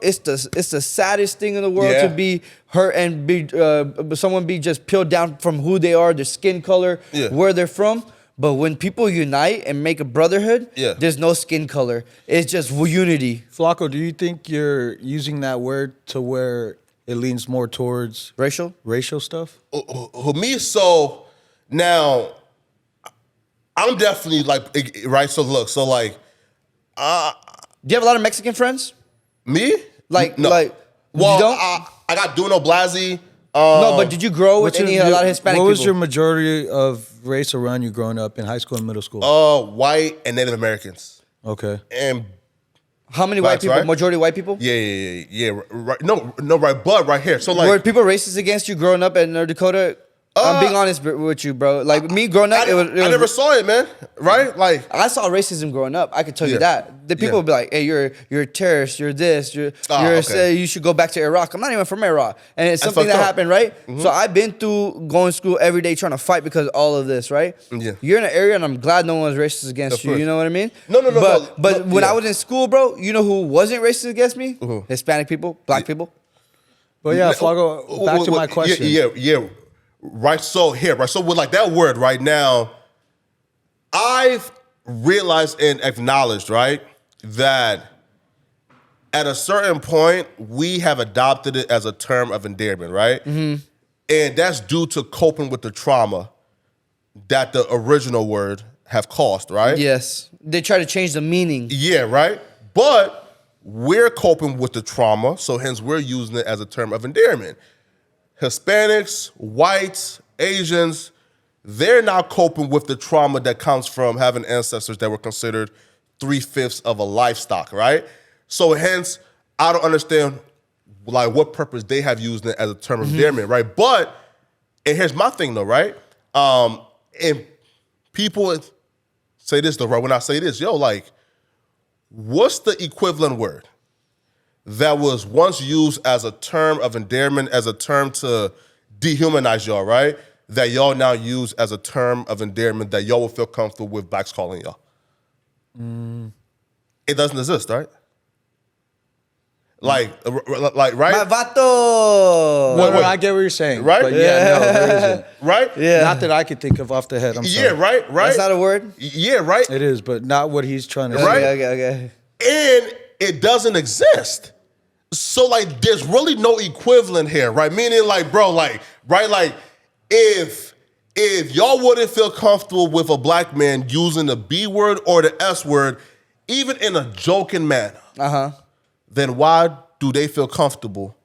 it's the saddest thing in the world to be hurt and be someone be just peeled down from who they are, their skin color, where they're from. But when people unite and make a brotherhood, there's no skin color. It's just unity. Flakko, do you think you're using that word to where it leans more towards racial stuff? Me, so now I'm definitely right. So look, so like, do you have a lot of Mexican friends? Me? No. Well, you don't? I got Duno Blasi. No, but did you grow with a lot of Hispanic people? What was your majority of race around you growing up in high school and middle school? White and Native Americans. Okay. And how many white people? Right? Majority white people? Yeah. Right. No, right. But right here. So like, were people racist against you growing up in North Dakota? I'm being honest with you, bro. Like me growing up, I never saw it, man. Right? Like I saw racism growing up. I could tell you that. The people would be like, "Hey, you're a terrorist. You're this. You should go back to Iraq." I'm not even from Iraq, and it's something that happened, right? So I've been through going to school every day trying to fight because of all of this, right? Yeah. You're in an area, and I'm glad no one's racist against you. You know what I mean? No. But when I was in school, bro, you know who wasn't racist against me? Hispanic people, black people. But yeah, Flakko, back to my question. Yeah. Right, so with like that word right now, I've realized and acknowledged, right, that at a certain point, we have adopted it as a term of endearment, right? And that's due to coping with the trauma that the original word have caused, right? Yes, they try to change the meaning. Yeah, right? But we're coping with the trauma, so hence we're using it as a term of endearment. Hispanics, whites, Asians, they're now coping with the trauma that comes from having ancestors that were considered 3/5 of a livestock, right? So hence, I don't understand like what purpose they have used it as a term of endearment, right? But, and here's my thing though, right? and people say this though, right? When I say this, yo, like, what's the equivalent word that was once used as a term of endearment, as a term to dehumanize y'all, right? That y'all now use as a term of endearment that y'all will feel comfortable with blacks calling y'all? It doesn't exist, right? Like, right? My vato. Well, I get what you're saying. Right? But yeah, no, there isn't. Right? Yeah. Not that I could think of off the head. I'm sorry. Yeah, right? That's not a word? Yeah, right? It is, but not what he's trying to say. Right? Okay. And it doesn't exist. So, like, there's really no equivalent here, right? Meaning, like, bro, like, right? Like, if y'all wouldn't feel comfortable with a black man using the B word or the S word, even in a joking manner, then why do they feel comfortable?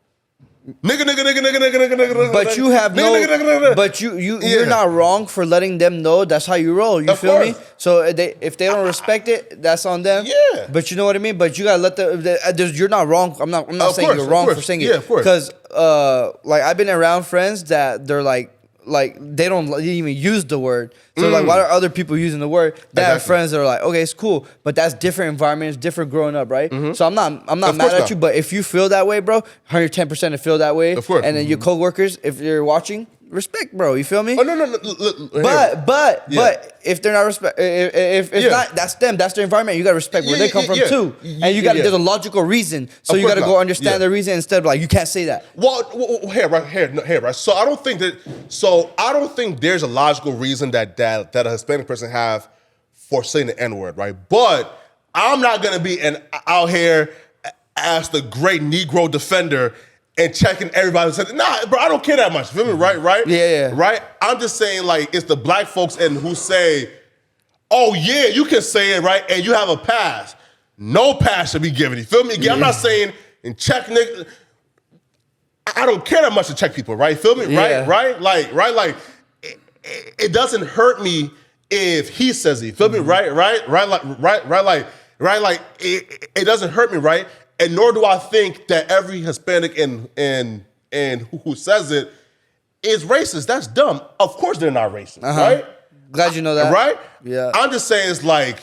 Nigga. But you have but you're not wrong for letting them know that's how you roll. You feel me? So if they don't respect it, that's on them. Yeah. But you know what I mean? But you gotta let you're not wrong. I'm not saying you're wrong for saying it. Yeah, of course. Because like I've been around friends that they're like they don't even use the word. So like, why are other people using the word? They have friends that are like, okay, it's cool, but that's different environments, different growing up, right? So I'm not mad at you, but if you feel that way, bro, 110% to feel that way. Of course. And then your coworkers, if you're watching, respect, bro. You feel me? Oh no. But if they're not respect, if it's not, that's them. That's their environment. You gotta respect where they come from too. And you gotta. There's a logical reason. So you gotta go understand the reason instead of like you can't say that. Well, here, right. So I don't think there's a logical reason that a Hispanic person have for saying the N-word, right? But I'm not gonna be out here as the great Negro defender and checking everybody. Nah, bro, I don't care that much. Feel me? Right? Yeah. Right? I'm just saying, like, it's the black folks who say, oh, yeah, you can say it, right? And you have a pass. No pass should be given. You feel me? Again, I'm not saying check nigga. I don't care that much to check people, right? Feel me? Yeah. Right? Like, it doesn't hurt me if he says it. Feel me? Right? Like, it doesn't hurt me, right? And nor do I think that every Hispanic and who says it is racist. That's dumb. Of course they're not racist, right? Glad you know that. Right? Yeah. I'm just saying it's like,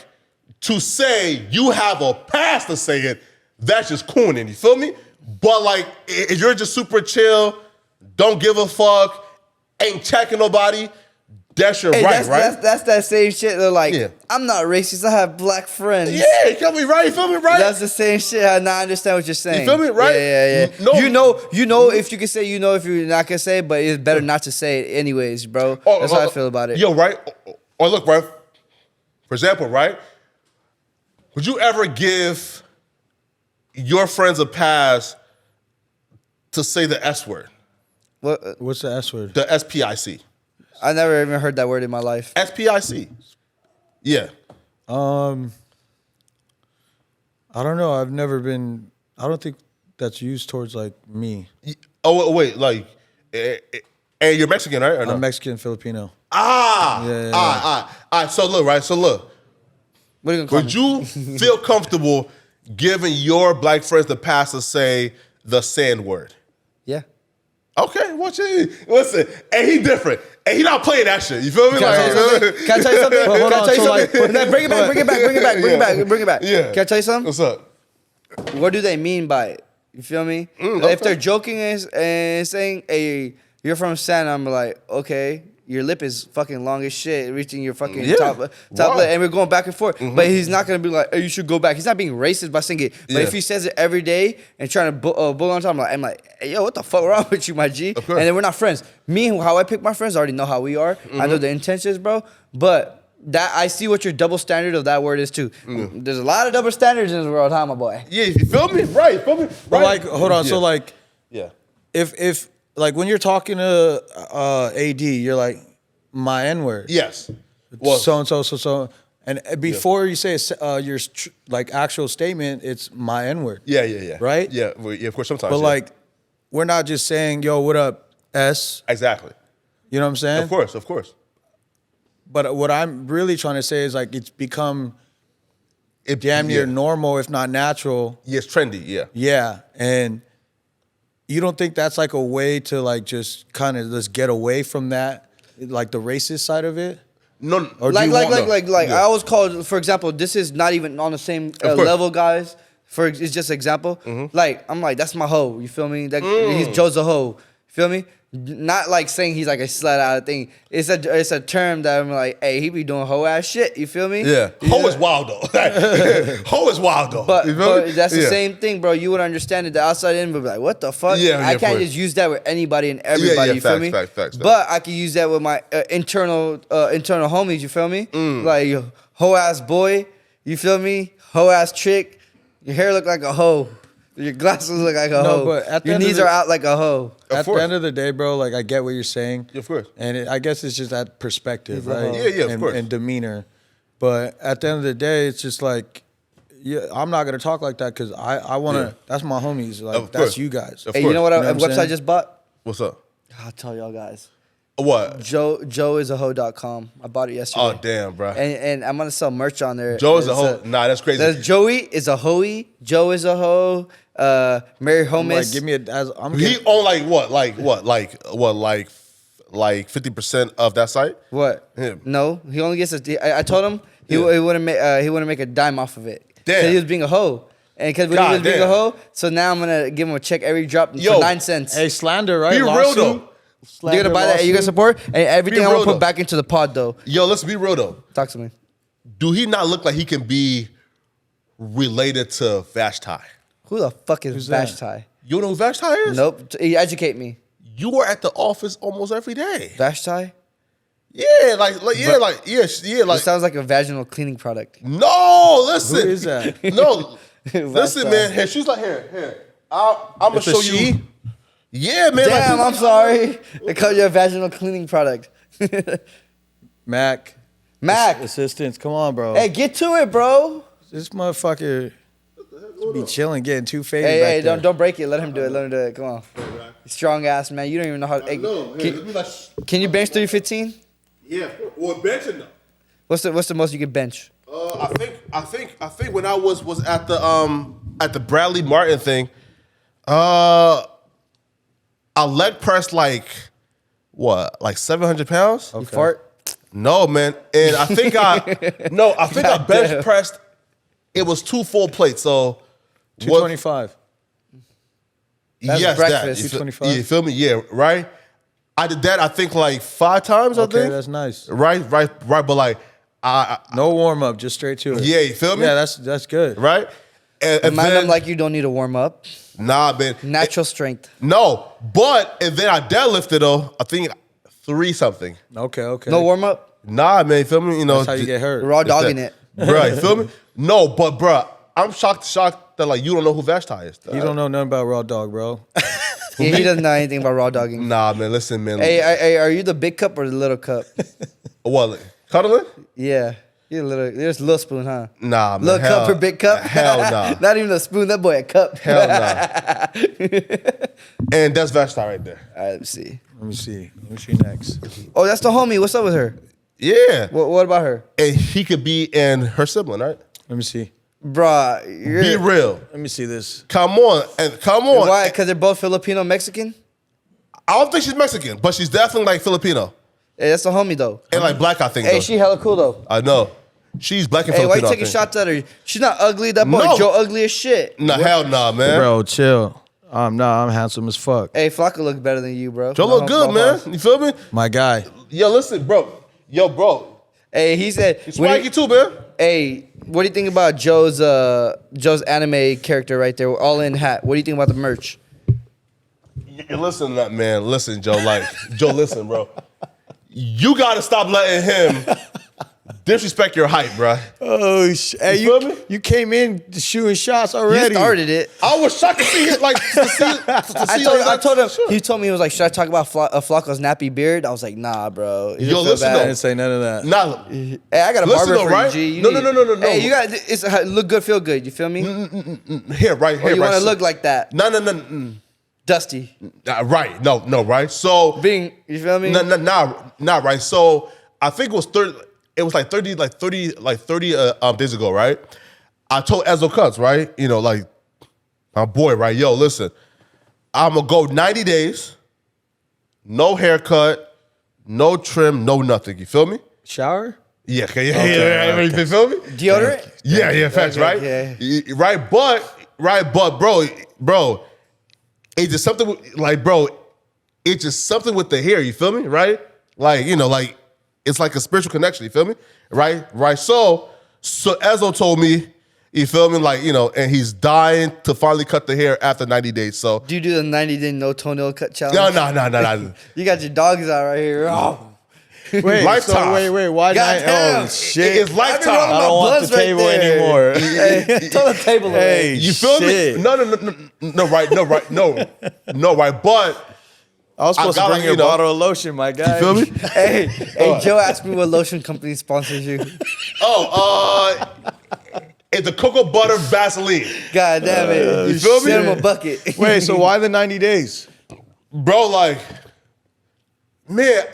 to say you have a pass to say it, that's just cooning, you feel me? But like, if you're just super chill, don't give a fuck, ain't checking nobody, that's your right? That's that same shit. They're like, I'm not racist. I have black friends. Yeah, you feel me, right? You feel me, right? That's the same shit. I understand what you're saying. You feel me, right? Yeah. No. You know if you can say, you know if you're not gonna say, but it's better not to say it anyways, bro. That's how I feel about it. Yo, right? Or look, right? For example, right? Would you ever give your friends a pass to say the S word? What's the S word? The SPIC. I never even heard that word in my life. SPIC. Yeah. I don't know. I've never been. I don't think that's used towards like me. Oh wait, like, and you're Mexican, right? Or no? I'm Mexican Filipino. All right. So look, right. So look. What are you gonna call Would you feel comfortable giving your black friends the pass to say the sand word? Yeah. Okay, listen, and he different. And he not playing that shit. You feel me? Can I tell you something? Hold on, so like- Bring it back. Yeah. Can I tell you something? What's up? What do they mean by it? You feel me? If they're joking and saying, hey, you're from Santa, I'm like, okay, your lip is fucking long as shit, reaching your fucking top lip, and we're going back and forth. But he's not gonna be like, oh, you should go back. He's not being racist by saying it. But if he says it every day and trying to bull on top, I'm like, hey, yo, what the fuck wrong with you, my G? And then we're not friends. Me, how I pick my friends, I already know how we are. I know the intentions, bro. But that I see what your double standard of that word is too. There's a lot of double standards in this world, huh, my boy? Yeah, you feel me? Right, feel me? But like, hold on. So like, yeah, if like when you're talking to AD, you're like, my N-word. Yes. Well, so. And before you say your like actual statement, it's my N-word. Yeah. Right? Yeah, well, yeah, of course, sometimes. But like, we're not just saying, yo, what up, S? Exactly. You know what I'm saying? Of course. But what I'm really trying to say is like, it's become damn near normal, if not natural. Yeah, it's trendy, yeah. Yeah, and you don't think that's like a way to like just kind of just get away from that, like the racist side of it? No, Or do you want- I always call, for example, this is not even on the same course. level, guys. It's just example. Like, I'm like, that's my hoe. You feel me? He's Joe's a hoe. You feel me? Not like saying he's like a slut out of thing. It's a term that I'm like, hey, he be doing hoe ass shit. You feel me? Yeah. Hoe is wild though. Hoe is wild though. But, You feel me? that's the same thing, bro. You would understand it. The outside in would be like, what the fuck? Yeah, I can't for just use that with anybody and everybody. yeah, you feel facts, me? facts. But I can use that with my internal homies. You feel me? Like hoe ass boy. You feel me? Hoe ass chick. Your hair look like a hoe. Your glasses look like a hoe. But at the your end of knees the- are out like a hoe. At the course. end of the day, bro, like I get what you're saying. Of course. And I guess it's just that perspective, right? Yeah, of and, course. And demeanor. But at the end of the day, it's just like, yeah, I'm not gonna talk like that because I want to. Yeah. That's my homies. Like Of that's course. you guys. Of Hey, course. you know what? You know A what I'm website I saying? just bought. What's up? I'll tell y'all guys. What? Joeisahoe.com. I bought it yesterday. Oh damn, bro. And I'm gonna sell merch on there. Joe is a It's hoe. Nah, that's crazy. There's Joey is a hoey. Joe is a hoe. Mary I'm Homeless. like, give me a. I'm He getting, own like 50% of that site. What? Him. No, he only gets a. I told him he wouldn't make a dime off of it. Damn. 'Cause he was being a hoe. And because when he God was being a damn. hoe, so now I'm gonna give him a check every drop Yo. for 9 cents. hey, slander, right? Be real Lawsuit. though. You're gonna buy that? Are you gonna support? And everything Be I'm real, gonna put though. back into the pod though. Yo, let's be real though. Talk to me. Do he not look like he can be related to Vashti? Who the fuck is Who's that? Vashti? You know who Vashti is? Nope. Educate me. You are at the office almost every day. Vashti? Yeah, like It like. sounds like a vaginal cleaning product. No, listen. Who is that? No, listen, Vashti. man. Here, she's like here. I'm gonna It's a show she? you. Yeah, man. Damn, like, I'm sorry. They call you a vaginal cleaning product. Mac. Mac, Assistants. Come on, bro. hey, get to it, bro. This motherfucker be chilling, getting too faded. Hey, back hey, there. don't break it. Let him do it. Let him do it. Come on. Strong ass man. You don't even know how. Hey, can you bench 315? Yeah, well, benching though. What's the most you can bench? I think when I was at the Bradley Martin thing, I leg pressed like 700 pounds. You fart? No, man, and I think I bench pressed. It was 2 full plates, so 225. That's yes, breakfast. that 225? you feel me? Yeah, right. I did that. I think like 5 times. I Okay, think that's nice. right. But like, No warm up, just straight to it. yeah, you feel me? Yeah, that's good. right. And Man, then, I'm like you don't need to warm up. nah, man. Natural strength. No, and then I deadlifted though. I think 3 something. Okay. No warm up. Nah, man, you feel me? You know, That's how you get hurt. Raw dogging it. bro. You feel me? No, but bro, I'm shocked that like you don't know who Vashti is. You don't know nothing about raw dog, bro. Yeah, he doesn't know anything about raw dogging. Nah, man. Listen, man. Hey, are you the big cup or the little cup? What? Like, cuddling? Yeah, you're a little. There's a little spoon, huh? Nah, man. Little cup or big cup? Hell nah. Not even a spoon. That boy a cup. Hell nah. And that's Vashti right there. All right, let me see. Let me see next. Oh, that's the homie. What's up with her? Yeah. What about her? And he could be in her sibling, right? Let me see. Bruh, Be real. Let me see this. Come on. Why? Because they're both Filipino Mexican? I don't think she's Mexican, but she's definitely like Filipino. Hey, that's the homie though. And like black, I think. Hey, though. she hella cool though. I know. She's black and Hey, why Filipino. you taking shots at her? She's not ugly. That boy No. Joe ugly as shit. Nah, hell nah, man. Bro, chill. I'm handsome as fuck. Hey, Flakko look better than you, bro. Joe look good, man. You feel me? My guy. Yo, listen, bro. Hey, he said. He's spiky too, man. Hey, what do you think about Joe's anime character right there, all in hat? What do you think about the merch? Listen to that, man. Listen, Joe. Like, Joe, listen, bro. You gotta stop letting him disrespect your height, bro. Oh, hey, You feel me? you came in shooting shots You already. started it. I was shocked to see it, like, to see I told him. He told me he was like, "Should I talk about Flakko's nappy beard?" I was like, "Nah, bro." He Yo, don't feel listen bad. I though. didn't say none of that. Nah, Hey, I got a Listen barber though, for right? you, G. You No, need- no. Hey, you got it's look good, feel good. You feel me? here, right here. Or you right, want to so- look like that, No. dusty? Right. No, right. So, Being, you feel me? nah, right. So, I think it was 30. It was like 30 days ago, right? I told Ezo Cuts, right? You know, like, my boy, right? Yo, listen, I'm gonna go 90 days, no haircut, no trim, no nothing. You feel me? Shower? Yeah, yeah. You feel me? Deodorant? Yeah, facts, right? Right, but bro, it's just something it's just something with the hair, you feel me? Right? Like, like it's like a spiritual connection, you feel me? Right? So Ezzo told me, you feel me? Like, and he's dying to finally cut the hair after 90 days. So do you do the 90-day no toenail cut challenge? No. You got your dogs out right here. Oh. Wait, lifetime. So wait, why not? Goddamn. Oh shit! It's lifetime. I don't want the table anymore. Hey, throw the table away. Hey, You feel shit. me? No, right. But I was supposed to bring you a bottle of lotion, my guy. you feel me? Hey, Joe asked me what lotion company sponsors you. It's a cocoa butter Vaseline. God damn it. You feel me? Send him a bucket. Wait, so why the 90 days? Bro, like, man,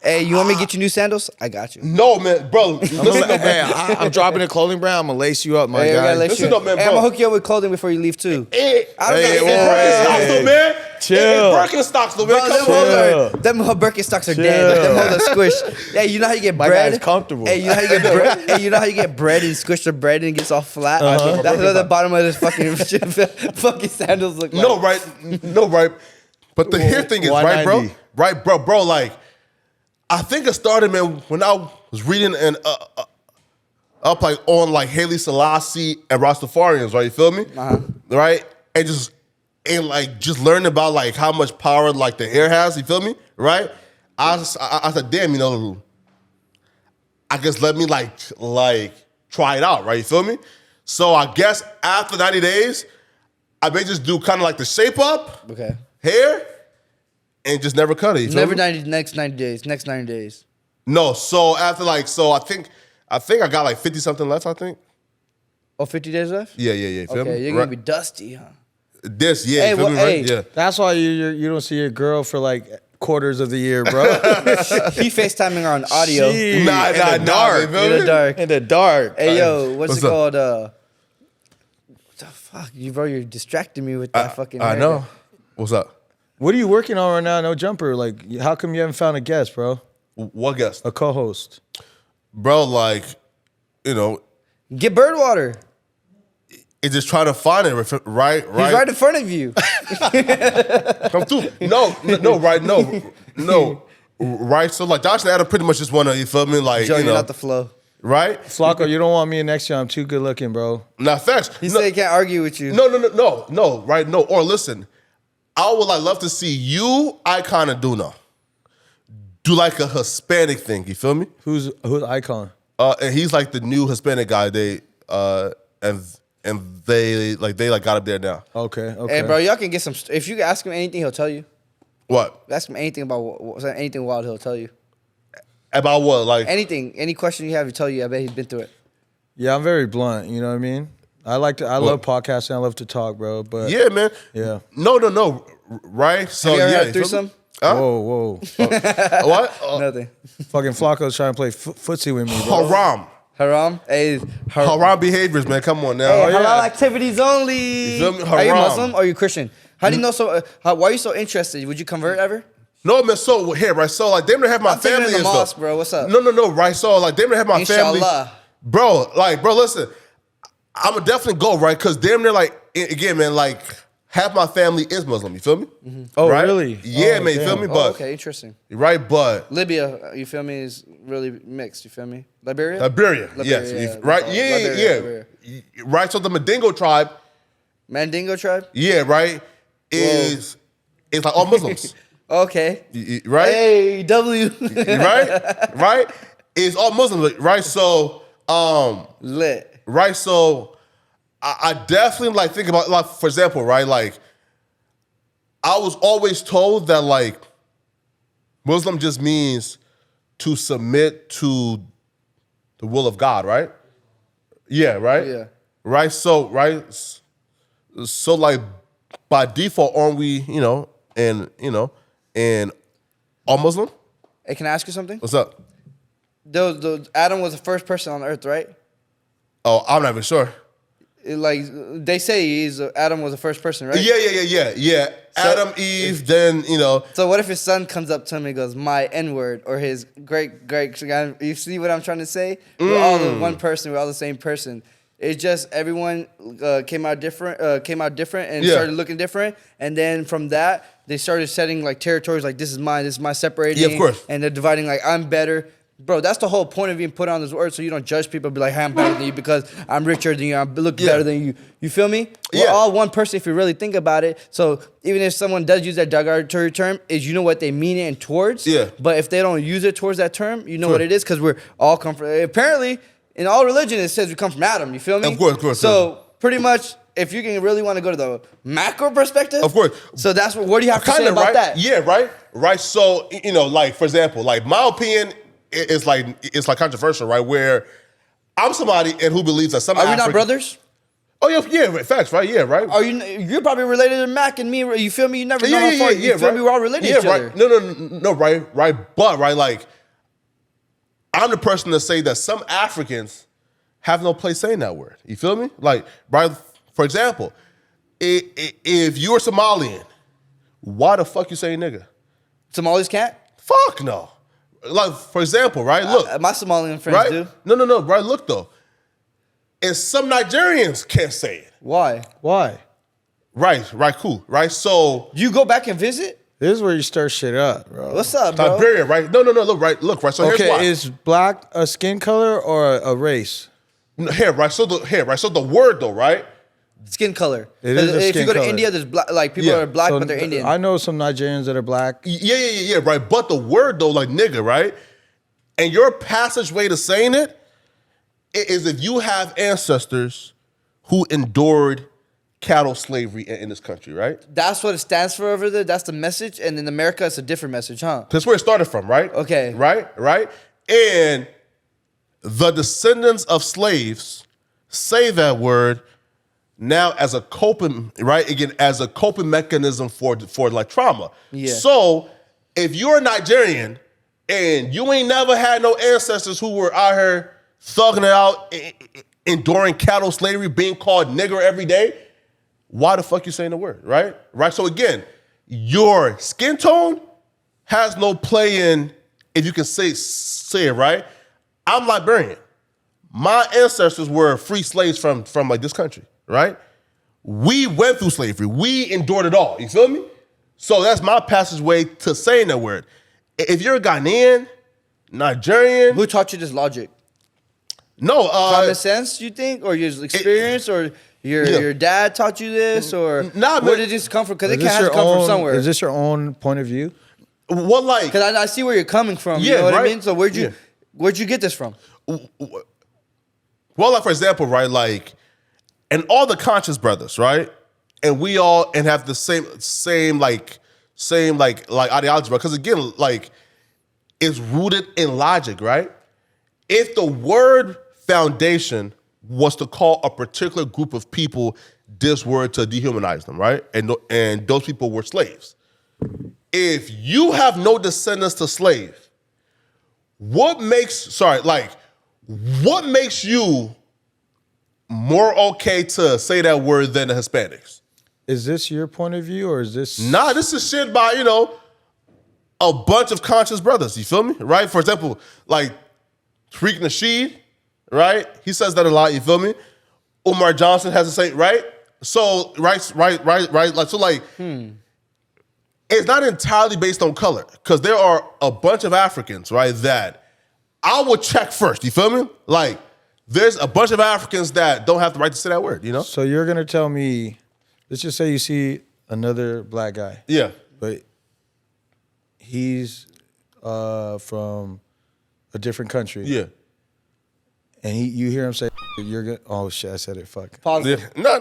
Hey, you want me to get you new sandals? I got you. no, man, bro. Listen, Hey, I'm dropping a clothing brand. I'm gonna lace you up, my Hey, we gotta guy. let Listen you. up, man, Hey, bro. I'm gonna hook you up with clothing before you leave too. Hey, I don't hey, know. Birkenstocks, though, man. Chill. Birkenstocks, though, man. Bro, Come on. them Birkenstocks are dead. Them hoes are squished. Yeah, you know how you get My bread? guy's comfortable. Hey, you know how you get bread? Hey, you know how you get bread and squish the bread and it gets all flat? That's what the bottom of this fucking sandals look like. No, right. But the hair thing is, why right, bro? 90? Right, bro, like, I think it started, man, when I was reading up like on like Haile Selassie and Rastafarians, right? You feel me? Right? And just learning about like how much power like the hair has, you feel me? Right? I said, damn, I guess let me like try it out, right? You feel me? So I guess after 90 days, I may just do kind of like the shape up hair and just never cut it. You feel Never me? next 90 days. No, so after I think I got like 50 something left, I think. Oh, 50 days left? Yeah. You feel Okay, me? you're gonna be dusty, huh? This, yeah, Hey, you feel well, me, right? hey. Yeah. That's why you don't see your girl for like quarters of the year, bro. He FaceTiming her on audio. Jeez. Nah, In the dark. dark. In the dark. In the dark. Hey, yo, what's it up? called? What the fuck? You're distracting me with that fucking I haircut. know. What's up? What are you working on right now? No Jumper. Like, how come you haven't found a guest, bro? What guest? A co-host. Bro, like, Get bird water. it's just trying to find it, right? He's right in front of you. Come through. No, right? So, like, Josh and Adam pretty much just want to, you feel me? Like, Joe, you're not the flow. right? Flakko, you don't want me next year. I'm too good looking, bro. Nah, facts. He said he can't argue with you. No, right? No, or listen, I would like love to see you, Icon and Duna, do like a Hispanic thing. You feel me? Who's Icon? And he's like the new Hispanic guy. They got up there now. Okay. Hey, bro, y'all can get some. If you ask him anything, he'll tell you. What Ask him anything about anything wild, he'll tell you. about what? Like Anything, any question you have, he'll tell you. I bet he's been through it. Yeah, I'm very blunt. You know what I mean? I love podcasting. I love to talk, bro. But yeah, man. yeah. No. Right? So Have you ever yeah, had you feel me? threesome? Huh? Whoa. What? Nothing. Fucking Flakko's trying to play footsie with me, bro. Haram. Haram? Hey, Haram behaviors, man. Come on now. Hey, Oh, yeah. halal activities only. You feel me? Are you Haram. Muslim or are you Christian? How do you know so? Why are you so interested? Would you convert ever? No, man. So here, right? So like, damn near have my I'm thinking family in the and mosque, stuff. bro. What's up? No. Right? So like, damn near have my family. Inshallah. Bro, listen. I'ma definitely go, right? Because damn near, like, again, man, like, half my family is Muslim. You feel me? Oh, right? really? Yeah, Oh, man. You feel damn. me? Oh, But okay, interesting. right, but Libya, you feel me, is really mixed. You feel me? Liberia? Liberia, Liberia, yes, yeah. right, Liberia. right. So the Mandingo tribe, Mandingo tribe? yeah, right, is it's like all Muslims, Okay. right? Hey, W. right, it's all Muslims, right? So, Lit. right, so I definitely like think about, like, for example, right, like I was always told that like Muslim just means to submit to the will of God, right? Yeah, right? Yeah. Right? So like by default, aren't we, and all Muslim? Hey, can I ask you something? What's up? Adam was the first person on earth, right? Oh, I'm not even sure. like they say Adam was the first person, right? Yeah. Adam, Eve, then, you know. So what if his son comes up to him and goes, my N-word, or his great, you see what I'm trying to say? We're all the one person, we're all the same person. It's just everyone came out different and started looking different. And then from that, they started setting like territories like this is mine, this is my separating. Yeah, of course. And they're dividing like I'm better. Bro, that's the whole point of being put on this word, so you don't judge people and be like, hey, I'm better than you because I'm richer than you, I look better than you. You feel me? We're all one person if you really think about it. So even if someone does use that derogatory term, you know what they mean it towards. Yeah. But if they don't use it towards that term, you know what it is because we're all come from, apparently, in all religion, it says we come from Adam. You feel me? Of course. So pretty much, if you can really want to go to the macro perspective, of course. So that's what do you have to say about that? Yeah, right. So, you know, like, for example, like, my opinion is like, it's like controversial, right? Where I'm somebody and who believes that some Are we not brothers? Oh, yeah, facts, right? Yeah, right. Are you're probably related to Mac and me, you feel me? You never know how far, you feel me? We're all related to each other. No, right. But, right, like, I'm the person to say that some Africans have no place saying that word. You feel me? Like, right, for example, if you're Somalian, why the fuck you say nigga? Somalis can't? Fuck no. Like, for example, right, look. My Somalian friends do. No, right, look, though. And some Nigerians can't say it. Why? Right, cool, right? So. You go back and visit? This is where you stir shit up, bro. What's up, bro? Liberian, right? No, look, right. So here's why. Is black a skin color or a race? Hair, right? So the word, though, right? Skin color. It is a if skin you go to color. India, there's like people are black, but they're Indian. I know some Nigerians that are black. Yeah, right. But the word, though, like nigga, right? And your passageway to saying it is if you have ancestors who endured cattle slavery in this country, right? That's what it stands for over there. That's the message. And in America, it's a different message, huh? That's where it started from, right? Okay. Right? And the descendants of slaves say that word now as a coping, right? Again, as a coping mechanism for like trauma. Yeah. So if you're a Nigerian and you ain't never had no ancestors who were out here thugging it out, enduring cattle slavery, being called nigger every day, why the fuck you saying the word, right? Right. So again, your skin tone has no play in if you can say it, right? I'm Liberian. My ancestors were free slaves from like this country, right? We went through slavery. We endured it all. You feel me? So that's my passageway to saying that word. If you're a Ghanaian, Nigerian, Who taught you this logic? no, Common sense, you think, or your experience, or your dad taught you this, or where did this come from? Because it can't have to come from somewhere. Is this your own point of view? what like? Because I see where you're coming from. Yeah, You know what I right? mean? So where'd you get this from? Well, like for example, right, like, and all the conscious brothers, right, and we all have the same ideology, because again, like, it's rooted in logic, right? If the word foundation was to call a particular group of people this word to dehumanize them, right, and those people were slaves. If you have no descendants to slave, what makes you more okay to say that word than the Hispanics? Is this your point of view, or is this? Nah, this is shit by, a bunch of conscious brothers. You feel me? Right? For example, like Tariq Nasheed, right? He says that a lot. You feel me? Umar Johnson has the same, right? So, right. Like, so, like, it's not entirely based on color, because there are a bunch of Africans, right, that I would check first. You feel me? Like, there's a bunch of Africans that don't have the right to say that word, So you're gonna tell me, let's just say you see another black guy. Yeah. But he's from a different country. Yeah. And you hear him say, "You're good." Oh shit! I said it. Fuck. Pause. Yeah. No.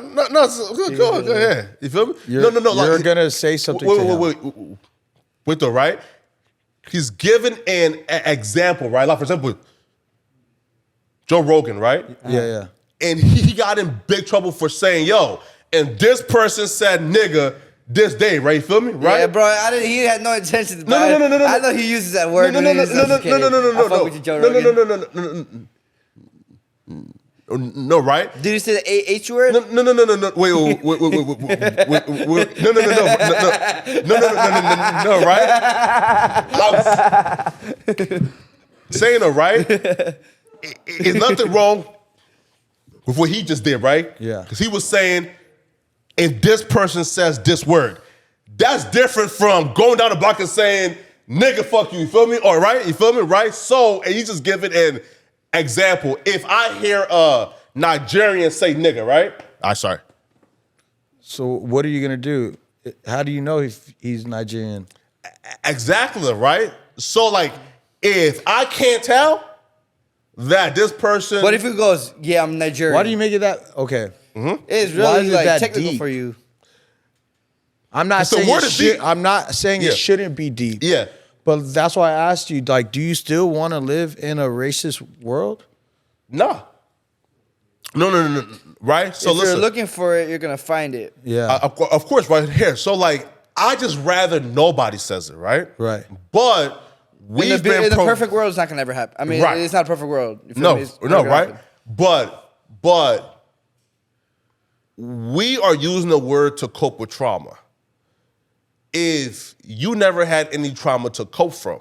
Go ahead. You feel me? No. You're like, gonna say something to him. Wait, though, right? He's given an example, right? Like, for example, Joe Rogan, right? Yeah. And he got in big trouble for saying, yo, and this person said nigga this day, right? You feel me? Right? Yeah, bro. He had no intention. No. I know he uses that word. No. No, right? Did you say the H word? No. Wait. No, right? I was saying no, right? It's nothing wrong with what he just did, right? Yeah. Because he was saying, if this person says this word, that's different from going down the block and saying, nigga, fuck you feel me? Or right? You feel me? Right? So, and you just give it an example. If I hear a Nigerian say nigga, right? Sorry. So what are you gonna do? How do you know if he's Nigerian? Exactly, right? So like, if I can't tell that this person... What if he goes, yeah, I'm Nigerian? Why do you make it that? Okay. It's Why really is it like that technical deep? for you. I'm not So saying word it is should, deep. I'm not saying Yeah. it shouldn't be deep. Yeah. But that's why I asked you, like, do you still want to live in a racist world? No. No. Right? So If listen. you're looking for it, you're gonna find it. Yeah. Of course, right here. So like, I just rather nobody says it, right? Right. But we've In been... the perfect world, it's not gonna ever happen. I mean, Right. it's not a perfect world. You feel No, me? It's not gonna right? happen. But we are using the word to cope with trauma. If you never had any trauma to cope from,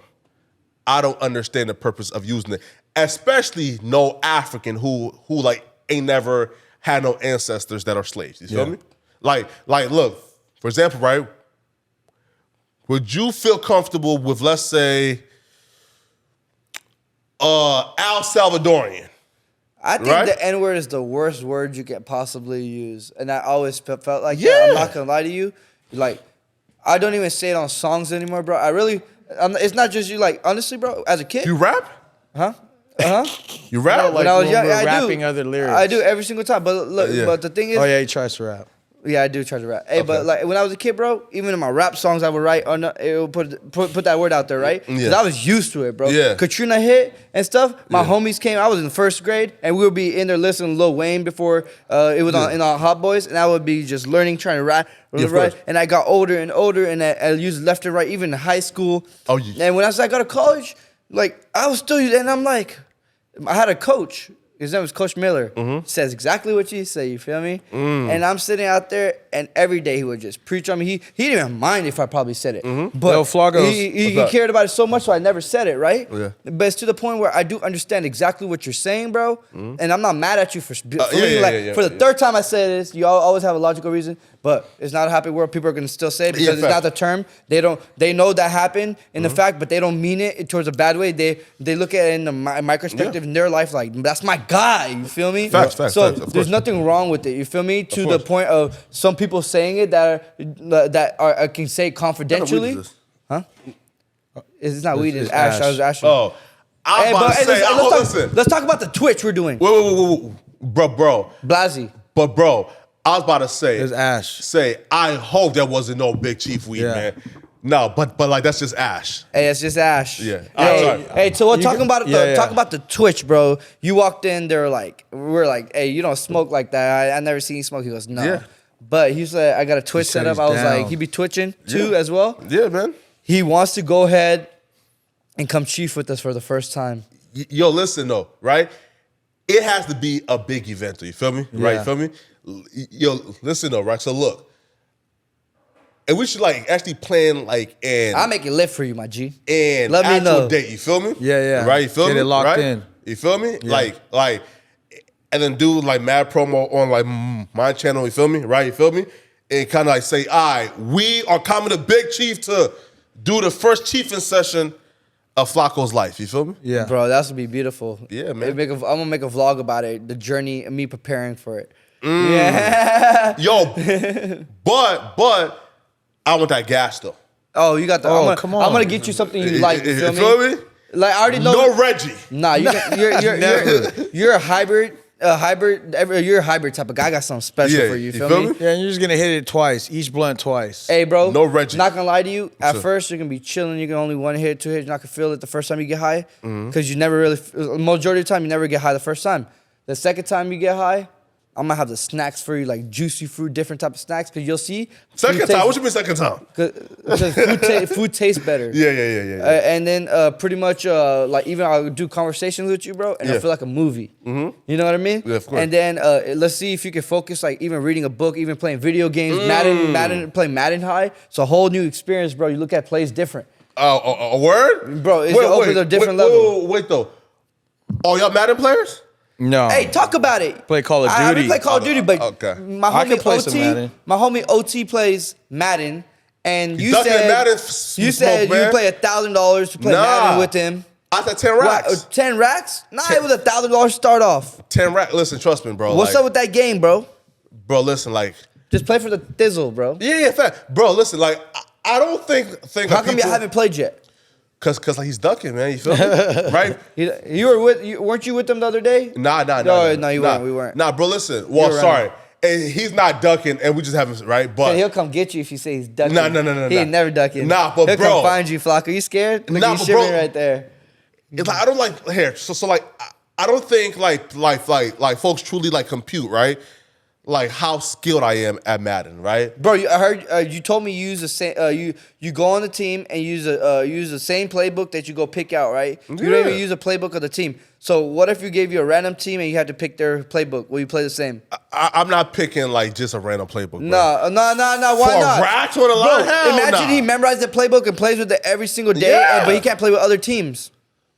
I don't understand the purpose of using it. Especially no African who like ain't never had no ancestors that are slaves. You feel me? Like, look, for example, right? Would you feel comfortable with, let's say, Al Salvadorian? I think Right? the N word is the worst word you can possibly use, and I always felt like that. Yeah. I'm not gonna lie to you. Like, I don't even say it on songs anymore, bro. It's not just you. Like, honestly, bro, as a kid, You rap? You rap? No, like when I was when young, we're I do. rapping other lyrics. I do every single time. But look, Yeah. but the thing is, Oh yeah, he tries to rap. yeah, I do try to rap. Hey, but like when I was a kid, bro, even in my rap songs, I would write it would put that word out there, right? Because Yeah. I was used to it, bro. Yeah. Katrina hit and stuff. My Yeah. homies came. I was in first grade, and we would be in there listening to Lil Wayne before it was in our Hot Boys, and I would be just learning, trying to rap, Yeah, of right? course. And I got older and older, and I used left and right, even in high school. Oh, yeah. And when I got to college, like I was still, and I'm like, I had a coach. His name was Coach Miller. Mm-hmm. Says exactly what you say. You feel me? Mm. And I'm sitting out there, and every day he would just preach on me. He didn't even mind if I probably said it. Mm-hmm. But Yo, Flakko, he what's up? cared about it so much, so I never said it, right? Yeah. But it's to the point where I do understand exactly what you're saying, bro. And I'm not mad at you for yeah, for the third time I say this. You always have a logical reason, but it's not a happy world. People are gonna still say it because it's fact. not the term. They know that happened in the fact, but they don't mean it towards a bad way. They look at it in my perspective in their life, like that's my guy. You feel me? Facts, So of there's course. nothing wrong with it. You feel me? To the course. point of some people saying it that are can say confidentially. What is this? It's not weed. It's it's ash. ash. I was ashing. Oh, I'm about to say, listen. Let's talk about the Twitch we're doing. Wait. Bro. Blasey. But bro, I was about to say, It's ash. I hope that wasn't no Big Chief weed, Yeah. man. No, but like that's just ash. Hey, it's just ash. Yeah. Hey, Sorry. hey, so we're talking about yeah. talk about the Twitch, bro. You walked in, we're like, hey, you don't smoke like that. I never seen you smoke. He goes, no. Yeah. But he said, I got a Twitch said set up. he's I was down. like, he be twitching too as well. Yeah, man. He wants to go ahead and come chief with us for the first time. Yo, listen though, right? It has to be a big event, though. You feel me? Right? Yeah. You feel me? Yo, listen though, right? So look, and we should like actually plan like I'll make it lit for you, my G. an Let me actual know. date. You feel me? Yeah. Right? You feel Get me? it locked Right? in. You feel me? Like, and then do like mad promo on like my channel. You feel me? Right? You feel me? And kind of like say, all right, we are coming to Big Chief to do the first chiefing session of Flakko's life. You feel me? Yeah. Bro, that's gonna be beautiful. Yeah, man. I'm gonna make a vlog about it, the journey, and me preparing for it. Yo, but I want that gas though. Oh, you got the. Oh, I'm come gonna on. get you something you like. You feel me? Feel me? Like I already know. No Reggie. Nah, you're a hybrid. You're a hybrid type of guy. I got something special Yeah, for you. you Feel feel me? me? Yeah, and you're just gonna hit it twice, each blunt twice. Hey, bro. No Reggie. Not gonna lie to you. At up? first, you're gonna be chilling. You can only one hit, two hits. You're not gonna feel it the first time you get high, because you never really. Majority of the time, you never get high the first time. The second time you get high, I'm gonna have the snacks for you, like juicy fruit, different type of snacks, because you'll see. Second time? What you mean second time? Because food tastes better. Yeah. And then pretty much like even I'll do conversations with you, bro, and I feel like a movie. Mm-hmm. You know what I mean? Yeah, of course. And then let's see if you can focus, like even reading a book, even playing video games, playing Madden high. It's a whole new experience, bro. You look at plays different. A word? Bro, it opens a different level. Wait though. Oh, y'all Madden players? No. Hey, talk about it. Play Call of Duty. I play Call of Duty, but okay. my I can homie play some Madden. My homie OT plays Madden, and you Ducking said Madden you said you play $1,000 to play Madden with him. I said 10 racks. 10 racks? Nah, it was $1,000 start off. 10 racks. Listen, trust me, bro. What's up with that game, bro? Bro, listen, like. Just play for the thizzle, bro. Yeah, fact. Bro, listen, like, I don't think. How come you haven't played yet? Cause like he's ducking, man. You feel me? Right? Weren't you with them the other day? Nah. No, you weren't. We weren't. Nah, bro. Listen. Well, sorry. And he's not ducking, and we just haven't, right? But he'll come get you if you say he's ducking. No. He ain't never ducking. Nah, but he'll bro, come find you, Flakko. You scared? Look, you shivering right there. It's like I don't like here. So like I don't think like folks truly like compute, right? Like how skilled I am at Madden, right? Bro, I heard you told me you use the same. You go on the team and use the same playbook that you go pick out, right? You don't even use a playbook of the team. So what if you gave you a random team and you had to pick their playbook? Will you play the same? I'm not picking like just a random playbook. Bro. No. Why For not? A racks on the line? Hell Imagine he memorized the playbook and plays with it every single day, but he can't play with other teams.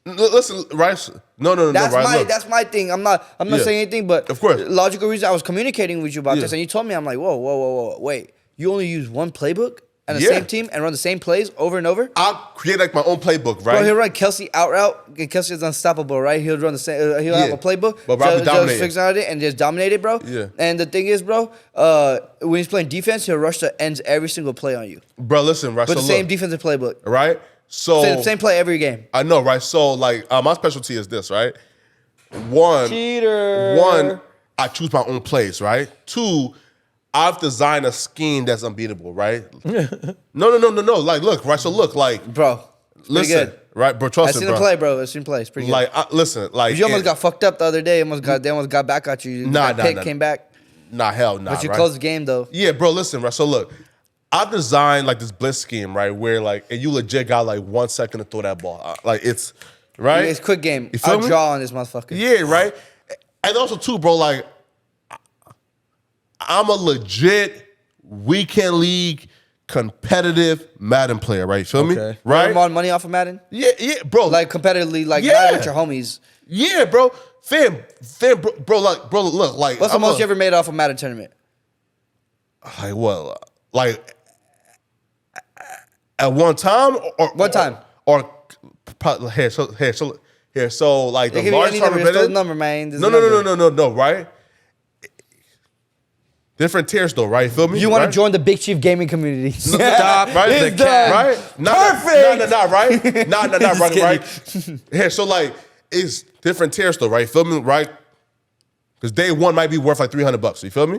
Listen, right? No. That's my thing. I'm not saying anything, but of course, logical reason I was communicating with you about this, and you told me, I'm like, whoa, wait, you only use one playbook and the same team and run the same plays over and over? I'll create like my own playbook, right? Bro, he'll run Kelsey out route. Kelsey is unstoppable, right? He'll run the same. He'll have a playbook, but just fix out it and just dominate it, bro. Yeah. And the thing is, bro, when he's playing defense, he'll rush the ends every single play on you. Bro, listen, right? With the same defensive playbook, right? So same play every game. I know, right? So like my specialty is this, right? One, I choose my own plays, right? Two, I've designed a scheme that's unbeatable, right? No. Like, look, right? So look, like, bro, listen, good. right, bro? Trust me, bro. I seen him play, bro. I seen him play. It's pretty good. Like, listen, like, you almost got fucked up the other day. They almost got back at you. Nah. Came back. Nah, hell, nah. But you right? closed the game though. Yeah, bro. Listen, right. So look, I've designed like this blitz scheme, right, where like, and you legit got like 1 second to throw that ball. Like it's right. Yeah, it's a quick game. You feel I'll me? draw on this motherfucker. Yeah, right. And also too, bro. Like, I'm a legit weekend league competitive Madden player, right? You feel me? Right? You earn money off of Madden? Yeah, bro. Like competitively, like not with your homies. Yeah, bro. Fam, bro, look, like. What's the most you ever made off a Madden tournament? Like what? Like at one time or one time or here. So like the largest tournament. Number, man. No, right? Different tiers though, right? Feel me? You want to join the Big Chief gaming community? Stop, right? It's done. Right? Perfect. Right? Not right. Here, so like it's different tiers though, right? Feel me? Right? Because day one might be worth like $300. You feel me?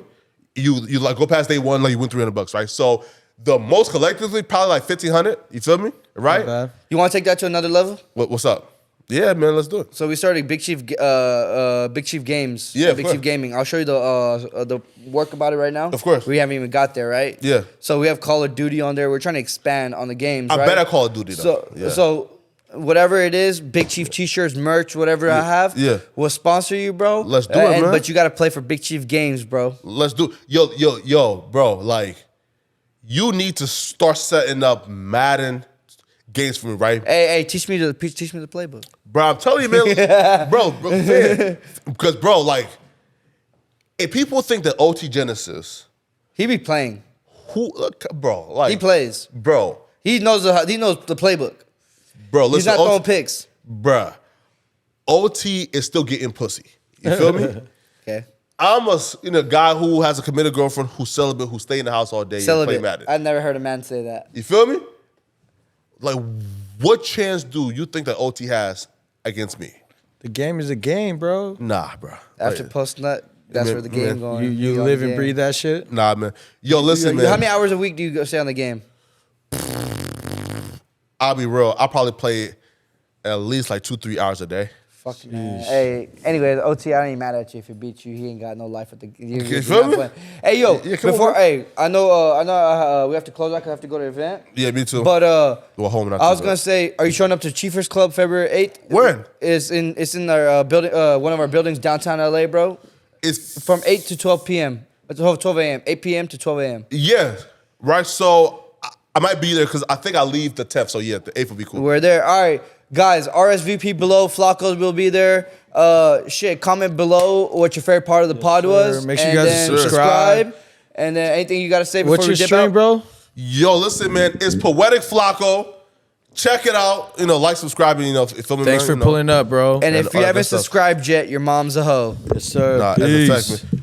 You like go past day one, like you win $300, right? So the most collectively probably like $1,500. You feel me? Right? You want to take that to another level? What's up? Yeah, man, let's do it. So we started Big Chief Games. Yeah, Big Chief Gaming. I'll show you the work about it right now. Of course. We haven't even got there, right? Yeah. So we have Call of Duty on there. We're trying to expand on the games. I right? bet I Call of Duty though. So whatever it is, Big Chief t-shirts, merch, whatever I have, we'll sponsor you, bro. Let's do it, man. But you got to play for Big Chief Games, bro. Let's do yo, bro. Like, you need to start setting up Madden games for me, right? Hey, teach me the playbook, bro. I'm telling you, man, bro, man. Because, bro, like, if people think that OT Genesis, he be playing. Bro, like he plays, bro. He knows the playbook. Bro, listen, he's not throwing picks. Bruh, OT is still getting pussy. You feel me? Okay. I'm a guy who has a committed girlfriend who's celibate, who stay in the house all day and play Madden. I've never heard a man say that. You feel me? Like, what chance do you think that OT has against me? The game is a game, bro. Nah, bro. After post nut, that's where the game going. You live and breathe that shit? Nah, man. Yo, listen, man. How many hours a week do you go stay on the game? I'll be real. I'll probably play at least like 2-3 hours a day. Fucking man. Hey, anyway, the OT, I ain't mad at you if he beats you. He ain't got no life with the. You feel me? Hey, yo, Yeah, come before, on. hey, I know, we have to close out 'cause I have to go to the event. Yeah, me too. But well, home I was gonna say, are you showing up to Chiefers Club February 8th? When? It's in our building, one of our buildings downtown LA, bro. It's From 8 to 12 p.m. 12 a.m. 8 p.m. to 12 a.m. Yeah, right. So I might be there because I think I leave the 10th. So yeah, the 8th will be cool. We're there. All right, guys. RSVP below. Flakko will be there. Comment below what your favorite part of the pod was. Make sure and you guys then subscribe. And then anything you got to say before What's we your dip stream, out? bro? Yo, listen, man. It's Poetik Flakko. Check it out. You know, like, subscribe, and feel me. Thanks man, for pulling up, bro. And if all you that haven't good stuff. subscribed yet, your mom's a hoe. Yes, sir. Nah, it doesn't affect me.